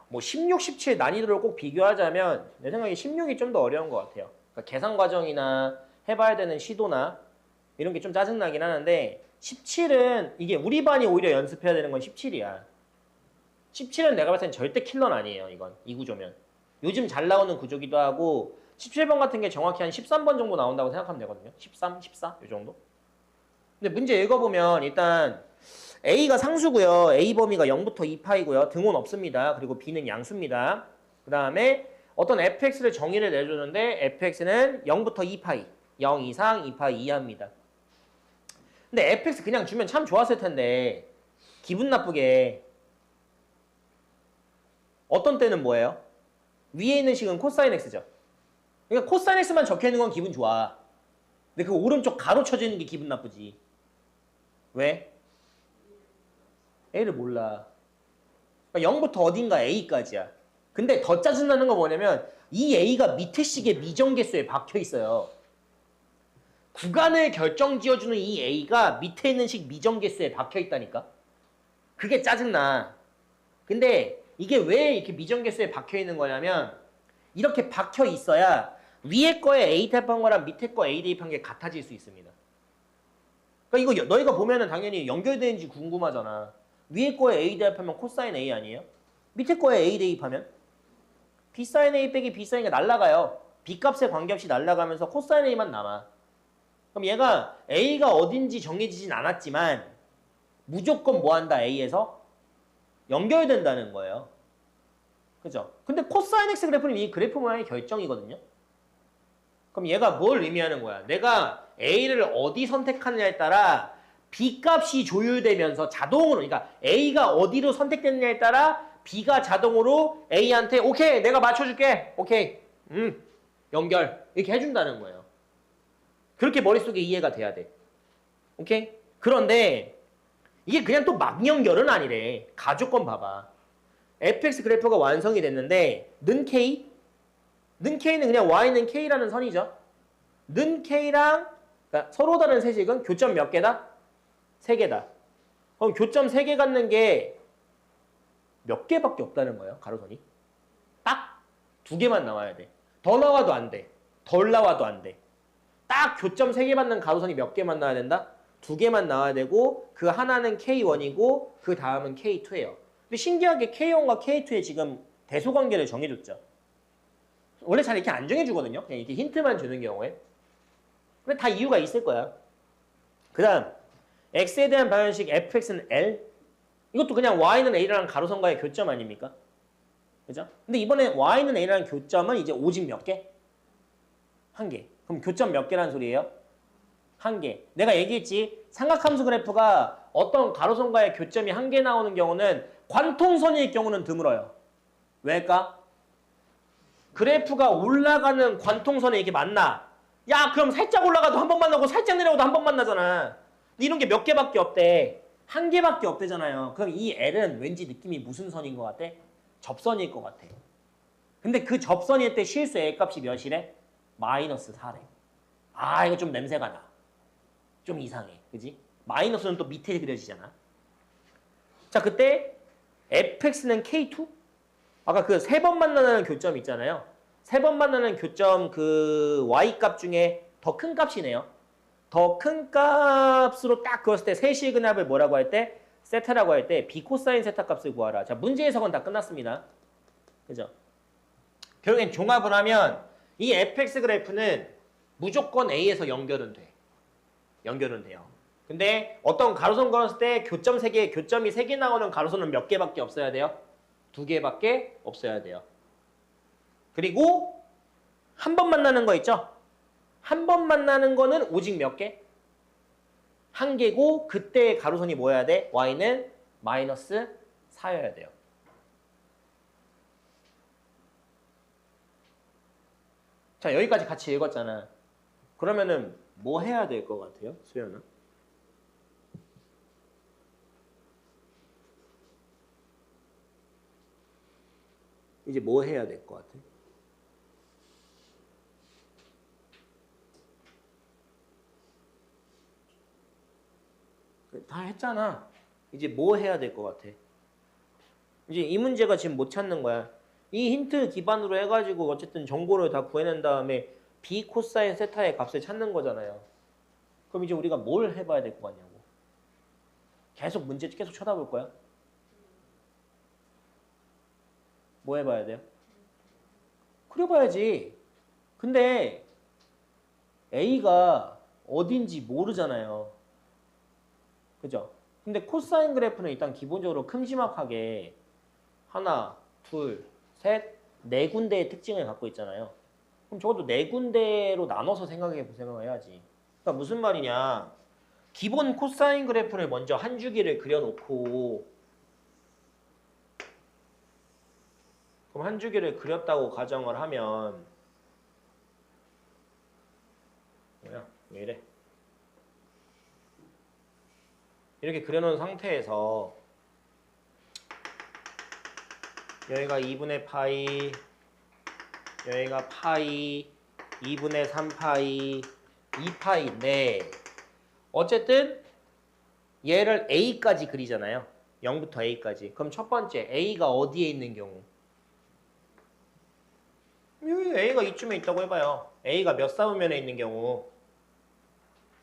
뭐 16, 17 난이도를 꼭 비교하자면 내 생각에 16이 좀 더 어려운 것 같아요. 그러니까 계산 과정이나 해봐야 되는 시도나 이런 게 좀 짜증나긴 하는데 17은 이게 우리 반이 오히려 연습해야 되는 건 17이야. 17은 내가 봤을 땐 절대 킬러는 아니에요. 이건 이 구조면. 요즘 잘 나오는 구조기도 하고 17번 같은 게 정확히 한 13번 정도 나온다고 생각하면 되거든요. 13, 14 이 정도. 근데 문제 읽어보면 일단 A가 상수고요. A 범위가 0부터 2파이고요. 등호는 없습니다. 그리고 B는 양수입니다. 그 다음에 어떤 fx를 정의를 내주는데 fx는 0부터 2파이, 0 이상 2파이 이하입니다. 근데 fx 그냥 주면 참 좋았을 텐데 기분 나쁘게 어떤 때는 뭐예요? 위에 있는 식은 코사인 x죠. 그러니까 코사인 x만 적혀있는 건 기분 좋아. 근데 그 오른쪽 가로 쳐지는 게 기분 나쁘지. 왜? A를 몰라. 그러니까 0부터 어딘가 A까지야. 근데 더 짜증나는 거 뭐냐면 이 A가 밑에 식의 미정계수에 박혀 있어요. 구간을 결정지어주는 이 A가 밑에 있는 식 미정계수에 박혀 있다니까. 그게 짜증나. 근데 이게 왜 이렇게 미정계수에 박혀 있는 거냐면 이렇게 박혀 있어야 위에 거에 A 대입한 거랑 밑에 거 A 대입한 게 같아질 수 있습니다. 그러니까 이거 너희가 보면은 당연히 연결되는지 궁금하잖아. 위에 거에 A 대입하면 코사인 A 아니에요? 밑에 거에 A 대입하면 B사인 A 빼기 B사인이 날라가요. B값에 관계없이 날라가면서 코사인 A만 남아. 그럼 얘가 A가 어딘지 정해지진 않았지만 무조건 뭐한다 A에서? 연결된다는 거예요. 그죠? 근데 코사인 X 그래프는 이 그래프 모양의 결정이거든요. 그럼 얘가 뭘 의미하는 거야? 내가 A를 어디 선택하느냐에 따라 B값이 조율되면서 자동으로, 그러니까 A가 어디로 선택되느냐에 따라 B가 자동으로 A한테 오케이 내가 맞춰줄게 오케이 연결 이렇게 해준다는 거예요. 그렇게 머릿속에 이해가 돼야 돼. 오케이? 그런데 이게 그냥 또 막 연결은 아니래. 가조건 봐봐. fx 그래프가 완성이 됐는데 는 K? 는 K는 그냥 y는 K라는 선이죠. 는 K랑 그러니까 서로 다른 세식은 교점 몇 개다? 3개다. 그럼 교점 3개 갖는 게 몇 개밖에 없다는 거예요. 가로선이. 딱 2개만 나와야 돼. 더 나와도 안 돼. 덜 나와도 안 돼. 딱 교점 3개 받는 가로선이 몇 개만 나와야 된다? 2개만 나와야 되고 그 하나는 K1이고 그 다음은 K2예요. 근데 신기하게 K1과 K2에 지금 대소관계를 정해줬죠. 원래 잘 이렇게 안 정해주거든요. 그냥 이렇게 힌트만 주는 경우에. 근데 다 이유가 있을 거야. 그 다음 X에 대한 방정식 fx는 L 이것도 그냥 y는 A라는 가로선과의 교점 아닙니까? 그죠? 근데 이번에 y는 A라는 교점은 이제 오직 몇 개? 1개. 그럼 교점 몇 개라는 소리예요? 1개. 내가 얘기했지. 삼각함수 그래프가 어떤 가로선과의 교점이 1개 나오는 경우는 관통선일 경우는 드물어요. 왜일까? 그래프가 올라가는 관통선에 이렇게 만나. 야 그럼 살짝 올라가도 한 번 만나고 살짝 내려가도 한 번 만나잖아. 이런 게 몇 개밖에 없대. 1개밖에 없대잖아요. 그럼 이 L은 왠지 느낌이 무슨 선인 것 같아? 접선일 것 같아. 근데 그 접선일 때 실수 A 값이 몇이래? 마이너스 4래. 아 이거 좀 냄새가 나. 좀 이상해. 그지? 마이너스는 또 밑에 그려지잖아. 자 그때 fx는 K2? 아까 그 3번 만나는 교점 있잖아요. 3번 만나는 교점 그 y 값 중에 더 큰 값이네요. 더 큰 값으로 딱 그었을 때 세시그납을 뭐라고 할 때? 세타라고 할 때 비코사인 세타 값을 구하라. 자 문제 해석은 다 끝났습니다. 그죠? 결국엔 종합을 하면 이 fx 그래프는 무조건 A에서 연결은 돼. 연결은 돼요. 근데 어떤 가로선 그었을 때 교점이 3개 나오는 가로선은 몇 개밖에 없어야 돼요? 2개밖에 없어야 돼요. 그리고 한 번 만나는 거 있죠? 한 번 만나는 거는 오직 몇 개? 1개고 그때 가로선이 뭐여야 돼? y는 마이너스 4여야 돼요. 자 여기까지 같이 읽었잖아. 그러면은 뭐 해야 될 것 같아요? 수연아? 이제 뭐 해야 될 것 같아? 다 했잖아. 이제 뭐 해야 될 것 같아? 이제 이 문제가 지금 못 찾는 거야. 이 힌트 기반으로 해가지고 어쨌든 정보를 다 구해낸 다음에 B 코사인 세타의 값을 찾는 거잖아요. 그럼 이제 우리가 뭘 해봐야 될 것 같냐고. 계속 문제 계속 쳐다볼 거야? 뭐 해봐야 돼요? 그려봐야지. 근데 A가 어딘지 모르잖아요. 그죠? 근데 코사인 그래프는 일단 기본적으로 큼지막하게 하나, 둘, 셋, 4군데의 특징을 갖고 있잖아요. 그럼 적어도 4군데로 나눠서 생각을 해야지. 그러니까 무슨 말이냐. 기본 코사인 그래프를 먼저 한 주기를 그려놓고 그럼 한 주기를 그렸다고 가정을 하면 뭐야? 왜 이래? 이렇게 그려놓은 상태에서 여기가 2분의 파이, 여기가 파이, 2분의 3파이, 2파이인데 어쨌든 얘를 A까지 그리잖아요. 0부터 A까지. 그럼 첫 번째 A가 어디에 있는 경우? A가 이쯤에 있다고 해봐요. A가 몇 사분면에 있는 경우?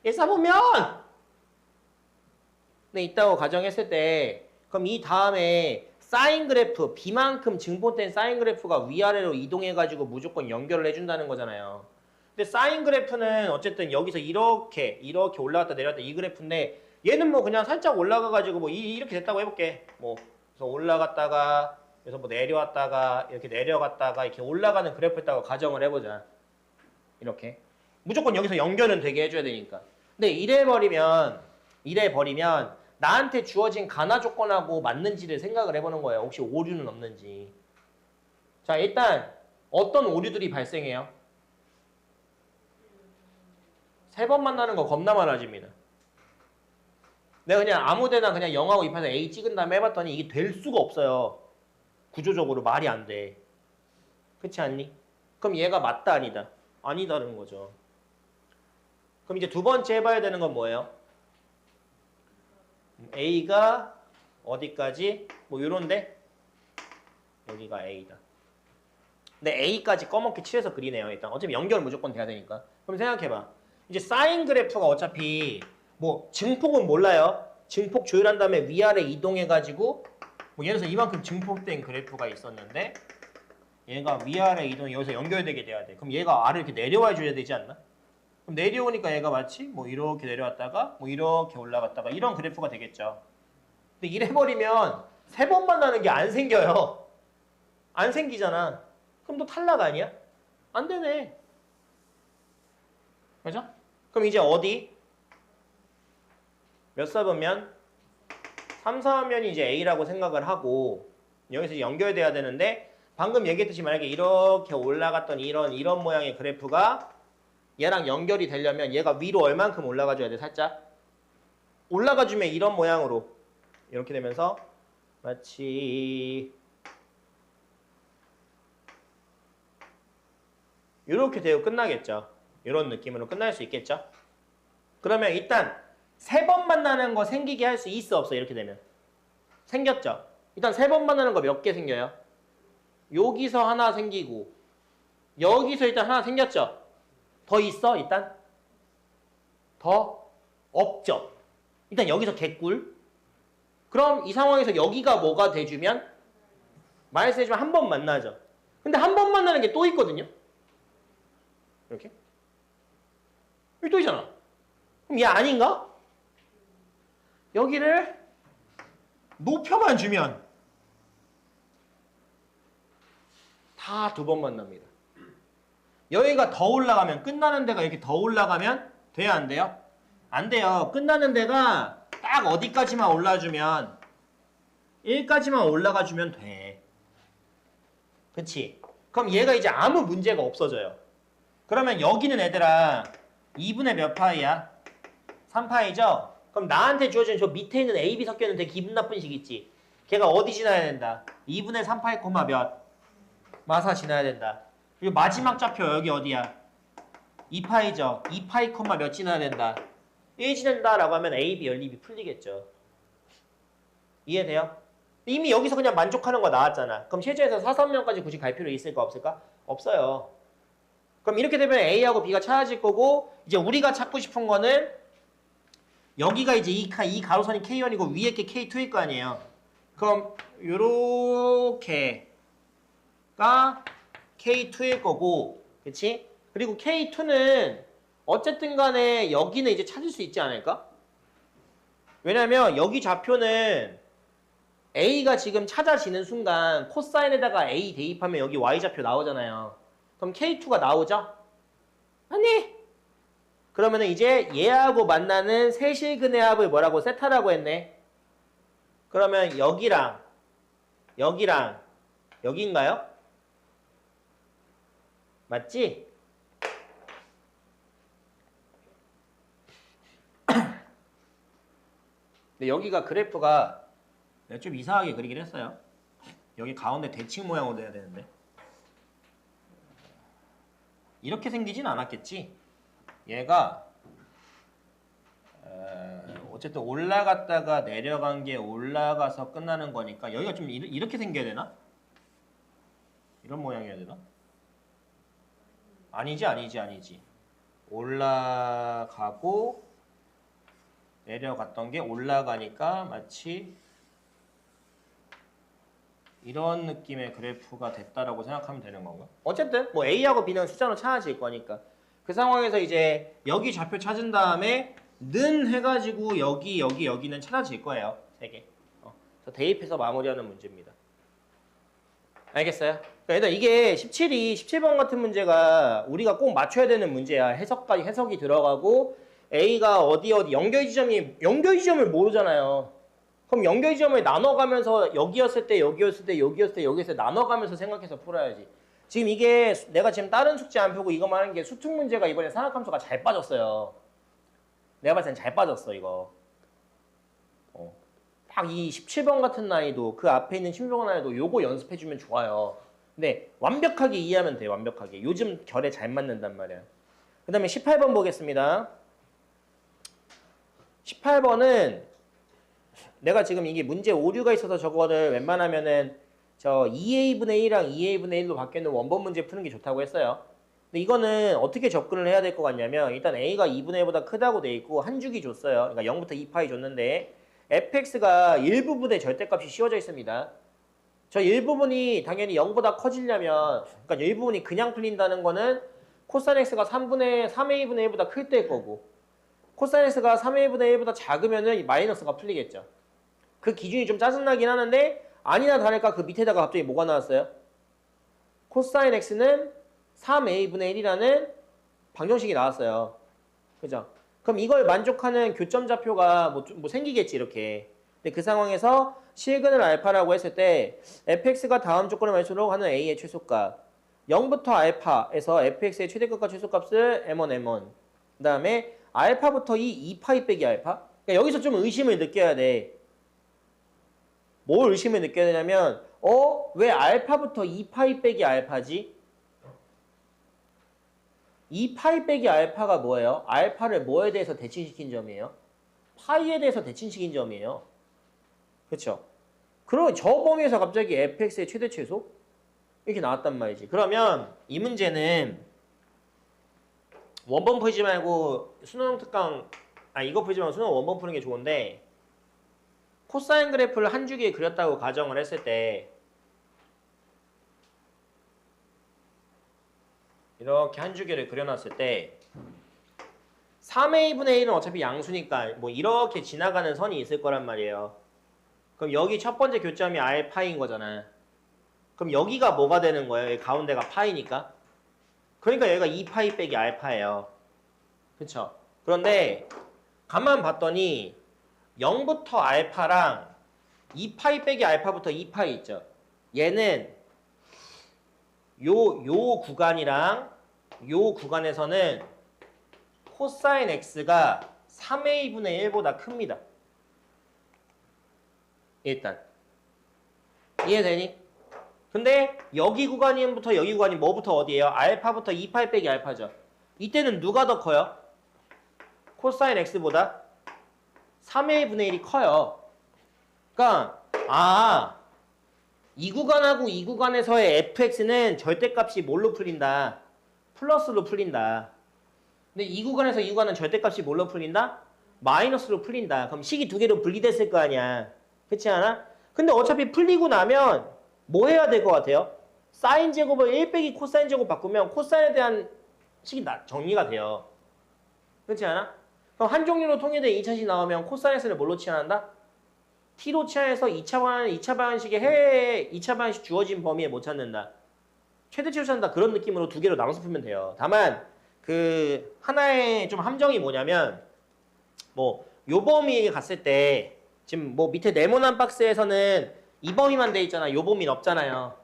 1사분면! 네, 있다고 가정했을 때 그럼 이 다음에 사인 그래프, B만큼 증폭된 사인 그래프가 위아래로 이동해가지고 무조건 연결을 해준다는 거잖아요. 근데 사인 그래프는 어쨌든 여기서 이렇게 올라갔다 내려갔다 이 그래프인데 얘는 뭐 그냥 살짝 올라가가지고 뭐 이렇게 됐다고 해볼게. 뭐 그래서 올라갔다가 그래서 뭐 내려왔다가 이렇게 내려갔다가 이렇게 올라가는 그래프였다고 가정을 해보자. 이렇게 무조건 여기서 연결은 되게 해줘야 되니까. 근데 이래 버리면 나한테 주어진 가나 조건하고 맞는지를 생각을 해보는 거예요. 혹시 오류는 없는지. 자, 일단 어떤 오류들이 발생해요? 3번 만나는 거 겁나 많아집니다. 내가 그냥 아무데나 그냥 0하고 입해서 A 찍은 다음에 해봤더니 이게 될 수가 없어요. 구조적으로 말이 안 돼. 그렇지 않니? 그럼 얘가 맞다 아니다? 아니다는 거죠. 그럼 이제 두 번째 해봐야 되는 건 뭐예요? A가 어디까지? 뭐 요런데? 여기가 A다. 근데 A까지 검게 칠해서 그리네요. 일단 어차피 연결 무조건 돼야 되니까. 그럼 생각해봐. 이제 사인 그래프가 어차피 뭐 증폭은 몰라요. 증폭 조율한 다음에 위아래 이동해가지고 뭐 예를 들어서 이만큼 증폭된 그래프가 있었는데 얘가 위아래 이동 여기서 연결되게 돼야 돼. 그럼 얘가 아래로 이렇게 내려와 줘야 되지 않나? 그럼 내려오니까 얘가 마치 뭐 이렇게 내려왔다가 뭐 이렇게 올라갔다가 이런 그래프가 되겠죠. 근데 이래버리면 3번 만나는 게 안 생겨요. 안 생기잖아. 그럼 또 탈락 아니야? 안 되네. 그죠? 그럼 이제 어디? 몇 사분면? 3, 4면이 이제 A라고 생각을 하고 여기서 연결돼야 되는데 방금 얘기했듯이 만약에 이렇게 올라갔던 이런 모양의 그래프가 얘랑 연결이 되려면 얘가 위로 얼만큼 올라가줘야 돼? 살짝 올라가주면 이런 모양으로 이렇게 되면서 마치 이렇게 되고 끝나겠죠. 이런 느낌으로 끝날 수 있겠죠. 그러면 일단 3번 만나는 거 생기게 할 수 있어 없어? 이렇게 되면 생겼죠. 일단 3번 만나는 거 몇 개 생겨요? 여기서 하나 생기고 여기서 일단 하나 생겼죠. 더 있어? 일단? 더 없죠. 일단 여기서 개꿀. 그럼 이 상황에서 여기가 뭐가 돼주면? 마이너스 해주면 한 번 만나죠. 근데 한 번 만나는 게 또 있거든요. 이렇게. 여기 또 있잖아. 그럼 얘 아닌가? 여기를 높여만 주면 다 2번 만납니다. 여기가 더 올라가면 끝나는 데가 이렇게 더 올라가면 돼요? 안 돼요? 안 돼요. 끝나는 데가 딱 어디까지만 올라주면 1까지만 올라가주면 돼. 그치? 그럼 얘가 이제 아무 문제가 없어져요. 그러면 여기는 얘들아 2분의 몇 파이야? 3파이죠? 그럼 나한테 주어진 저 밑에 있는 A, B 섞여 있는 기분 나쁜 식 있지? 걔가 어디 지나야 된다? 2분의 3파이 콤마 몇? 마사 지나야 된다. 그리고 마지막 좌표 여기 어디야? 2파이죠? 2파이 콤마 몇 지나야 된다? 1 지난다 라고 하면 A, B 연립이 풀리겠죠. 이해돼요? 이미 여기서 그냥 만족하는 거 나왔잖아. 그럼 실제에서 4, 3면까지 굳이 갈 필요 있을까 없을까? 없어요. 그럼 이렇게 되면 A하고 B가 찾아질 거고 이제 우리가 찾고 싶은 거는 여기가 이제 이 가로선이 K1이고 위에 게 K2일 거 아니에요. 그럼 요렇게가 K2일 거고 그치? 그리고 K2는 어쨌든 간에 여기는 이제 찾을 수 있지 않을까? 왜냐면 여기 좌표는 A가 지금 찾아지는 순간 코사인에다가 A 대입하면 여기 Y좌표 나오잖아요. 그럼 K2가 나오죠? 아니? 그러면은 이제 얘하고 만나는 세실근의 합을 뭐라고? 세타라고 했네. 그러면 여기랑 여기인가요? 맞지? 근데 여기가 그래프가 내가 좀 이상하게 그리긴 했어요. 여기 가운데 대칭 모양으로 돼야 되는데 이렇게 생기진 않았겠지? 얘가 어쨌든 올라갔다가 내려간 게 올라가서 끝나는 거니까 여기가 좀 이렇게 생겨야 되나? 이런 모양이어야 되나? 아니지. 올라가고 내려갔던 게 올라가니까 마치 이런 느낌의 그래프가 됐다라고 생각하면 되는 건가? 어쨌든 뭐 A하고 B는 숫자로 찾아질 거니까 그 상황에서 이제 여기 좌표 찾은 다음에 는 해가지고 여기는 찾아질 거예요. 3개. 그래서 대입해서 마무리하는 문제입니다. 알겠어요? 그러니까 이게 17번 같은 문제가 우리가 꼭 맞춰야 되는 문제야. 해석이 들어가고 A가 어디 연결 지점을 모르잖아요. 그럼 연결 지점을 나눠가면서 여기였을 때 여기였을 때 여기였을 때 여기였을 때 나눠가면서 생각해서 풀어야지. 지금 이게 내가 지금 다른 숙제 안 펴고 이거만 하는 게 수특 문제가 이번에 산학함수가 잘 빠졌어요. 내가 봤을 땐 잘 빠졌어 이거. 딱 이 17번 같은 난이도 그 앞에 있는 16번 난이도 요거 연습해주면 좋아요. 근데 완벽하게 이해하면 돼요. 완벽하게. 요즘 결에 잘 맞는단 말이야. 그 다음에 18번 보겠습니다. 18번은 내가 지금 이게 문제 오류가 있어서 저거를 웬만하면은 저 2a분의 1이랑 2a분의 1로 바뀌는 원본 문제 푸는 게 좋다고 했어요. 근데 이거는 어떻게 접근을 해야 될 것 같냐면 일단 a가 2분의 1보다 크다고 돼 있고 한 주기 줬어요. 그러니까 0부터 2파이 줬는데 fx가 일부분의 절대값이 씌워져 있습니다. 저 일부분이 당연히 0보다 커지려면 그러니까 일부분이 그냥 풀린다는 거는 코사인 x가 3분의 3a분의 1보다 클 때일 거고 코사인 x가 3a분의 1보다 작으면은 마이너스가 풀리겠죠. 그 기준이 좀 짜증나긴 하는데 아니나 다를까 그 밑에다가 갑자기 뭐가 나왔어요? 코사인 x는 3a분의 1이라는 방정식이 나왔어요. 그죠? 그럼 이걸 만족하는 교점 좌표가 뭐 생기겠지 이렇게. 근데 그 상황에서 실근을 알파라고 했을 때 fx가 다음 조건을 맞출수록 하는 a의 최소값 0부터 알파에서 fx의 최대값과 최소값을 m1, m1 그 다음에 알파부터 2파이 빼기 알파 그러니까 여기서 좀 의심을 느껴야 돼. 뭘 의심을 느껴야 되냐면 왜 알파부터 2파이 빼기 알파지? 2파이 빼기 알파가 뭐예요? 알파를 뭐에 대해서 대칭시킨 점이에요? 파이에 대해서 대칭시킨 점이에요. 그렇죠? 그럼 저 범위에서 갑자기 fx의 최대 최소? 이렇게 나왔단 말이지. 그러면 이 문제는 원본 풀지 말고 수능 특강 이거 풀지 말고 수능 원본 푸는 게 좋은데 코사인 그래프를 한 주기에 그렸다고 가정을 했을 때 이렇게 한 주기를 그려놨을 때 3a분의 1은 어차피 양수니까 뭐 이렇게 지나가는 선이 있을 거란 말이에요. 그럼 여기 첫 번째 교점이 알파인 거잖아. 그럼 여기가 뭐가 되는 거예요? 여기 가운데가 파이니까. 그러니까 여기가 2파이 빼기 알파예요. 그쵸? 그런데 가만 봤더니 0부터 알파랑 2파이 빼기 알파부터 2파이 있죠. 얘는 요 구간이랑 요 구간에서는 코사인 x가 3a분의 1보다 큽니다. 일단 이해되니? 근데 여기 구간부터 여기 구간이 뭐부터 어디예요? 알파부터 2파이 빼기 알파죠. 이때는 누가 더 커요? 코사인 x보다 3a분의 1이 커요. 그러니까 이 구간하고 이 구간에서의 fx는 절대값이 뭘로 풀린다? 플러스로 풀린다. 근데 이 구간에서 이 구간은 절대값이 뭘로 풀린다? 마이너스로 풀린다. 그럼 식이 두 개로 분리됐을 거 아니야. 그렇지 않아? 근데 어차피 풀리고 나면 뭐 해야 될 것 같아요? 사인 제곱을 1 빼기 코사인 제곱 바꾸면 코사인에 대한 식이 정리가 돼요. 그렇지 않아? 그럼 한 종류로 통일된 2차식 나오면 코사인x를 뭘로 치환한다? t로 치환해서 2차 방식의 2차 방식 주어진 범위에 못 찾는다. 최대치로 찾는다. 그런 느낌으로 두 개로 나눠서 풀면 돼요. 다만 그 하나의 좀 함정이 뭐냐면 요 범위에 갔을 때 지금 밑에 네모난 박스에서는 이 범위만 돼 있잖아. 요 범위는 없잖아요.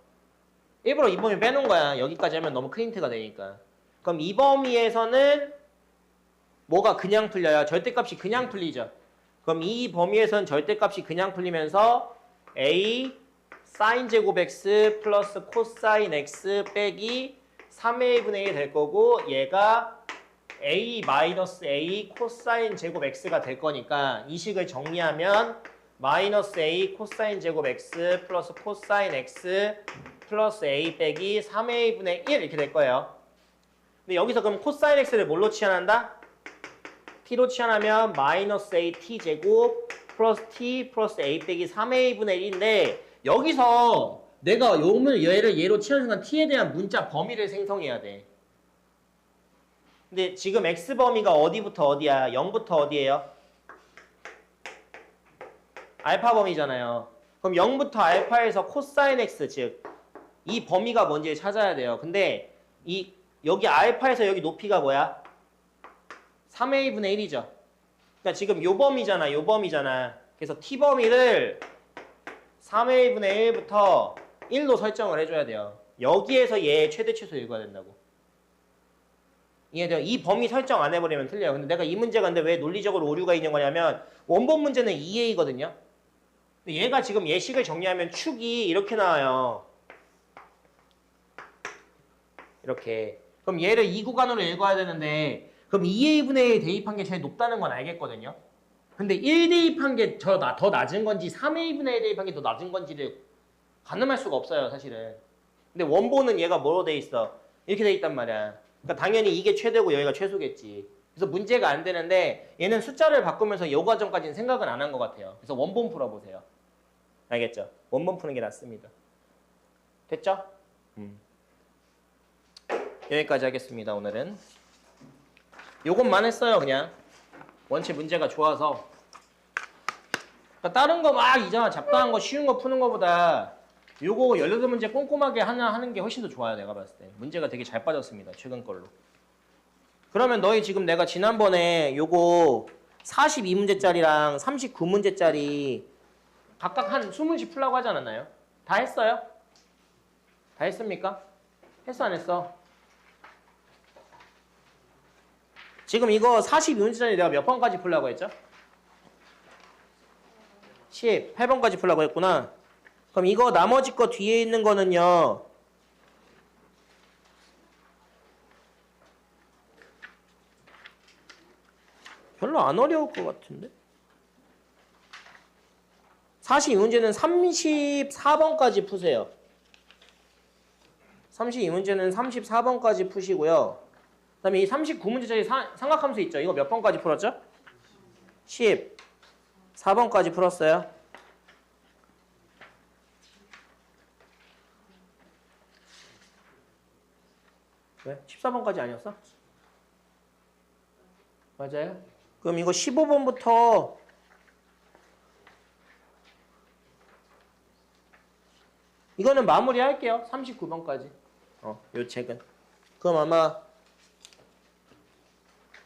일부러 이 범위 빼놓은 거야. 여기까지 하면 너무 큰 힌트가 되니까. 그럼 이 범위에서는 뭐가 그냥 풀려요? 절대값이 그냥 풀리죠. 그럼 이 범위에서는 절대값이 그냥 풀리면서 a 사인 제곱 x 플러스 코사인 x 빼기 3a분의 1이 될 거고 얘가 a 마이너스 a 코사인 제곱 x가 될 거니까 이 식을 정리하면 마이너스 a 코사인 제곱 x 플러스 코사인 x 플러스 a 빼기 3a분의 1 이렇게 될 거예요. 근데 여기서 그럼 코사인 x를 뭘로 치환한다? t로 치환하면 마이너스 a t 제곱 플러스 t 플러스 a 빼기 3a분의 1인데 여기서 내가 얘를 얘로 치환한 순간 t에 대한 문자 범위를 생성해야 돼. 근데 지금 x 범위가 어디부터 어디야? 0부터 어디예요? 알파 범위잖아요. 그럼 0부터 알파에서 코사인 x 즉 이 범위가 뭔지 찾아야 돼요. 근데 여기 알파에서 여기 높이가 뭐야? 3a분의 1이죠. 그러니까 지금 요 범위잖아. 요 범위잖아. 그래서 t범위를 3a분의 1부터 1로 설정을 해줘야 돼요. 여기에서 얘 최대 최소 읽어야 된다고. 이해돼요? 이 범위 설정 안 해버리면 틀려요. 근데 내가 이 문제가 근데 왜 논리적으로 오류가 있는 거냐면 원본 문제는 2a거든요. 근데 얘가 지금 예식을 정리하면 축이 이렇게 나와요. 이렇게. 그럼 얘를 이 구간으로 읽어야 되는데 그럼 2a분의 1 대입한 게 제일 높다는 건 알겠거든요. 근데 1 대입한 게 더 낮은 건지 3a분의 1 대입한 게 더 낮은 건지를 가늠할 수가 없어요, 사실은. 근데 원본은 얘가 뭐로 돼 있어? 이렇게 돼 있단 말이야. 그러니까 당연히 이게 최대고 여기가 최소겠지. 그래서 문제가 안 되는데 얘는 숫자를 바꾸면서 이 과정까지는 생각은 안 한 것 같아요. 그래서 원본 풀어보세요. 알겠죠? 원본 푸는 게 낫습니다. 됐죠? 여기까지 하겠습니다, 오늘은. 요것만 했어요, 그냥. 원체 문제가 좋아서. 그러니까 다른 거 막 이상한 잡다한 거 쉬운 거 푸는 거보다 요거 18문제 꼼꼼하게 하는 게 훨씬 더 좋아요, 내가 봤을 때. 문제가 되게 잘 빠졌습니다, 최근 걸로. 그러면 너희 지금 내가 지난번에 요거 42문제짜리랑 39문제짜리 각각 한 20씩 풀라고 하지 않았나요? 다 했어요? 다 했습니까? 했어, 안 했어? 지금 이거 42문제짜리 내가 몇 번까지 풀라고 했죠? 18번까지 풀라고 했구나. 그럼 이거 나머지 거 뒤에 있는 거는요. 별로 안 어려울 것 같은데? 42문제는 34번까지 푸세요. 32문제는 34번까지 푸시고요. 그 다음에 이 39문제짜리 삼각함수 있죠? 이거 몇 번까지 풀었죠? 14번까지 풀었어요. 왜? 14번까지 아니었어? 맞아요? 그럼 이거 15번부터 이거는 마무리 할게요. 39번까지. 요 책은. 그럼 아마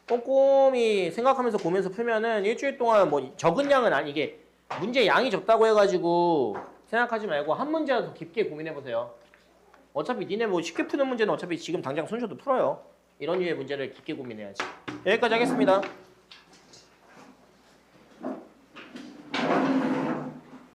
꼼꼼히 생각하면서 보면서 풀면은 일주일 동안 뭐 적은 양은 이게 문제 양이 적다고 해가지고 생각하지 말고 한 문제라도 깊게 고민해보세요. 어차피 니네 뭐 쉽게 푸는 문제는 어차피 지금 당장 순서도 풀어요. 이런 류의 문제를 깊게 고민해야지. 여기까지 하겠습니다.